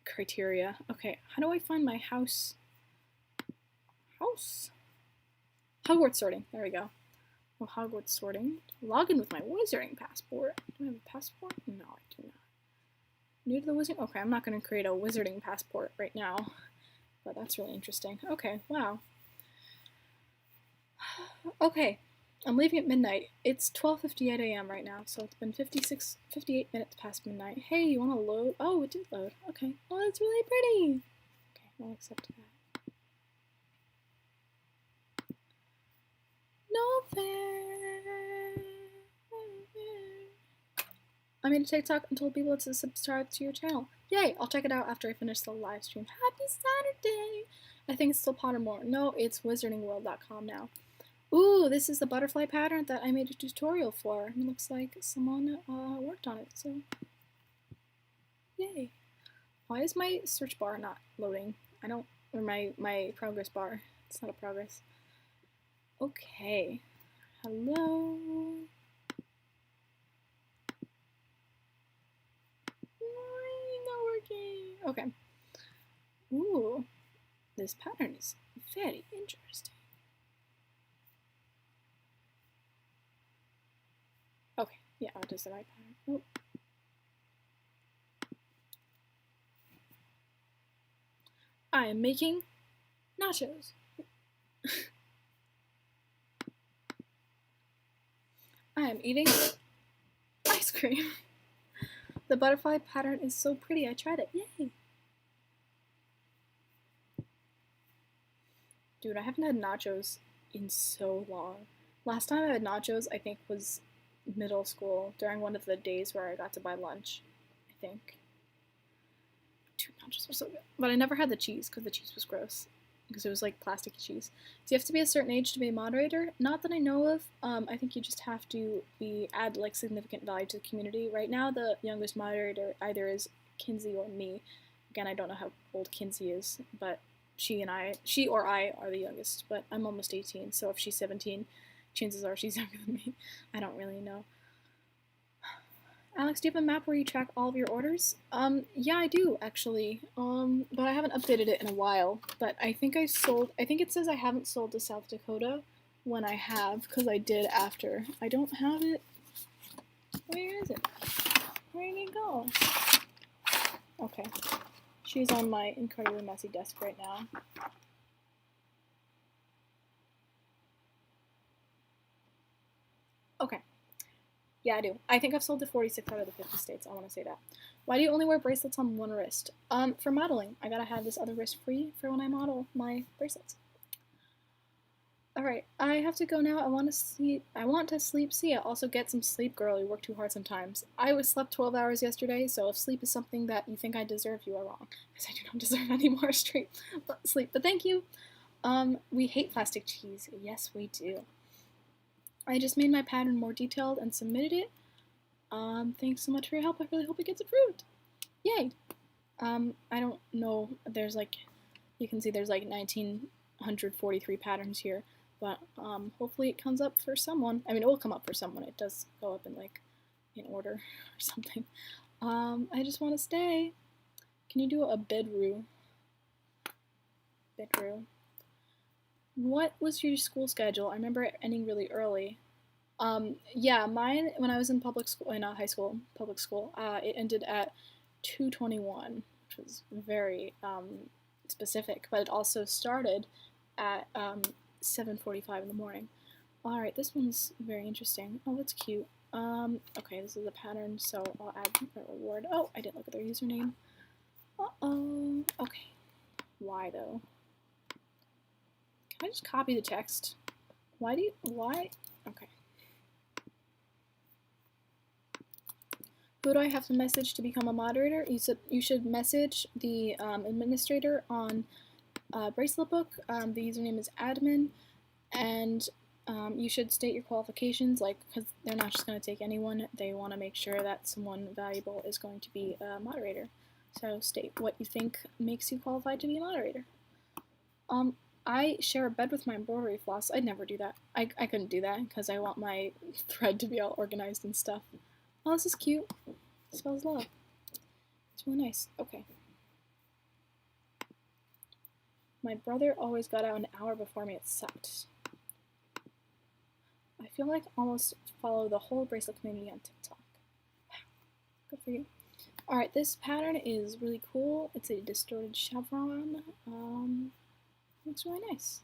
criteria. Okay, how do I find my house? Hogwarts sorting. There we go. Oh, Hogwarts sorting. Log in with my wizarding passport. Do I have a passport? No, I do not. New to the wizard? Okay, I'm not going to create a wizarding passport right now, but that's really interesting. Okay, wow. Okay, I'm leaving at midnight. It's 12:58 a.m. right now, so it's been 58 minutes past midnight. Hey, you want to load? Oh, it did load. Okay. Oh, that's really pretty. Okay, I'll accept that. No fair. I made a TikTok and told people to subscribe to your channel. Yay! I'll check it out after I finish the live stream. Happy Saturday! I think it's still Pottermore. No, it's wizardingworld.com now. Ooh, this is the butterfly pattern that I made a tutorial for. It looks like someone worked on it, so yay. Why is my search bar not loading? Or my progress bar. It's not a progress. Okay. Hello. Not working. Okay. Ooh, this pattern is very interesting. Okay, yeah, it is the right pattern. Nope. I am making nachos. I am eating ice cream. The butterfly pattern is so pretty. I tried it. Yay! Dude, I haven't had nachos in so long. Last time I had nachos, I think, was middle school during one of the days where I got to buy lunch. I think. Dude, nachos were so good. But I never had the cheese because the cheese was gross. Because it was like plasticky cheese. Do you have to be a certain age to be a moderator? Not that I know of. I think you just have to add like significant value to the community. Right now, the youngest moderator either is Kinsey or me. Again, I don't know how old Kinsey is, but she or I are the youngest. But I'm almost 18, so if she's 17, chances are she's younger than me. I don't really know. Alex, do you have a map where you track all of your orders? Yeah, I do actually. But I haven't updated it in a while. But I think I think it says I haven't sold to South Dakota when I have, because I did after. I don't have it. Where is it? Where did it go? Okay. She's on my incredibly messy desk right now. Okay. Yeah, I do. I think I've sold to 46 out of the 50 states. I want to say that. Why do you only wear bracelets on one wrist? For modeling. I gotta have this other wrist free for when I model my bracelets. Alright, I have to go now. I want to sleep. See ya. Also get some sleep, girl. You work too hard sometimes. I slept 12 hours yesterday, so if sleep is something that you think I deserve, you are wrong. Because I do not deserve any more sleep. But thank you. We hate plastic cheese. Yes, we do. I just made my pattern more detailed and submitted it. Thanks so much for your help. I really hope it gets approved. Yay! I don't know. There's like, you can see there's like 1,943 patterns here, but hopefully it comes up for someone. I mean, it will come up for someone. It does go up in like in order or something. I just want to stay. Can you do a bedroom? Bedroom. What was your school schedule? I remember it ending really early. Yeah, mine when I was in public school, high school, public school, it ended at 2:21, which was very specific. But it also started at 7:45 in the morning. All right, this one's very interesting. Oh, that's cute. Okay, this is a pattern, so I'll add a reward. Oh, I didn't look at their username. Uh-oh. Okay. Why though? Can I just copy the text? Why? Okay. Who do I have to message to become a moderator? You should message the administrator on Braceletbook. The username is admin, and you should state your qualifications, like, because they're not just going to take anyone. They want to make sure that someone valuable is going to be a moderator. So state what you think makes you qualified to be a moderator. I share a bed with my embroidery floss. I'd never do that. I couldn't do that because I want my thread to be all organized and stuff. Oh, this is cute. It smells love. It's really nice. Okay. My brother always got out an hour before me. It sucked. I feel like I almost follow the whole bracelet community on TikTok. Good for you. Alright, this pattern is really cool. It's a distorted chevron. Looks really nice.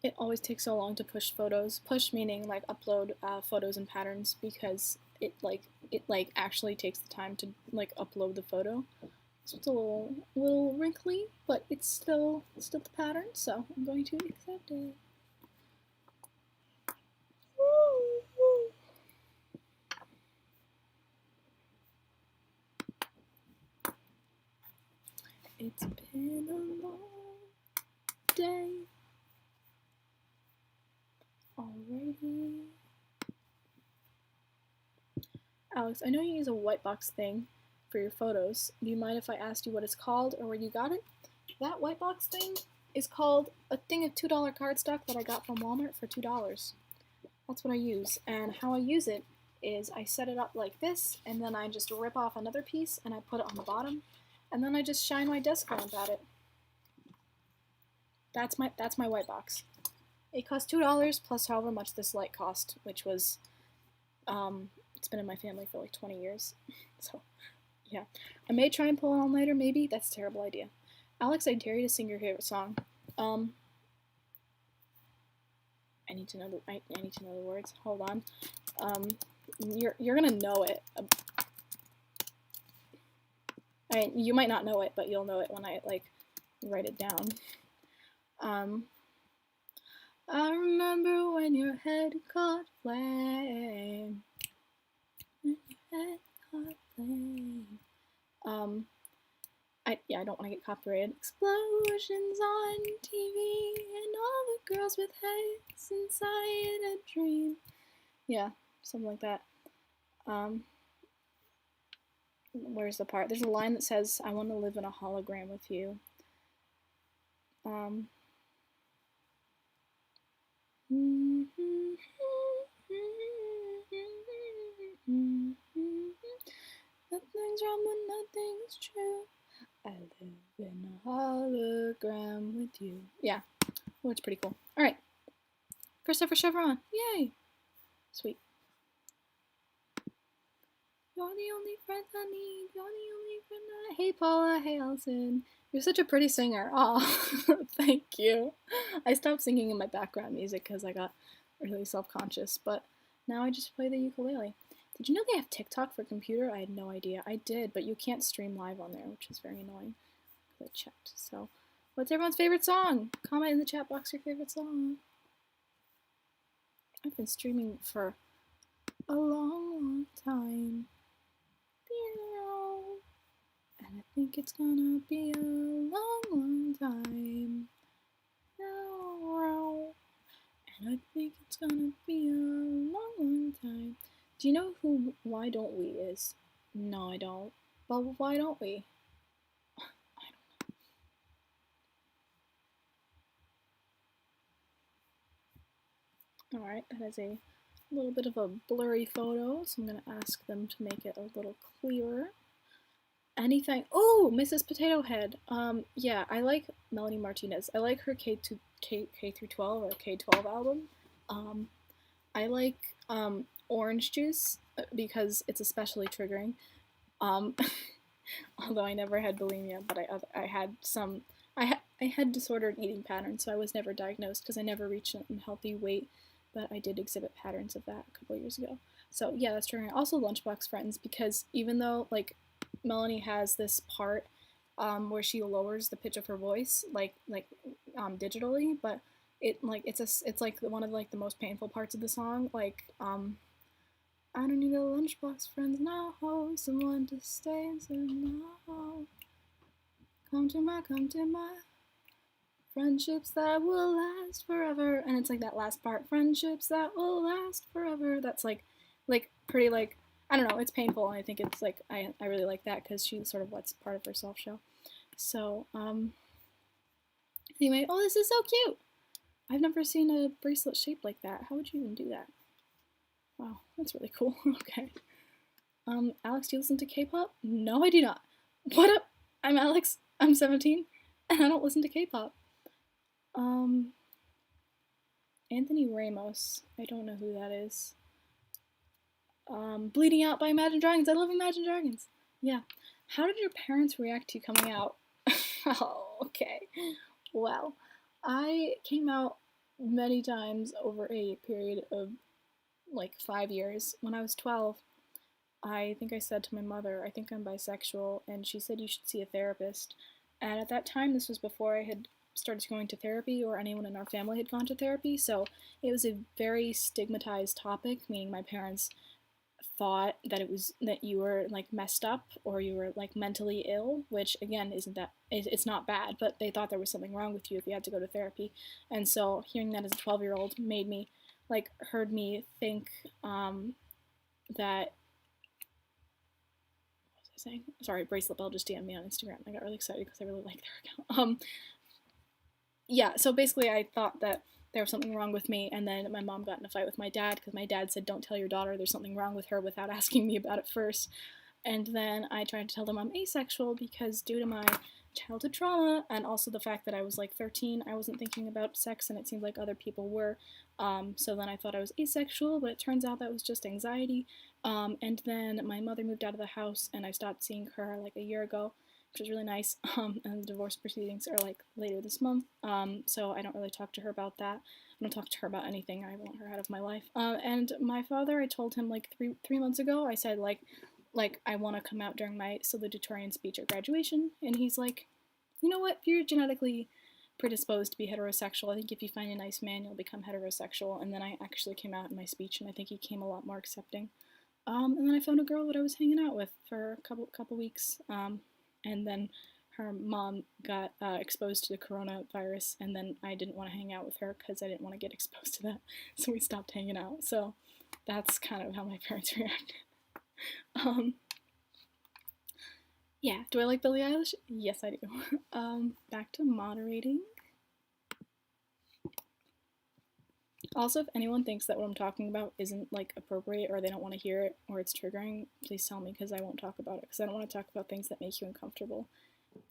It always takes so long to push photos. Push meaning like upload photos and patterns, because it actually takes the time to like upload the photo. So it's a little wrinkly, but it's still the pattern, so I'm going to accept it. It's been a long day already. Alex, I know you use a white box thing for your photos. Do you mind if I asked you what it's called or where you got it? That white box thing is called a thing of $2 cardstock that I got from Walmart for $2. That's what I use, and how I use it is I set it up like this, and then I just rip off another piece and I put it on the bottom, and then I just shine my desk lamp at it. That's my white box. It cost $2 plus however much this light cost, which was it's been in my family for like 20 years. So yeah, I may try and pull it on later. Maybe that's a terrible idea. Alex, I dare you to sing your favorite song. I need to know the words. Hold on. you're gonna know it. You might not know it, but you'll know it when I like write it down. I remember when your head caught flame. When your head caught flame. I don't want to get copyrighted. Explosions on TV and all the girls with heads inside a dream. Yeah, something like that. Where's the part? There's a line that says, "I want to live in a hologram with you." Nothing's wrong when nothing's true. I live in a hologram with you. Yeah, well, it's pretty cool. All right, Christopher Chevron, yay! Sweet. You're the only friend I need. You're the only friend I. Hey Paula, hey Allison. You're such a pretty singer. Aw, thank you. I stopped singing in my background music because I got really self-conscious, but now I just play the ukulele. Did you know they have TikTok for computer? I had no idea. I did, but you can't stream live on there, which is very annoying. I checked. So, what's everyone's favorite song? Comment in the chat box your favorite song. I've been streaming for a long time. And I think it's gonna be a long time. And I think it's gonna be a long time. Do you know who Why Don't We is? No, I don't. But why don't we? I don't know. Alright, that is a little bit of a blurry photo, so I'm gonna ask them to make it a little clearer. Anything. Oh, Mrs. Potato Head. Yeah, I like Melanie Martinez. I like her K through 12 or K-12 album. I like Orange Juice because it's especially triggering. Although I never had bulimia, but I had some. I had disordered eating patterns, so I was never diagnosed because I never reached an unhealthy weight, but I did exhibit patterns of that a couple years ago. So yeah, that's triggering. Also, Lunchbox Friends, because even though like Melanie has this part where she lowers the pitch of her voice digitally, but it's like one of like the most painful parts of the song. Like I don't need a lunchbox friends now, someone to stay now. Come to my friendships that will last forever. And it's like that last part, friendships that will last forever. That's like pretty like I don't know, it's painful, and I think it's like I really like that because she sort of lets part of herself show. So, anyway, oh, this is so cute! I've never seen a bracelet shaped like that. How would you even do that? Wow, that's really cool. Okay. Alex, do you listen to K-pop? No, I do not. What up? I'm Alex. I'm 17, and I don't listen to K-pop. Anthony Ramos. I don't know who that is. Bleeding Out by Imagine Dragons. I love Imagine Dragons. Yeah. How did your parents react to you coming out? Oh, okay. Well, I came out many times over a period of like 5 years. When I was 12, I think I said to my mother, I think I'm bisexual, and she said you should see a therapist. And at that time, this was before I had started going to therapy or anyone in our family had gone to therapy, so it was a very stigmatized topic, meaning my parents thought that it was that you were like messed up or you were like mentally ill, which again isn't that it's not bad, but they thought there was something wrong with you if you had to go to therapy. And so hearing that as a 12-year-old made me heard me think that what was I saying? Sorry, Bracelet Bell just DM'd me on Instagram. I got really excited because I really like their account. Yeah, so basically I thought that there was something wrong with me, and then my mom got in a fight with my dad because my dad said, don't tell your daughter there's something wrong with her without asking me about it first. And then I tried to tell them I'm asexual because due to my childhood trauma and also the fact that I was like 13, I wasn't thinking about sex and it seemed like other people were. So then I thought I was asexual, but it turns out that was just anxiety. And then my mother moved out of the house and I stopped seeing her like a year ago. which is really nice. And the divorce proceedings are like later this month, so I don't really talk to her about that. I don't talk to her about anything. I want her out of my life. And my father, I told him like three months ago. I said like I want to come out during my salutatorian speech at graduation, and he's like, you know what? You're genetically predisposed to be heterosexual. I think if you find a nice man, you'll become heterosexual. And then I actually came out in my speech, and I think he came a lot more accepting. And then I found a girl that I was hanging out with for a couple weeks, and then her mom got exposed to the coronavirus, and then I didn't want to hang out with her because I didn't want to get exposed to that, so we stopped hanging out. So that's kind of how my parents reacted. Yeah, do I like Billie Eilish? Yes, I do. Back to moderating. Also, if anyone thinks that what I'm talking about isn't like appropriate, or they don't want to hear it, or it's triggering, please tell me, because I won't talk about it, because I don't want to talk about things that make you uncomfortable,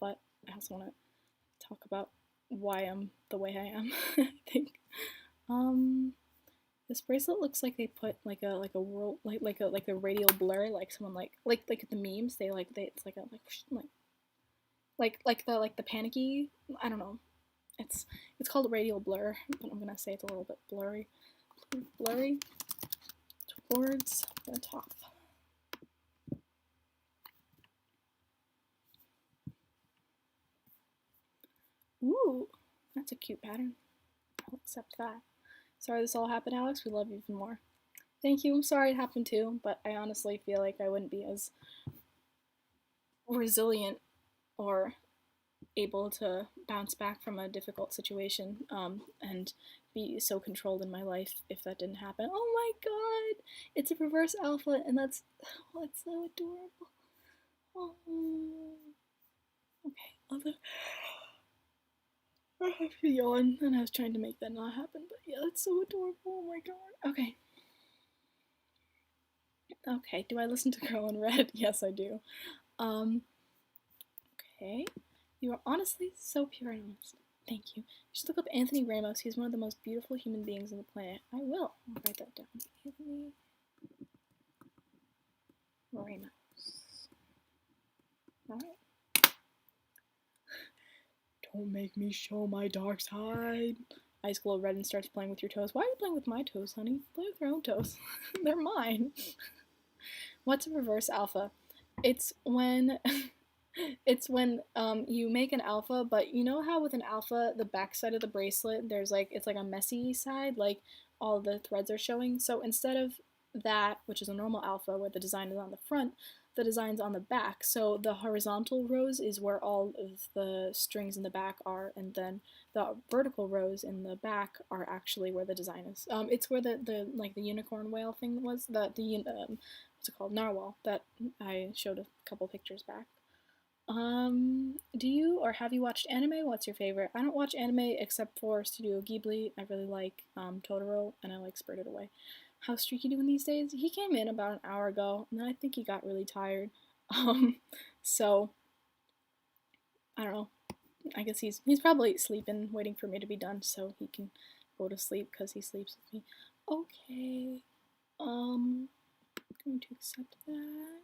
but I also want to talk about why I'm the way I am. I think. This bracelet looks like they put like a world like a radial blur, like someone like the memes, it's like a like the panicky, I don't know. It's called radial blur, but I'm gonna say it's a little bit blurry towards the top. Ooh, that's a cute pattern. I'll accept that. Sorry this all happened, Alex. We love you even more. Thank you. I'm sorry it happened too, but I honestly feel like I wouldn't be as resilient or able to bounce back from a difficult situation and be so controlled in my life if that didn't happen. Oh my god! It's a reverse alpha, and that's so adorable. Oh. Okay, I have to yawn, and I was trying to make that not happen, but yeah, that's so adorable. Oh my god. Okay. Okay, do I listen to Girl in Red? Yes, I do. Okay. You are honestly so pure and honest. Thank you. You should look up Anthony Ramos. He's one of the most beautiful human beings on the planet. I will. I'll write that down. Anthony Ramos. Alright. Don't make me show my dark side. Eyes glow red and starts playing with your toes. Why are you playing with my toes, honey? Play with your own toes. They're mine. What's a reverse alpha? It's when you make an alpha, but you know how with an alpha the back side of the bracelet there's like it's like a messy side, like all the threads are showing. So instead of that, which is a normal alpha where the design is on the front, the design's on the back. So the horizontal rows is where all of the strings in the back are, and then the vertical rows in the back are actually where the design is. It's where the like the unicorn whale thing was, what's it called, narwhal, that I showed a couple pictures back. Do you or have you watched anime? What's your favorite? I don't watch anime except for Studio Ghibli. I really like Totoro, and I like Spirited Away. How's Streaky doing these days? He came in about an hour ago, and then I think he got really tired. So I don't know. I guess he's probably sleeping, waiting for me to be done so he can go to sleep because he sleeps with me. Okay. Going to accept that.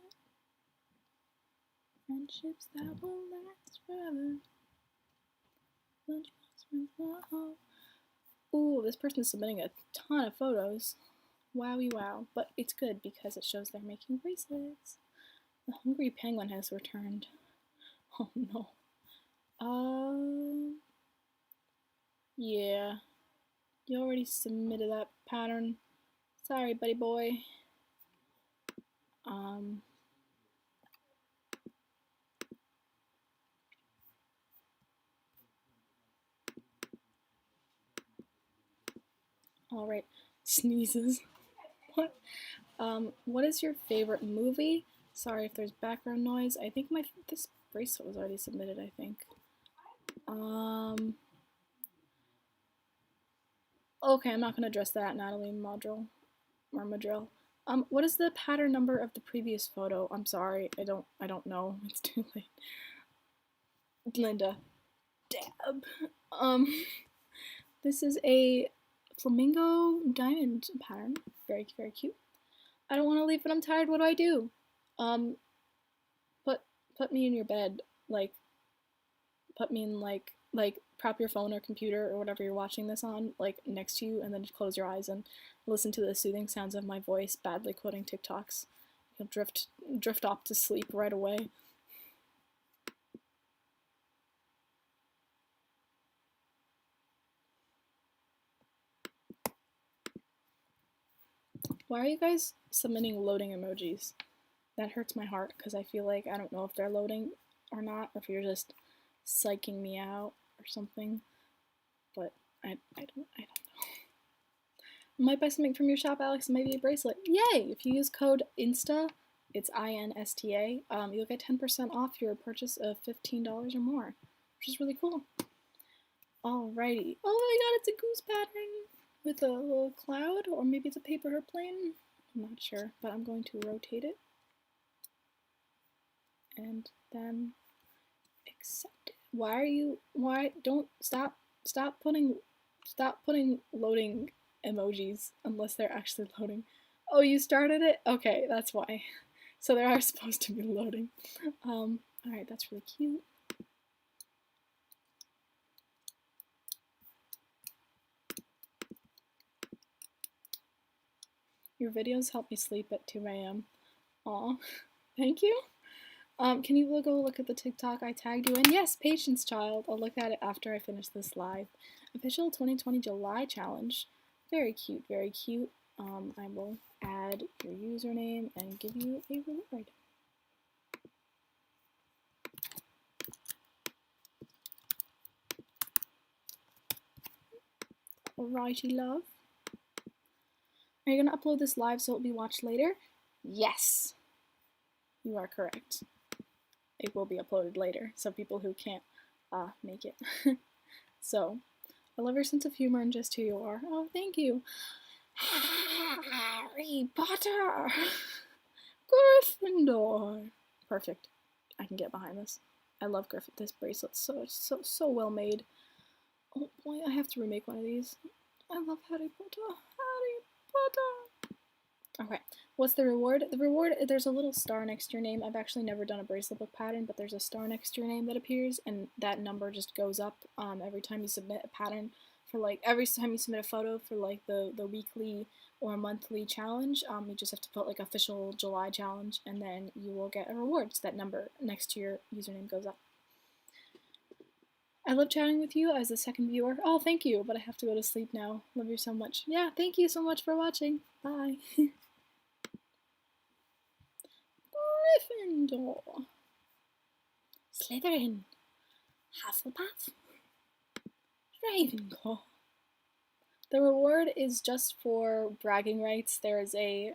Friendships that will last forever. Ooh, this person's submitting a ton of photos. Wowie wow. But it's good because it shows they're making bracelets. The hungry penguin has returned. Oh no. Yeah. You already submitted that pattern. Sorry, buddy boy. Alright. Sneezes. What? What is your favorite movie? Sorry if there's background noise. I think this bracelet was already submitted, I think. Okay, I'm not gonna address that, Natalie Madrill. What is the pattern number of the previous photo? I'm sorry, I don't know. It's too late. Linda. Dab. This is a flamingo diamond pattern. Very, very cute. I don't want to leave, but I'm tired. What do I do? Put me in your bed. like, put me in, like, prop your phone or computer or whatever you're watching this on, like, next to you, and then just close your eyes and listen to the soothing sounds of my voice badly quoting TikToks. You'll drift off to sleep right away. Why are you guys submitting loading emojis? That hurts my heart because I feel like I don't know if they're loading or not, or if you're just psyching me out or something. But I don't know. I might buy something from your shop, Alex. Maybe a bracelet. Yay! If you use code INSTA, it's INSTA. You'll get 10% off your purchase of $15 or more, which is really cool. Alrighty. Oh my god, it's a goose pattern with a little cloud, or maybe it's a paper airplane. I'm not sure, but I'm going to rotate it. And then accept it. Don't stop putting loading emojis unless they're actually loading. Oh, you started it? Okay, that's why. So they are supposed to be loading. Alright, that's really cute. Your videos help me sleep at 2 a.m. Aw, thank you. Can you go look at the TikTok I tagged you in? Yes, Patience Child. I'll look at it after I finish this live. Official 2020 July challenge. Very cute, very cute. I will add your username and give you a reward. Alrighty, love. Are you gonna upload this live so it'll be watched later? Yes. You are correct. It will be uploaded later, so people who can't make it. So, I love your sense of humor and just who you are. Oh, thank you. Harry Potter! Gryffindor! Perfect. I can get behind this. I love this bracelet. So well made. Oh boy, I have to remake one of these. I love Harry Potter. Harry Potter! Okay, what's the reward? The reward, there's a little star next to your name. I've actually never done a Braceletbook pattern, but there's a star next to your name that appears, and that number just goes up every time you submit a pattern for, like, every time you submit a photo for, like, the weekly or monthly challenge. You just have to put, like, official July challenge, and then you will get a reward. So that number next to your username goes up. I love chatting with you as a second viewer. Oh, thank you, but I have to go to sleep now. Love you so much. Yeah, thank you so much for watching. Bye. Gryffindor, Slytherin, Hufflepuff, Ravenclaw. The reward is just for bragging rights. There is a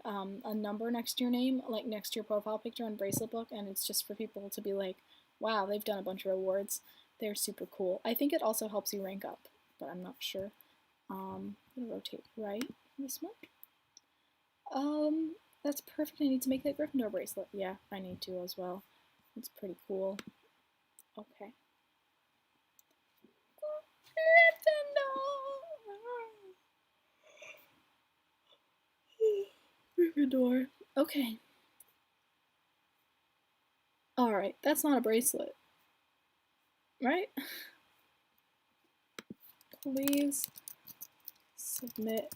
number next to your name, like next to your profile picture on Braceletbook, and it's just for people to be like, wow, they've done a bunch of rewards. They're super cool. I think it also helps you rank up, but I'm not sure. I'm gonna rotate right this one. That's perfect. I need to make that Gryffindor bracelet. Yeah, I need to as well. It's pretty cool. Okay. Gryffindor. Okay. Alright, that's not a bracelet. Right? Please submit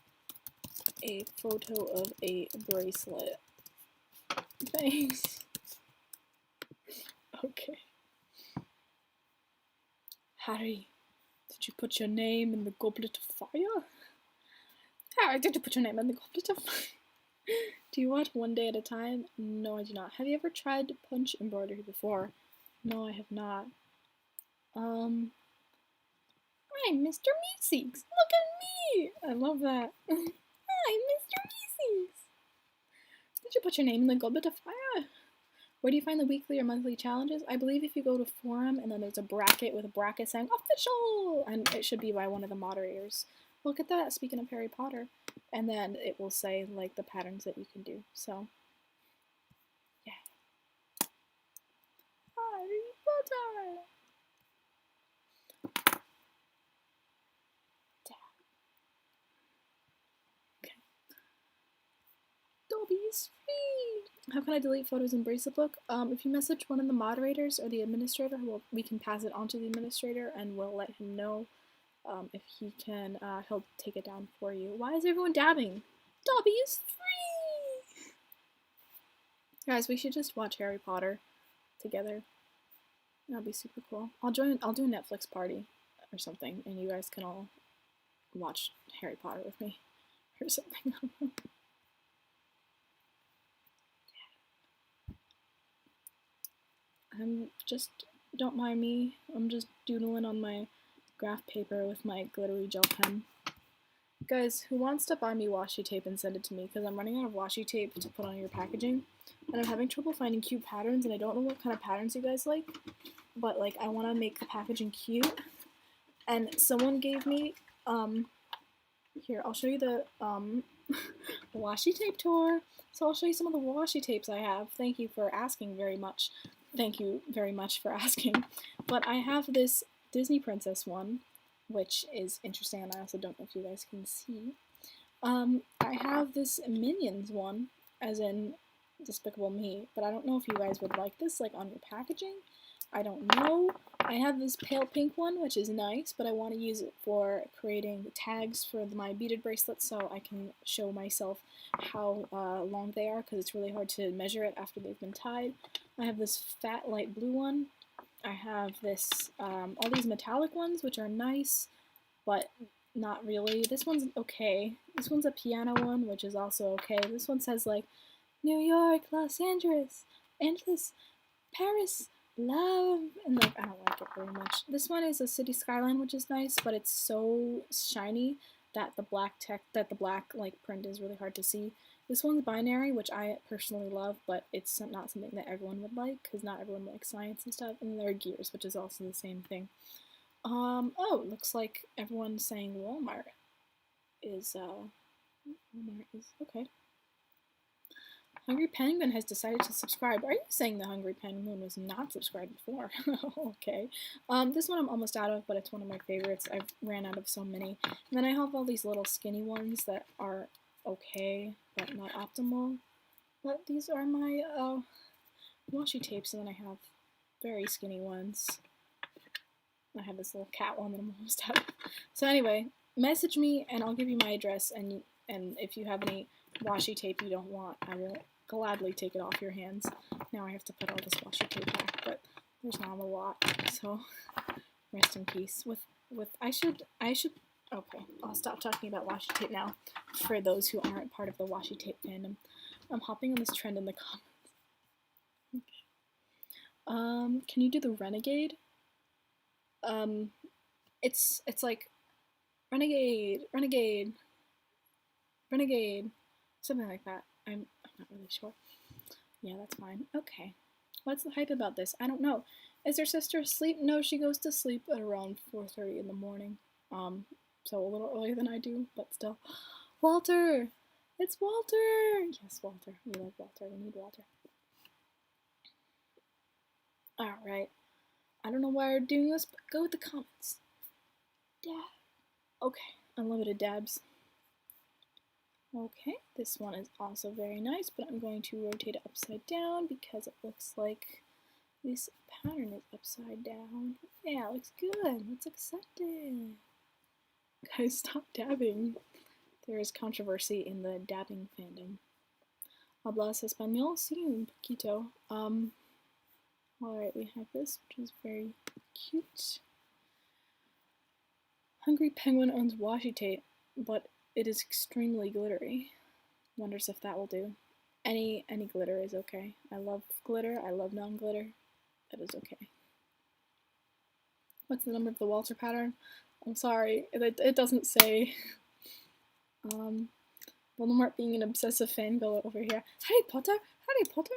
a photo of a bracelet. Thanks. Okay. Harry, did you put your name in the goblet of fire? Harry, did you put your name in the goblet of fire? Do you watch One Day at a Time? No, I do not. Have you ever tried punch embroidery before? No, I have not. I'm Mr. Meeseeks. Look at me! I love that. I'm Mr. Meeseeks. Did you put your name in the goblet of fire? Where do you find the weekly or monthly challenges? I believe if you go to forum and then there's a bracket with a bracket saying official, and it should be by one of the moderators. Look at that, speaking of Harry Potter. And then it will say, like, the patterns that you can do. So, yeah. Harry Potter! Okay. Dobby is free! How can I delete photos in Braceletbook? If you message one of the moderators or the administrator, we can pass it on to the administrator and we'll let him know if he can, he'll take it down for you. Why is everyone dabbing? Dobby is free! Guys, we should just watch Harry Potter together. That'd be super cool. I'll do a Netflix party or something, and you guys can all watch Harry Potter with me or something. Don't mind me. I'm just doodling on my graph paper with my glittery gel pen. Guys, who wants to buy me washi tape and send it to me? Because I'm running out of washi tape to put on your packaging, and I'm having trouble finding cute patterns, and I don't know what kind of patterns you guys like, but like I want to make the packaging cute. And someone gave me, here, I'll show you the washi tape tour. So I'll show you some of the washi tapes I have. Thank you for asking very much. Thank you very much for asking. But I have this Disney Princess one, which is interesting, and I also don't know if you guys can see. I have this Minions one, as in Despicable Me, but I don't know if you guys would like this, like, on your packaging. I don't know. I have this pale pink one, which is nice, but I want to use it for creating tags for my beaded bracelets so I can show myself how long they are, because it's really hard to measure it after they've been tied. I have this fat light blue one. I have this, all these metallic ones, which are nice, but not really. This one's okay. This one's a piano one, which is also okay. This one says, like, New York, Los Angeles, Paris, love, and like I don't like it very much. This one is a city skyline, which is nice, but it's so shiny that the black like print is really hard to see. This one's binary, which I personally love, but it's not something that everyone would like because not everyone likes science and stuff. And there are gears, which is also the same thing. Oh, looks like everyone's saying Walmart is okay. Hungry Penguin has decided to subscribe. Are you saying the Hungry Penguin was not subscribed before? Okay. This one I'm almost out of, but it's one of my favorites. I've ran out of so many. And then I have all these little skinny ones that are okay, but not optimal. But these are my washi tapes, and then I have very skinny ones. I have this little cat one that I'm almost out of. So anyway, message me and I'll give you my address, and if you have any washi tape you don't want, I will gladly take it off your hands. Now I have to put all this washi tape back, but there's not a lot, so rest in peace. I should okay, I'll stop talking about washi tape now for those who aren't part of the washi tape fandom. I'm hopping on this trend in the comments. Okay. Can you do the Renegade? It's like Renegade, something like that. I'm not really sure. Yeah, that's fine. Okay. What's the hype about this? I don't know. Is her sister asleep? No, she goes to sleep at around 4:30 in the morning. So a little earlier than I do, but still. Walter! It's Walter! Yes, Walter. We love Walter. We need Walter. Alright. I don't know why we're doing this, but go with the comments. Dab. Okay, unlimited dabs. Okay, this one is also very nice, but I'm going to rotate it upside down because it looks like this pattern is upside down. Yeah, it looks good. Let's accept it. Guys, stop dabbing. There is controversy in the dabbing fandom. Hablas español? Sí, un poquito. Alright, we have this, which is very cute. Hungry Penguin owns washi tape, but it is extremely glittery. Wonders if that will do. Any glitter is okay. I love glitter. I love non-glitter. That is okay. What's the number of the Walter pattern? I'm sorry, it doesn't say. Voldemort being an obsessive fangirl over here. Harry Potter? Harry Potter?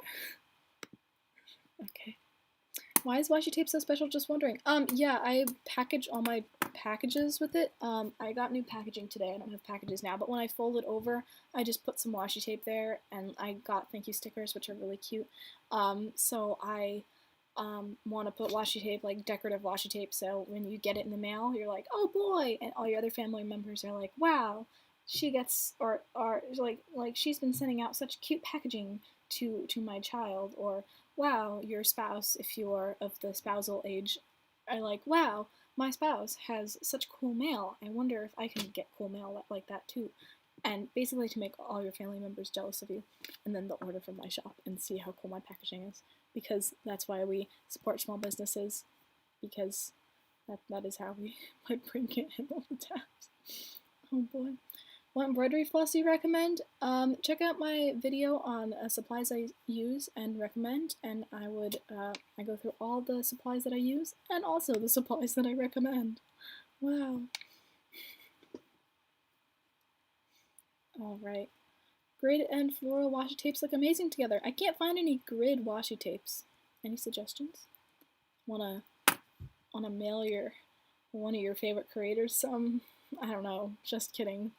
Okay. Why is washi tape so special? Just wondering. Yeah, I package all my packages with it. I got new packaging today. I don't have packages now, but when I fold it over, I just put some washi tape there, and I got thank you stickers, which are really cute. So I want to put washi tape, like decorative washi tape, so when you get it in the mail, you're like, oh boy, and all your other family members are like, wow, she gets, or like she's been sending out such cute packaging to my child, or wow, your spouse, if you're of the spousal age, are like, wow, my spouse has such cool mail. I wonder if I can get cool mail like that too. And basically to make all your family members jealous of you, and then they'll order from my shop and see how cool my packaging is, because that's why we support small businesses, because that is how we my brain can't handle the tabs. Oh boy. What embroidery floss do you recommend? Check out my video on supplies I use and recommend, and I go through all the supplies that I use and also the supplies that I recommend. Wow. All right. Grid and floral washi tapes look amazing together. I can't find any grid washi tapes. Any suggestions? Wanna mail one of your favorite creators some? I don't know. Just kidding.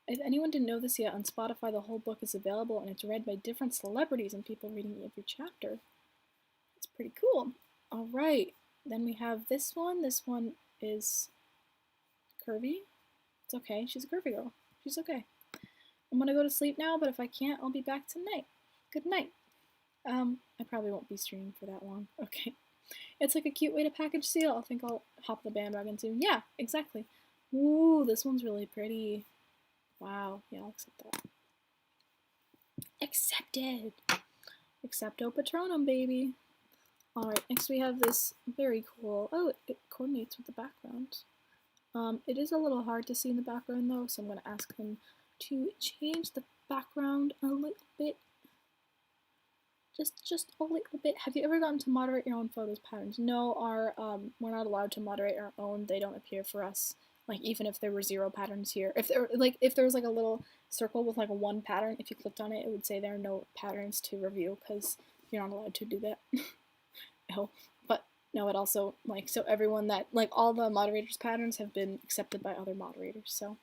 If anyone didn't know this yet, on Spotify the whole book is available and it's read by different celebrities and people reading every chapter. It's pretty cool. All right, then we have this one. This one is curvy. It's okay. She's a curvy girl. She's okay. I'm gonna go to sleep now, but if I can't, I'll be back tonight. Good night. I probably won't be streaming for that long. Okay. It's like a cute way to package seal. I think I'll hop the bandwagon soon. Yeah, exactly. Ooh, this one's really pretty. Wow. Yeah, I'll accept that. Accepted. Accepto Patronum, baby. Alright, next we have this very cool. Oh, it coordinates with the background. It is a little hard to see in the background though, so I'm going to ask them to change the background a little bit. Just a little bit. Have you ever gotten to moderate your own photos patterns? No, we're not allowed to moderate our own. They don't appear for us. Like, even if there were 0 patterns here. If there was like a little circle with like a 1 pattern, if you clicked on it, it would say there are no patterns to review, because you're not allowed to do that. Oh, but no, it also, like, so everyone that, like, all the moderators' patterns have been accepted by other moderators, so.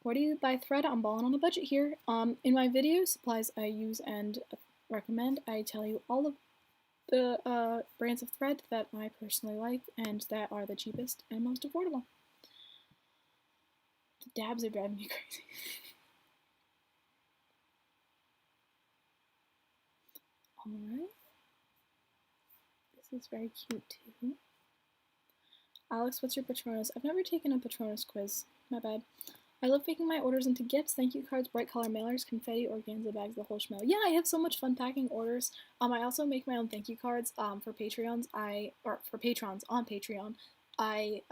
Where do you buy thread? I'm balling on a budget here. In my video, supplies I use and recommend, I tell you all of the brands of thread that I personally like and that are the cheapest and most affordable. The dabs are driving me crazy. Alright. This is very cute too. Alex, what's your Patronus? I've never taken a Patronus quiz. My bad. I love making my orders into gifts, thank you cards, bright color mailers, confetti, organza bags, the whole schmeal. Yeah, I have so much fun packing orders. I also make my own thank you cards for patrons on Patreon. I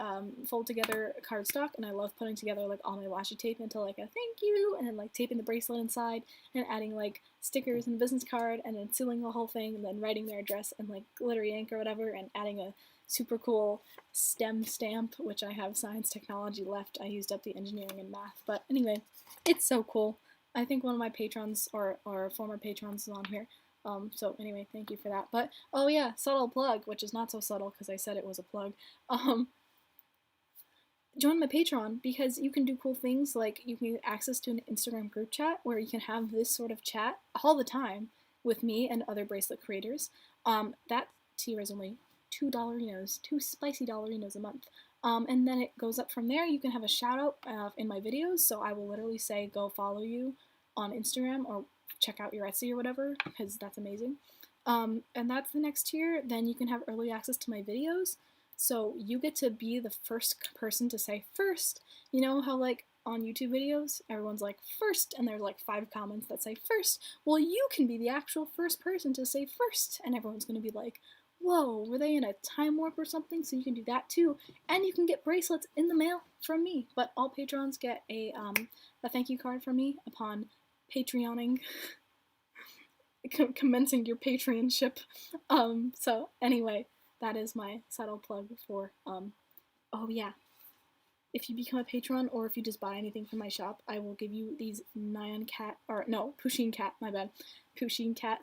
fold together cardstock, and I love putting together like all my washi tape into like a thank you, and then like taping the bracelet inside, and adding like stickers and business card, and then sealing the whole thing, and then writing their address and like glittery ink or whatever, and adding a super cool STEM stamp, which I have science technology left. I used up the engineering and math, but anyway, it's so cool. I think one of my patrons or former patrons is on here. So anyway, thank you for that. But oh yeah, subtle plug, which is not so subtle because I said it was a plug. Join my Patreon, because you can do cool things, like you can get access to an Instagram group chat where you can have this sort of chat all the time with me and other bracelet creators. That tier is only $2 $2 spicy dollarinos a month. And then it goes up from there. You can have a shout out in my videos, so I will literally say go follow you on Instagram or check out your Etsy or whatever, because that's amazing. And that's the next tier. Then you can have early access to my videos, so you get to be the first person to say first. You know how like on YouTube videos, everyone's like first, and there's like 5 comments that say first. Well, you can be the actual first person to say first, and everyone's gonna be like, whoa, were they in a time warp or something? So you can do that too, and you can get bracelets in the mail from me. But all patrons get a thank you card from me upon Patreoning, commencing your patronship. So anyway, that is my subtle plug for oh yeah. If you become a patron, or if you just buy anything from my shop, I will give you these Pusheen Cat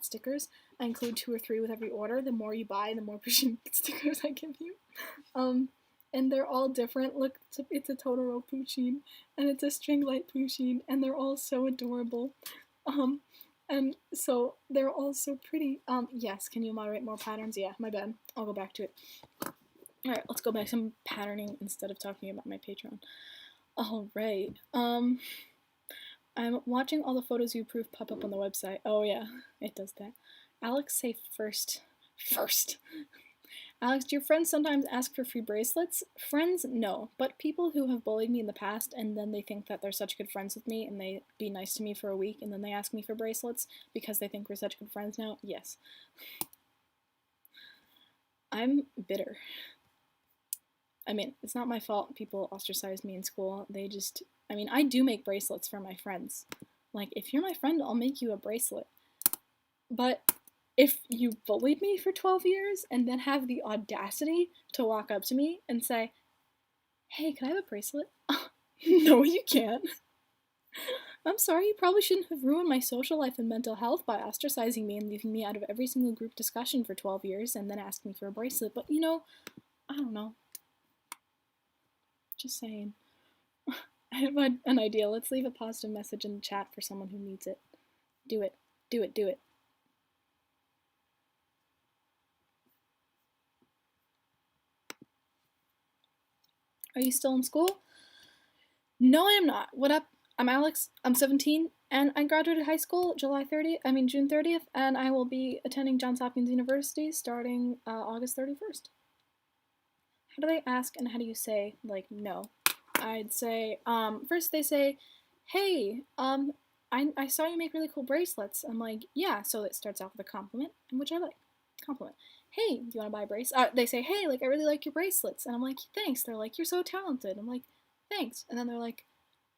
stickers. I include 2 or 3 with every order. The more you buy, the more Pusheen stickers I give you. And they're all different. Look, it's a Totoro Pusheen, and it's a string light Pusheen, and they're all so adorable. And so they're all so pretty. Yes, can you moderate more patterns? Yeah, my bad. I'll go back to it. Alright, let's go back to some patterning instead of talking about my Patreon. Alright, I'm watching all the photos you approved pop up on the website. Oh yeah, it does that. Alex, say first. First. Alex, do your friends sometimes ask for free bracelets? Friends, no. But people who have bullied me in the past and then they think that they're such good friends with me and they be nice to me for a week and then they ask me for bracelets because they think we're such good friends now, yes. I'm bitter. I mean, it's not my fault people ostracized me in school. They just, I mean, I do make bracelets for my friends. Like, if you're my friend, I'll make you a bracelet. But if you bullied me for 12 years and then have the audacity to walk up to me and say, hey, can I have a bracelet? No, you can't. I'm sorry, you probably shouldn't have ruined my social life and mental health by ostracizing me and leaving me out of every single group discussion for 12 years and then asking me for a bracelet. But, you know, I don't know. Just saying. I have an idea. Let's leave a positive message in the chat for someone who needs it. Do it. Do it. Do it. Are you still in school? No, I am not. What up? I'm Alex. I'm 17, and I graduated high school June 30th, and I will be attending Johns Hopkins University starting August 31st. How do they ask and how do you say, like, no? I'd say, first they say, hey, I saw you make really cool bracelets. I'm like, yeah, so it starts off with a compliment, which I like. Compliment. Hey, do you want to buy a bracelet? They say, hey, like, I really like your bracelets. And I'm like, thanks. They're like, you're so talented. I'm like, thanks. And then they're like,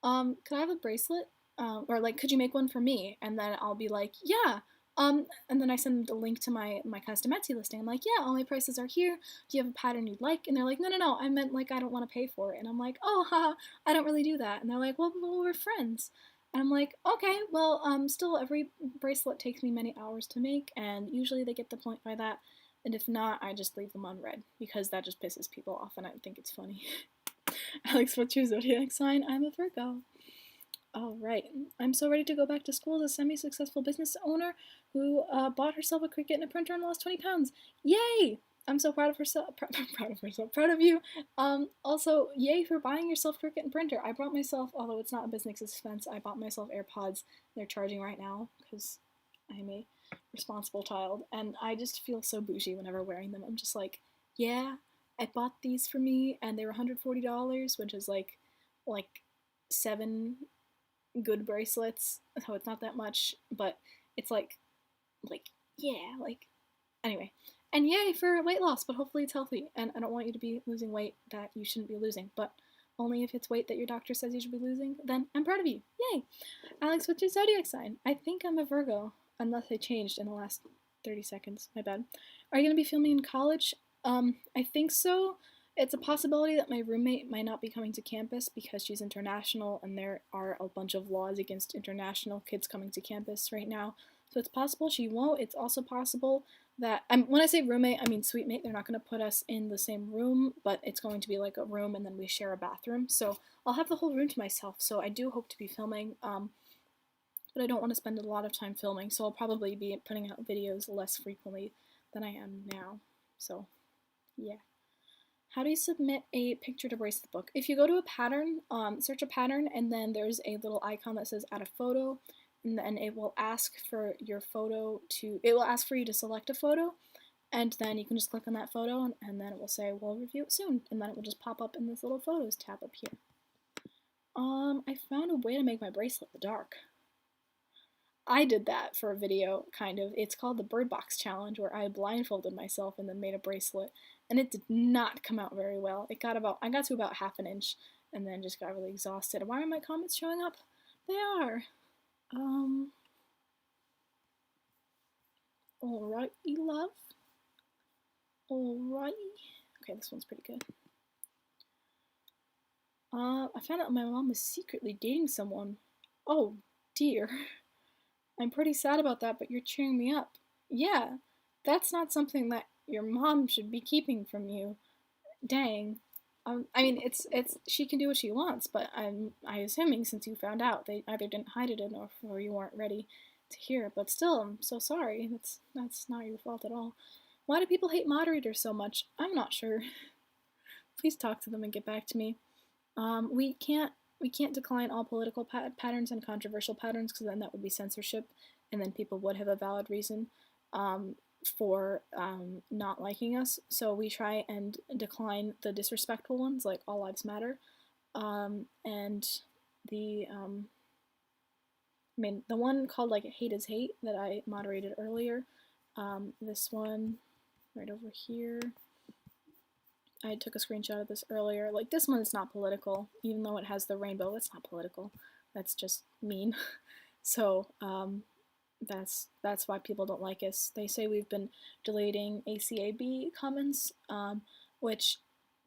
could I have a bracelet? Or like, could you make one for me? And then I'll be like, yeah. And then I send them the link to my custom Etsy listing. I'm like, yeah, all my prices are here. Do you have a pattern you'd like? And they're like, no, I meant like I don't want to pay for it. And I'm like, oh, haha, I don't really do that. And they're like, well, we're friends. And I'm like, okay, well, still every bracelet takes me many hours to make, and usually they get the point by that. And if not, I just leave them unread because that just pisses people off, and I think it's funny. Alex, what's your zodiac sign? I'm a Virgo. All right, I'm so ready to go back to school as a semi-successful business owner who bought herself a Cricut and a printer and lost 20 pounds. Yay! I'm so proud of herself. Proud of you. Also, yay for buying yourself Cricut and printer. I bought myself, although it's not a business expense, I bought myself AirPods. They're charging right now because I'm a responsible child, and I just feel so bougie whenever wearing them. I'm just like, yeah, I bought these for me, and they were $140, which is like 7 good bracelets, so it's not that much, but it's like yeah, like anyway. And yay for weight loss, but hopefully it's healthy. And I don't want you to be losing weight that you shouldn't be losing, but only if it's weight that your doctor says you should be losing, then I'm proud of you. Yay! Alex, what's your zodiac sign? I think I'm a Virgo, unless I changed in the last 30 seconds. My bad. Are you going to be filming in college? I think so. It's a possibility that my roommate might not be coming to campus because she's international and there are a bunch of laws against international kids coming to campus right now. So it's possible she won't. It's also possible that, when I say roommate, I mean suite mate. They're not going to put us in the same room, but it's going to be like a room and then we share a bathroom. So I'll have the whole room to myself. So I do hope to be filming, but I don't want to spend a lot of time filming. So I'll probably be putting out videos less frequently than I am now. So yeah. How do you submit a picture to Braceletbook? If you go to a pattern, search a pattern, and then there's a little icon that says add a photo, and then it will ask for your photo it will ask for you to select a photo, and then you can just click on that photo, and then it will say, we'll review it soon, and then it will just pop up in this little Photos tab up here. I found a way to make my bracelet in the dark. I did that for a video, kind of. It's called the Bird Box Challenge, where I blindfolded myself and then made a bracelet, and it did not come out very well. I got to about half an inch, and then just got really exhausted. Why are my comments showing up? They are. Alrighty, love. Alrighty. Okay, this one's pretty good. I found out my mom was secretly dating someone. Oh, dear. I'm pretty sad about that, but you're cheering me up. Yeah, that's not something that your mom should be keeping from you. Dang. I mean, it's she can do what she wants, but I'm assuming since you found out, they either didn't hide it enough or you weren't ready to hear it. But still, I'm so sorry. That's not your fault at all. Why do people hate moderators so much? I'm not sure. please talk to them and get back to me. We can't decline all political patterns and controversial patterns because then that would be censorship, and then people would have a valid reason for not liking us. So we try and decline the disrespectful ones, like All Lives Matter, and the the one called like Hate is Hate that I moderated earlier. This one right over here. I took a screenshot of this earlier. Like, this one is not political, even though it has the rainbow. It's not political. That's just mean. So that's why people don't like us. They say we've been deleting ACAB comments, which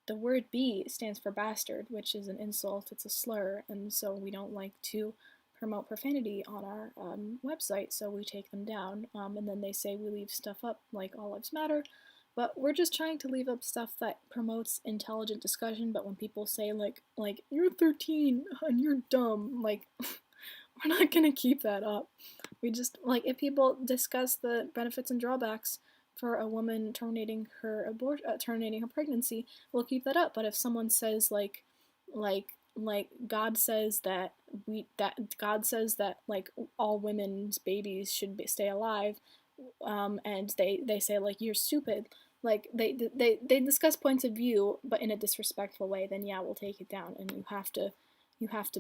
the word B stands for bastard, which is an insult. It's a slur, and so we don't like to promote profanity on our website, so we take them down. And then they say we leave stuff up like All Lives Matter, but we're just trying to leave up stuff that promotes intelligent discussion. But when people say like you're 13 and you're dumb, like we're not gonna keep that up. We just like, if people discuss the benefits and drawbacks for a woman terminating her pregnancy, we'll keep that up. But if someone says like God says that like all women's babies should stay alive, and they say like you're stupid, like they discuss points of view but in a disrespectful way, then yeah, we'll take it down, and you have to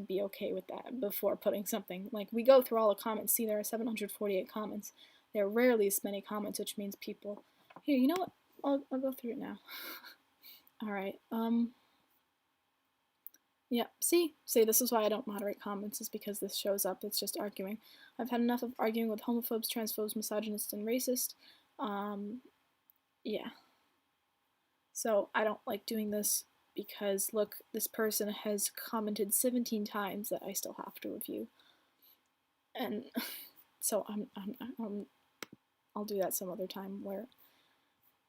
be okay with that before putting something. Like, we go through all the comments. See, there are 748 comments. There are rarely as many comments, which means people. Here, you know what? I'll go through it now. All right. Yeah. See, this is why I don't moderate comments, is because this shows up. It's just arguing. I've had enough of arguing with homophobes, transphobes, misogynists, and racist. Yeah. So I don't like doing this because, look, this person has commented 17 times that I still have to review. And so I'll do that some other time where,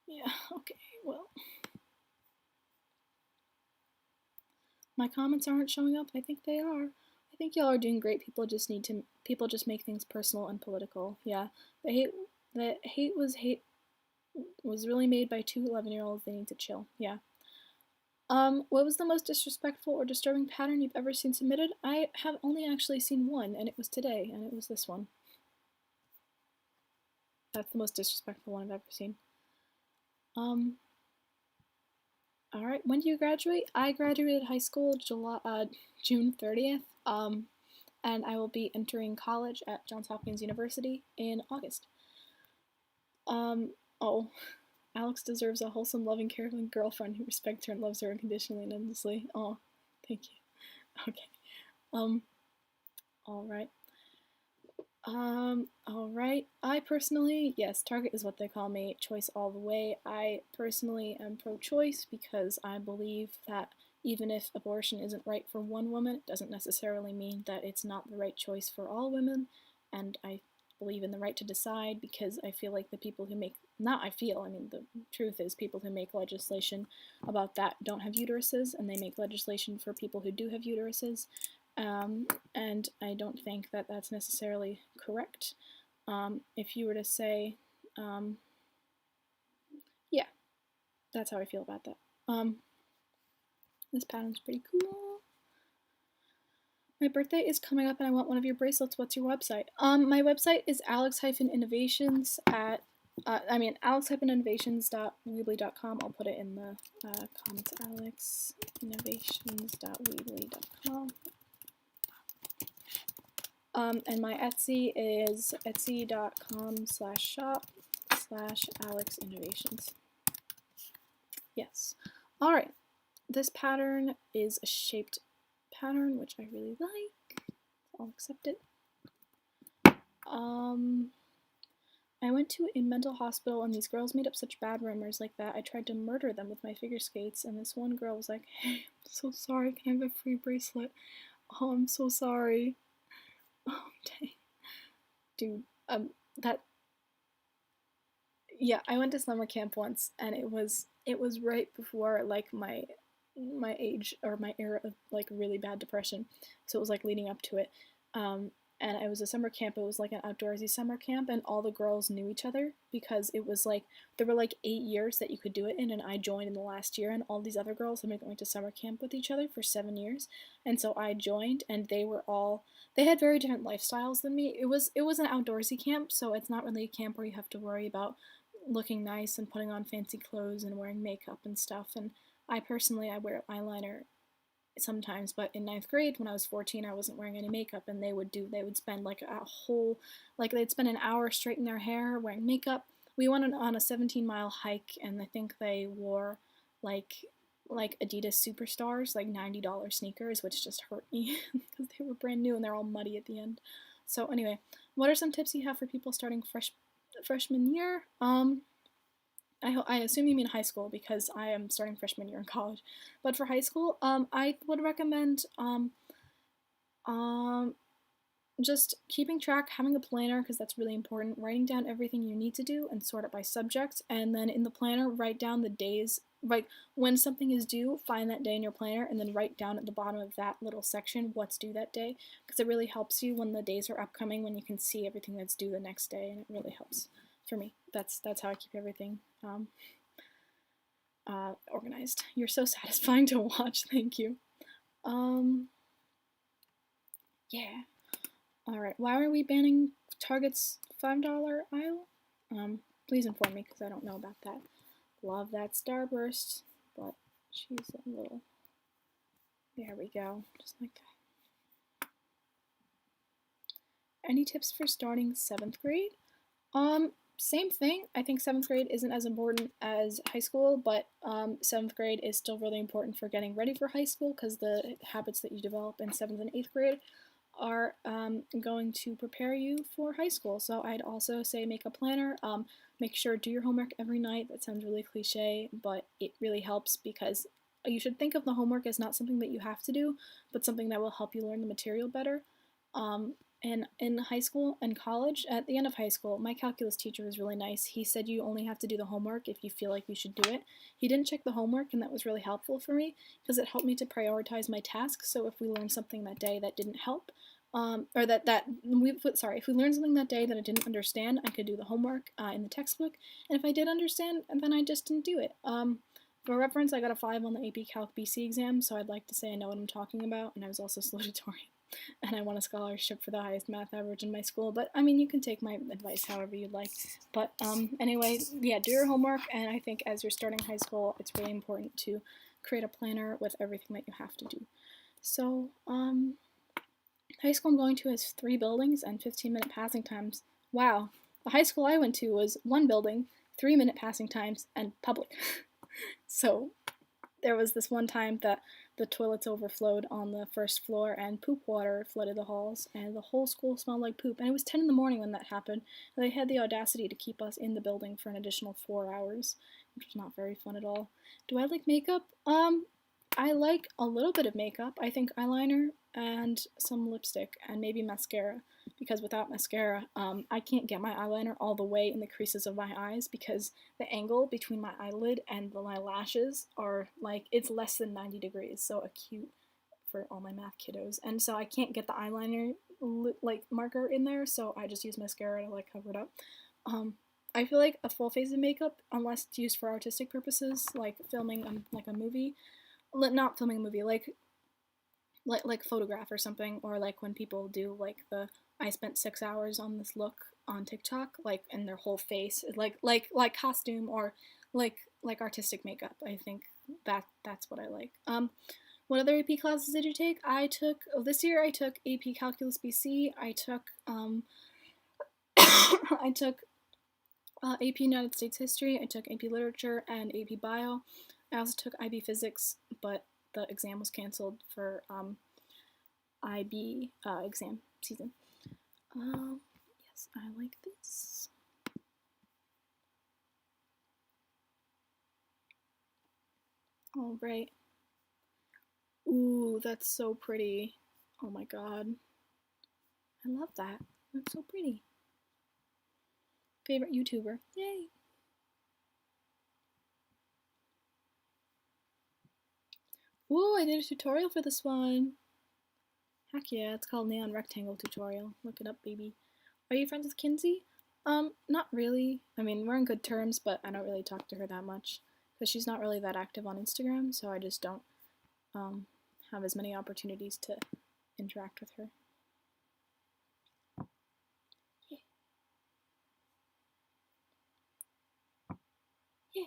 yeah, okay, well. My comments aren't showing up. I think they are. I think y'all are doing great. People just make things personal and political. Yeah. The hate was really made by two 11-year-olds. They need to chill. Yeah. What was the most disrespectful or disturbing pattern you've ever seen submitted? I have only actually seen one, and it was today, and it was this one. That's the most disrespectful one I've ever seen. Alright, when do you graduate? I graduated high school June 30th, and I will be entering college at Johns Hopkins University in August. Oh, Alex deserves a wholesome, loving, caring girlfriend who respects her and loves her unconditionally and endlessly. Oh, thank you. Okay. Alright. Alright. I personally, yes, Target is what they call me, choice all the way. I personally am pro-choice because I believe that even if abortion isn't right for one woman, it doesn't necessarily mean that it's not the right choice for all women. And I believe in the right to decide because I feel like the people who make, the truth is people who make legislation about that don't have uteruses, and they make legislation for people who do have uteruses. And I don't think that that's necessarily correct. If you were to say, yeah, that's how I feel about that. This pattern's pretty cool. My birthday is coming up and I want one of your bracelets. What's your website? My website is alex-innovations at, alex-innovations.weebly.com. I'll put it in the comments, alexinnovations.weebly.com. And my Etsy is etsy.com/shop/alexinnovations. Yes. Alright. This pattern is a shaped pattern, which I really like. I'll accept it. I went to a mental hospital and these girls made up such bad rumors like that I tried to murder them with my figure skates, and this one girl was like, hey, I'm so sorry, can I have a free bracelet? Oh, I'm so sorry. Oh, dang. Dude, yeah, I went to summer camp once, and it was right before, like, my age, or my era of, like, really bad depression, so it was, like, leading up to it, and it was a summer camp. It was like an outdoorsy summer camp, and all the girls knew each other because it was like there were like 8 years that you could do it in, and I joined in the last year, and all these other girls have been going to summer camp with each other for 7 years, and so I joined, and they had very different lifestyles than me. It was an outdoorsy camp, so it's not really a camp where you have to worry about looking nice and putting on fancy clothes and wearing makeup and stuff. And I wear eyeliner sometimes, but in ninth grade when I was 14, I wasn't wearing any makeup, and they would spend like a whole, like they'd spend an hour straightening their hair, wearing makeup. We went on a 17-mile hike, and I think they wore like Adidas Superstars, like $90 sneakers, which just hurt me because they were brand new and they're all muddy at the end. So anyway, what are some tips you have for people starting freshman year? I assume you mean high school because I am starting freshman year in college. But for high school, I would recommend just keeping track, having a planner because that's really important, writing down everything you need to do and sort it by subject, and then in the planner, write down the days, like when something is due, find that day in your planner, and then write down at the bottom of that little section what's due that day, because it really helps you when the days are upcoming, when you can see everything that's due the next day, and it really helps for me. That's how I keep everything organized. You're so satisfying to watch. Thank you. Yeah. All right. Why are we banning Target's $5 aisle? Please inform me because I don't know about that. Love that starburst, but she's a little. There we go. Just like that. Any tips for starting 7th grade? Same thing. I think 7th grade isn't as important as high school, but 7th grade is still really important for getting ready for high school because the habits that you develop in 7th and 8th grade are going to prepare you for high school. So I'd also say make a planner. Make sure do your homework every night. That sounds really cliche, but it really helps because you should think of the homework as not something that you have to do, but something that will help you learn the material better. And in high school and college, at the end of high school, my calculus teacher was really nice. He said you only have to do the homework if you feel like you should do it. He didn't check the homework, and that was really helpful for me because it helped me to prioritize my tasks. So if we learned something that day that didn't help, if we learned something that day that I didn't understand, I could do the homework in the textbook. And if I did understand, then I just didn't do it. For reference, I got a 5 on the AP Calc BC exam, so I'd like to say I know what I'm talking about, and I was also salutatorian. And I won a scholarship for the highest math average in my school. But I mean, you can take my advice however you'd like. But anyway, yeah, do your homework. And I think as you're starting high school, it's really important to create a planner with everything that you have to do. So high school I'm going to has 3 buildings and 15-minute passing times. Wow, the high school I went to was 1 building, 3-minute passing times, and public. So there was this one time that the toilets overflowed on the first floor and poop water flooded the halls and the whole school smelled like poop. And it was 10 in the morning when that happened. And they had the audacity to keep us in the building for an additional 4 hours, which was not very fun at all. Do I like makeup? I like a little bit of makeup. I think eyeliner and some lipstick and maybe mascara, because without mascara, I can't get my eyeliner all the way in the creases of my eyes because the angle between my eyelid and my lashes are like, it's less than 90 degrees, so acute for all my math kiddos. And so I can't get the eyeliner like marker in there, so I just use mascara to like cover it up. I feel like a full face of makeup, unless it's used for artistic purposes, like filming like a movie, not filming a movie, like photograph or something, or like when people do like the I spent 6 hours on this look on TikTok, like in their whole face, like costume or like artistic makeup. I think that's what I like. What other AP classes did you take? This year I took AP Calculus BC. I took I took AP United States History. I took AP Literature and AP Bio. I also took IB Physics, but the exam was canceled for IB exam season. Yes, I like this. All right. Ooh, that's so pretty. Oh my god. I love that. That's so pretty. Favorite YouTuber. Yay. Ooh, I did a tutorial for this one. Heck yeah, it's called Neon Rectangle Tutorial. Look it up, baby. Are you friends with Kinsey? Not really. I mean, we're on good terms, but I don't really talk to her that much because she's not really that active on Instagram, so I just don't have as many opportunities to interact with her. Yeah. Yeah.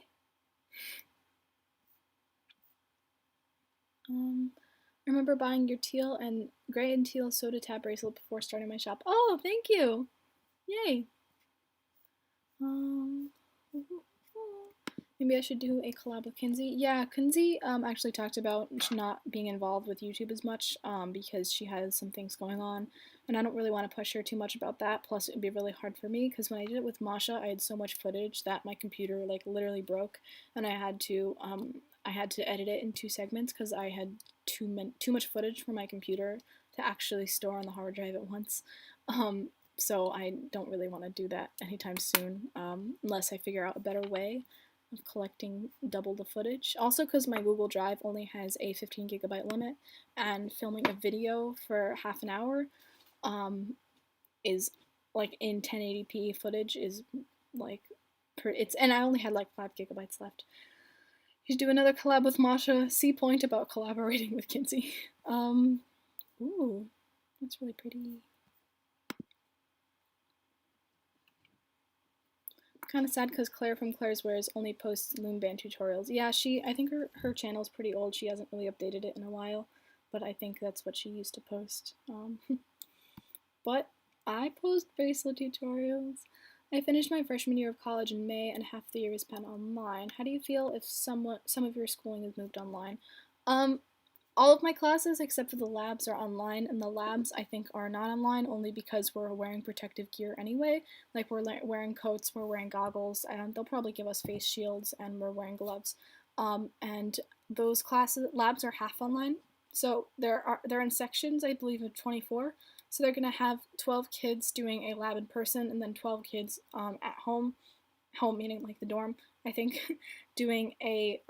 I remember buying your teal and gray and teal soda tab bracelet before starting my shop. Oh, thank you! Yay! Maybe I should do a collab with Kinsey. Yeah, Kinsey actually talked about not being involved with YouTube as much because she has some things going on, and I don't really want to push her too much about that. Plus, it would be really hard for me because when I did it with Masha, I had so much footage that my computer like literally broke, and I had to edit it in 2 segments because I had too much footage for my computer to actually store on the hard drive at once. So I don't really want to do that anytime soon, unless I figure out a better way of collecting double the footage. Also, because my Google Drive only has a 15 gigabyte limit, and filming a video for half an hour is like in 1080p footage is like and I only had like 5 gigabytes left. You should do another collab with Masha. C point about collaborating with Kinsey. Ooh, that's really pretty. Kind of sad because Claire from Claire's Wares only posts loom band tutorials. Yeah, I think her channel's pretty old. She hasn't really updated it in a while, but I think that's what she used to post. But I post bracelet tutorials. I finished my freshman year of college in May, and half the year was spent online. How do you feel if some of your schooling has moved online? All of my classes except for the labs are online, and the labs I think are not online only because we're wearing protective gear anyway. Like we're wearing coats, we're wearing goggles, and they'll probably give us face shields, and we're wearing gloves. And those labs are half online, so they're in sections, I believe, of 24. So they're gonna have 12 kids doing a lab in person, and then 12 kids at home meaning like the dorm, I think, doing a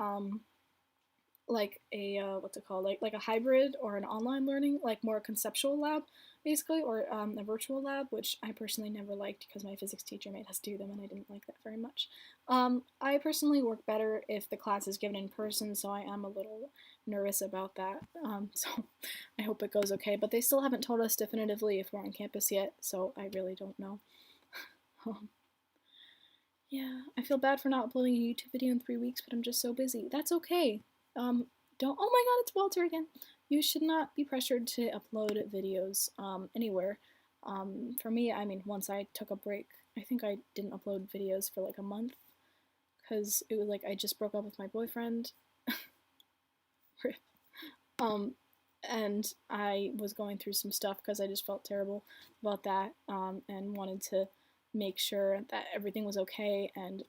like a what's it called, like a hybrid or an online learning, like more conceptual lab basically, or a virtual lab, which I personally never liked because my physics teacher made us do them and I didn't like that very much. I personally work better if the class is given in person, so I am a little nervous about that. So I hope it goes okay, but they still haven't told us definitively if we're on campus yet, so I really don't know. Yeah, I feel bad for not uploading a YouTube video in 3 weeks, but I'm just so busy. That's okay. Don't. Oh my God, it's Walter again. You should not be pressured to upload videos anywhere. For me, I mean, once I took a break, I think I didn't upload videos for like a month because it was like I just broke up with my boyfriend. And I was going through some stuff because I just felt terrible about that, and wanted to make sure that everything was okay, and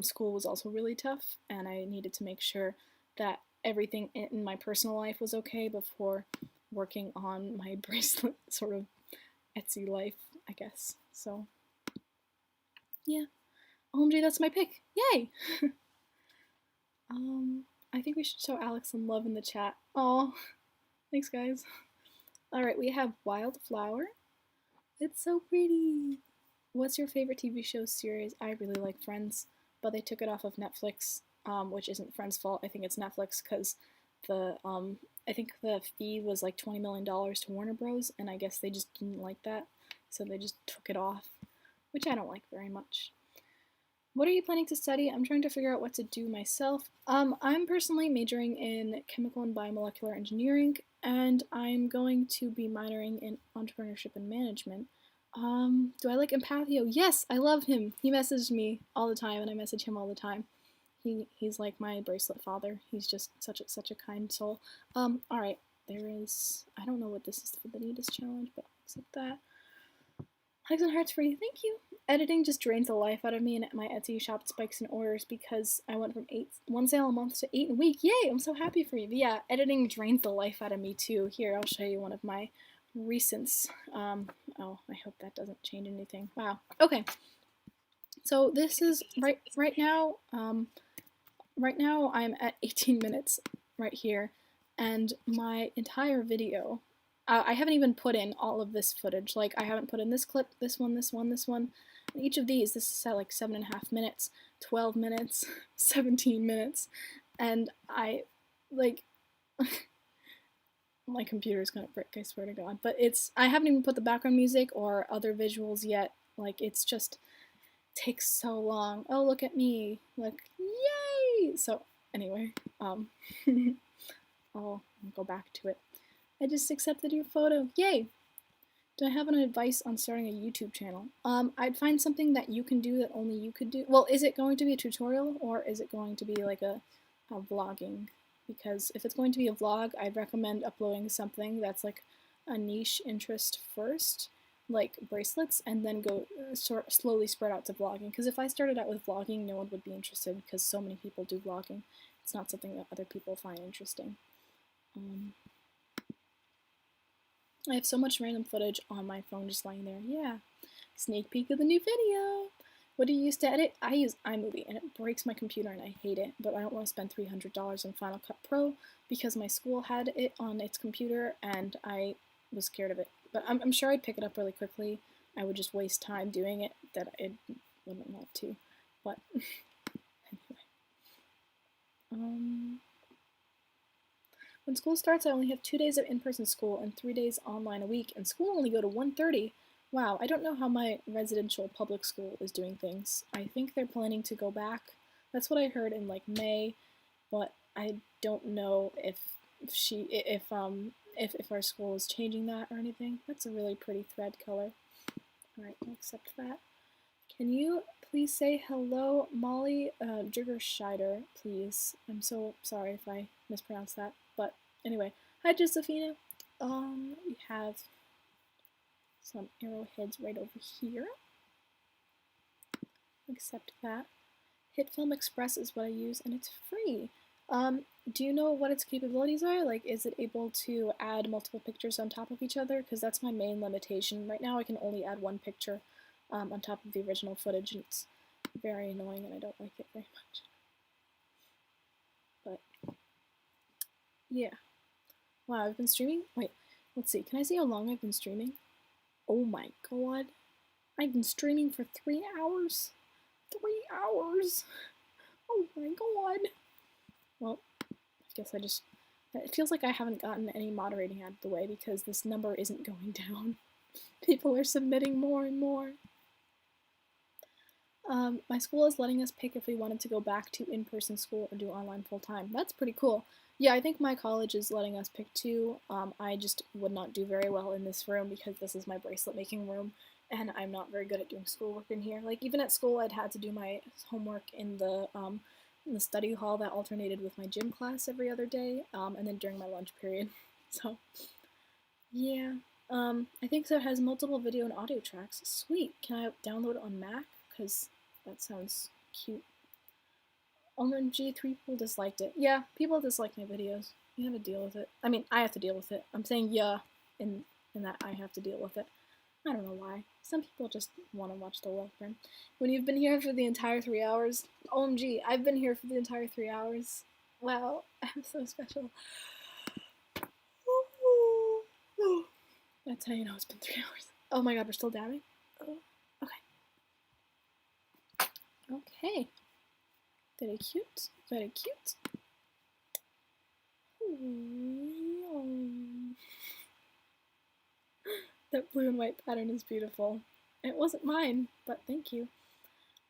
school was also really tough, and I needed to make sure that everything in my personal life was okay before working on my bracelet sort of Etsy life, I guess. So yeah, OMG, that's my pick. Yay! I think we should show Alex some love in the chat. Oh, thanks guys. Alright, we have Wildflower. It's so pretty. What's your favorite TV show series? I really like Friends, but they took it off of Netflix, which isn't Friends' fault. I think it's Netflix because I think the fee was like $20 million to Warner Bros, and I guess they just didn't like that, so they just took it off, which I don't like very much. What are you planning to study? I'm trying to figure out what to do myself. I'm personally majoring in chemical and biomolecular engineering, and I'm going to be minoring in entrepreneurship and management. Do I like Empathio? Yes, I love him. He messaged me all the time, and I message him all the time. He's like my bracelet father. He's just such a kind soul. All right, there is. I don't know what this is for the neatest challenge, but accept that. Hugs and hearts for you. Thank you. Editing just drains the life out of me, and my Etsy shop spikes in orders because I went from 1 sale a month to 8 a week. Yay! I'm so happy for you. But yeah, editing drains the life out of me too. Here, I'll show you one of my recents. Oh, I hope that doesn't change anything. Wow. Okay. So this is right now. Right now I'm at 18 minutes right here, and my entire video I haven't even put in all of this footage. Like, I haven't put in this clip, this one, this one, this one. And each of these, this is at like 7.5 minutes, 12 minutes, 17 minutes. And I, like, my computer's gonna break, I swear to God. But I haven't even put the background music or other visuals yet. Like, it's just takes so long. Oh, look at me. Like, yay! So, anyway, I'll go back to it. I just accepted your photo. Yay! Do I have an advice on starting a YouTube channel? I'd find something that you can do that only you could do. Well, is it going to be a tutorial or is it going to be like a vlogging? Because if it's going to be a vlog, I'd recommend uploading something that's like a niche interest first, like bracelets, and then go slowly spread out to vlogging. Because if I started out with vlogging, no one would be interested because so many people do vlogging. It's not something that other people find interesting. I have so much random footage on my phone just lying there. Yeah. Sneak peek of the new video. What do you use to edit? I use iMovie, and it breaks my computer, and I hate it, but I don't want to spend $300 on Final Cut Pro because my school had it on its computer, and I was scared of it. But I'm sure I'd pick it up really quickly. I would just waste time doing it that I wouldn't want to. But anyway. When school starts, I only have 2 days of in-person school and 3 days online a week, and school only go to 1:30. Wow, I don't know how my residential public school is doing things. I think they're planning to go back. That's what I heard in like May, but I don't know if our school is changing that or anything. That's a really pretty thread color. Alright, I'll accept that. Can you please say hello, Molly Jiggerscheider, please? I'm so sorry if I mispronounced that. But anyway, hi Josephina. We have some arrowheads right over here. Accept that. HitFilm Express is what I use, and it's free. Do you know what its capabilities are? Like, is it able to add multiple pictures on top of each other? Because that's my main limitation. Right now I can only add one picture on top of the original footage, and it's very annoying, and I don't like it very much. But, yeah. Wow, I've been streaming? Wait, let's see. Can I see how long I've been streaming? Oh my god. I've been streaming for 3 hours? 3 hours? Oh my god. Well, I guess it feels like I haven't gotten any moderating out of the way because this number isn't going down. People are submitting more and more. My school is letting us pick if we wanted to go back to in-person school or do online full-time. That's pretty cool. Yeah, I think my college is letting us pick too. I just would not do very well in this room because this is my bracelet making room, and I'm not very good at doing schoolwork in here. Like, even at school, I'd had to do my homework in the study hall that alternated with my gym class every other day, and then during my lunch period. So, yeah. I think so it has multiple video and audio tracks. Sweet. Can I download it on Mac? Because that sounds cute. OMG, 3 people disliked it. Yeah, people dislike my videos. You have to deal with it. I mean, I have to deal with it. I'm saying yeah, in that I have to deal with it. I don't know why. Some people just want to watch the love burn. When you've been here for the entire 3 hours, OMG, I've been here for the entire 3 hours. Wow, I'm so special. That's how you know it's been 3 hours. Oh my god, we're still dabbing? Oh, okay. Okay. Very cute. Very cute. That blue and white pattern is beautiful. It wasn't mine, but thank you.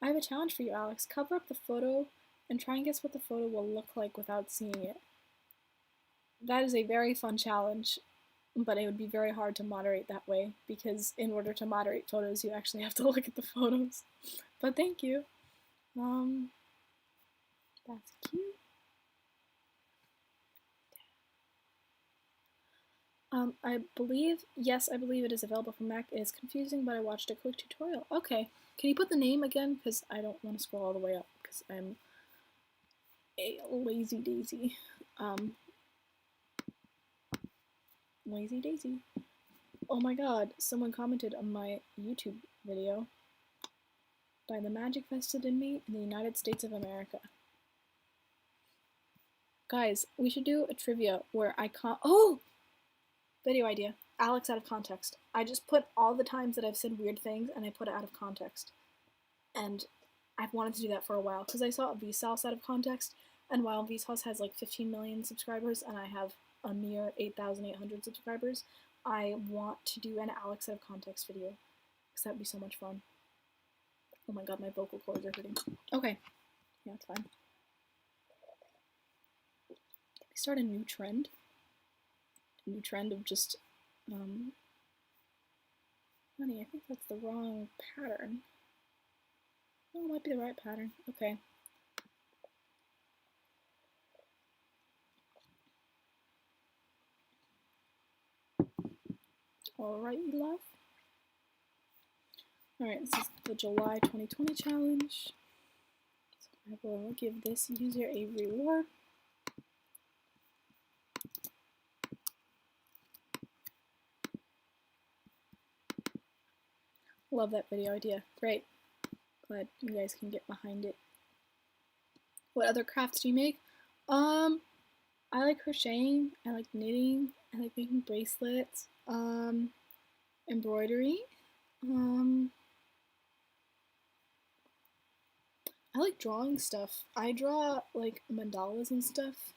I have a challenge for you, Alex. Cover up the photo and try and guess what the photo will look like without seeing it. That is a very fun challenge, but it would be very hard to moderate that way because in order to moderate photos, you actually have to look at the photos. But thank you. That's cute. I believe it is available for Mac. It is confusing, but I watched a quick tutorial. Okay, can you put the name again? Because I don't want to scroll all the way up because I'm a lazy daisy. Lazy daisy. Oh my god, someone commented on my YouTube video. By the magic vested in me in the United States of America. Guys, we should do a trivia where I can't. Oh! Video idea. Alex out of context. I just put all the times that I've said weird things and I put it out of context. And I've wanted to do that for a while because I saw Vsauce out of context, and while Vsauce has like 15 million subscribers and I have a mere 8,800 subscribers, I want to do an Alex out of context video because that would be so much fun. Oh my god, my vocal cords are hurting. Okay, yeah, it's fine. Did we start a new trend? A new trend of just, honey, I think that's the wrong pattern. Oh, it might be the right pattern. Okay. Alright, you love. Alright, this is the July 2020 challenge. So I will give this user a reward. Love that video idea. Great. Glad you guys can get behind it. What other crafts do you make? I like crocheting, I like knitting, I like making bracelets, embroidery, I like drawing stuff. I draw like mandalas and stuff.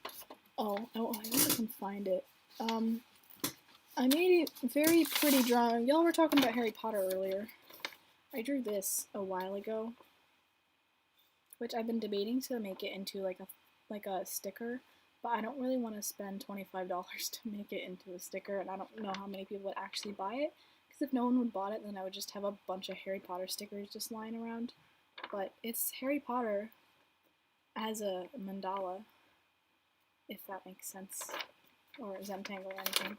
Oh, I wonder if I can find it. I made a very pretty drawing. Y'all were talking about Harry Potter earlier. I drew this a while ago, which I've been debating to make it into like a sticker, but I don't really want to spend $25 to make it into a sticker, and I don't know how many people would actually buy it, because if no one would bought it, then I would just have a bunch of Harry Potter stickers just lying around. But it's Harry Potter as a mandala, if that makes sense, or Zentangle or anything.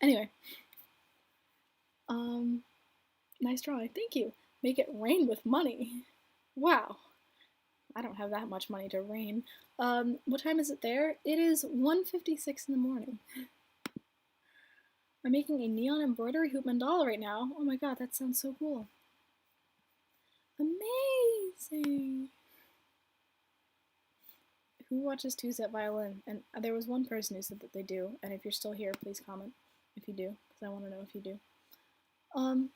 Anyway, nice drawing. Thank you. Make it rain with money. Wow. I don't have that much money to rain. What time is it there? It is 1:56 in the morning. I'm making a neon embroidery hoop mandala right now. Oh my god, that sounds so cool. Amazing. Who watches two-set violin? And there was one person who said that they do, and if you're still here, please comment if you do, because I want to know if you do. Amazing.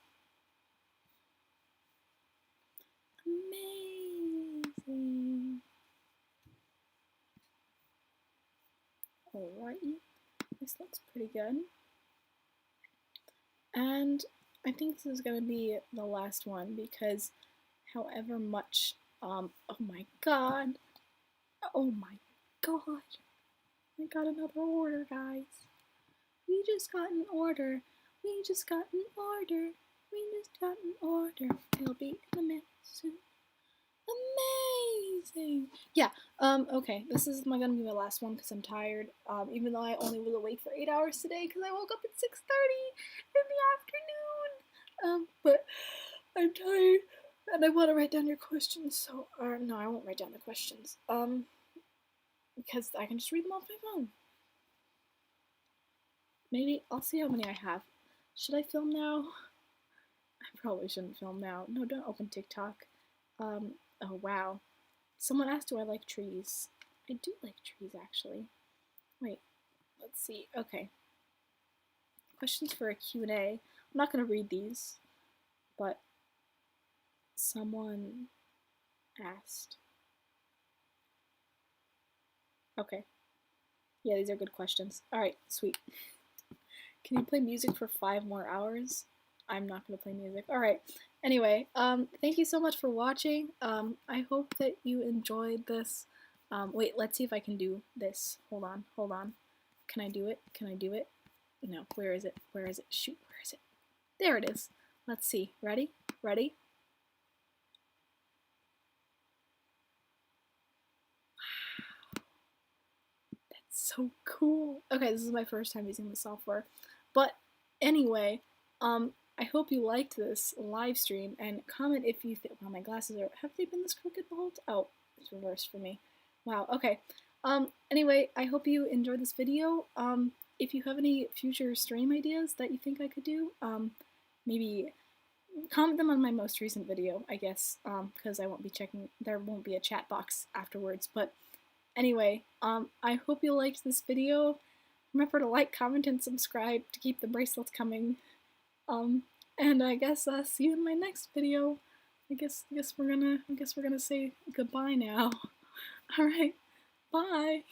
Alrighty, this looks pretty good. And I think this is going to be the last one because however much, oh my god, oh my god, I got another order, guys. We just got an order, we just got an order, we just got an order, it'll be in a minute soon. Amazing! Yeah, okay, this is gonna be my last one because I'm tired, even though I only was awake for 8 hours today because I woke up at 6:30 in the afternoon, but I'm tired, and I want to write down your questions, so, no, I won't write down the questions, because I can just read them off my phone. Maybe, I'll see how many I have. Should I film now? I probably shouldn't film now. No, don't open TikTok. Oh wow. Someone asked, do I like trees? I do like trees, actually. Wait, let's see. Okay. Questions for a Q&A. I'm not going to read these, but someone asked. Okay. Yeah, these are good questions. Alright, sweet. Can you play music for 5 more hours? I'm not going to play music. Alright. Anyway, thank you so much for watching. I hope that you enjoyed this. Wait, let's see if I can do this. Hold on, hold on. Can I do it? Can I do it? No, where is it? Where is it? Shoot, where is it? There it is. Let's see. Ready? Ready? Wow. That's so cool. Okay, this is my first time using the software. But anyway, I hope you liked this live stream, and comment if you think, wow, my glasses are, have they been this crooked the whole time? Oh, it's reversed for me. Wow, okay. Anyway, I hope you enjoyed this video. If you have any future stream ideas that you think I could do, maybe comment them on my most recent video, I guess, because I won't be checking, there won't be a chat box afterwards, but anyway, I hope you liked this video. Remember to like, comment, and subscribe to keep the bracelets coming. And I guess see you in my next video. I guess we're gonna say goodbye now. All right, bye.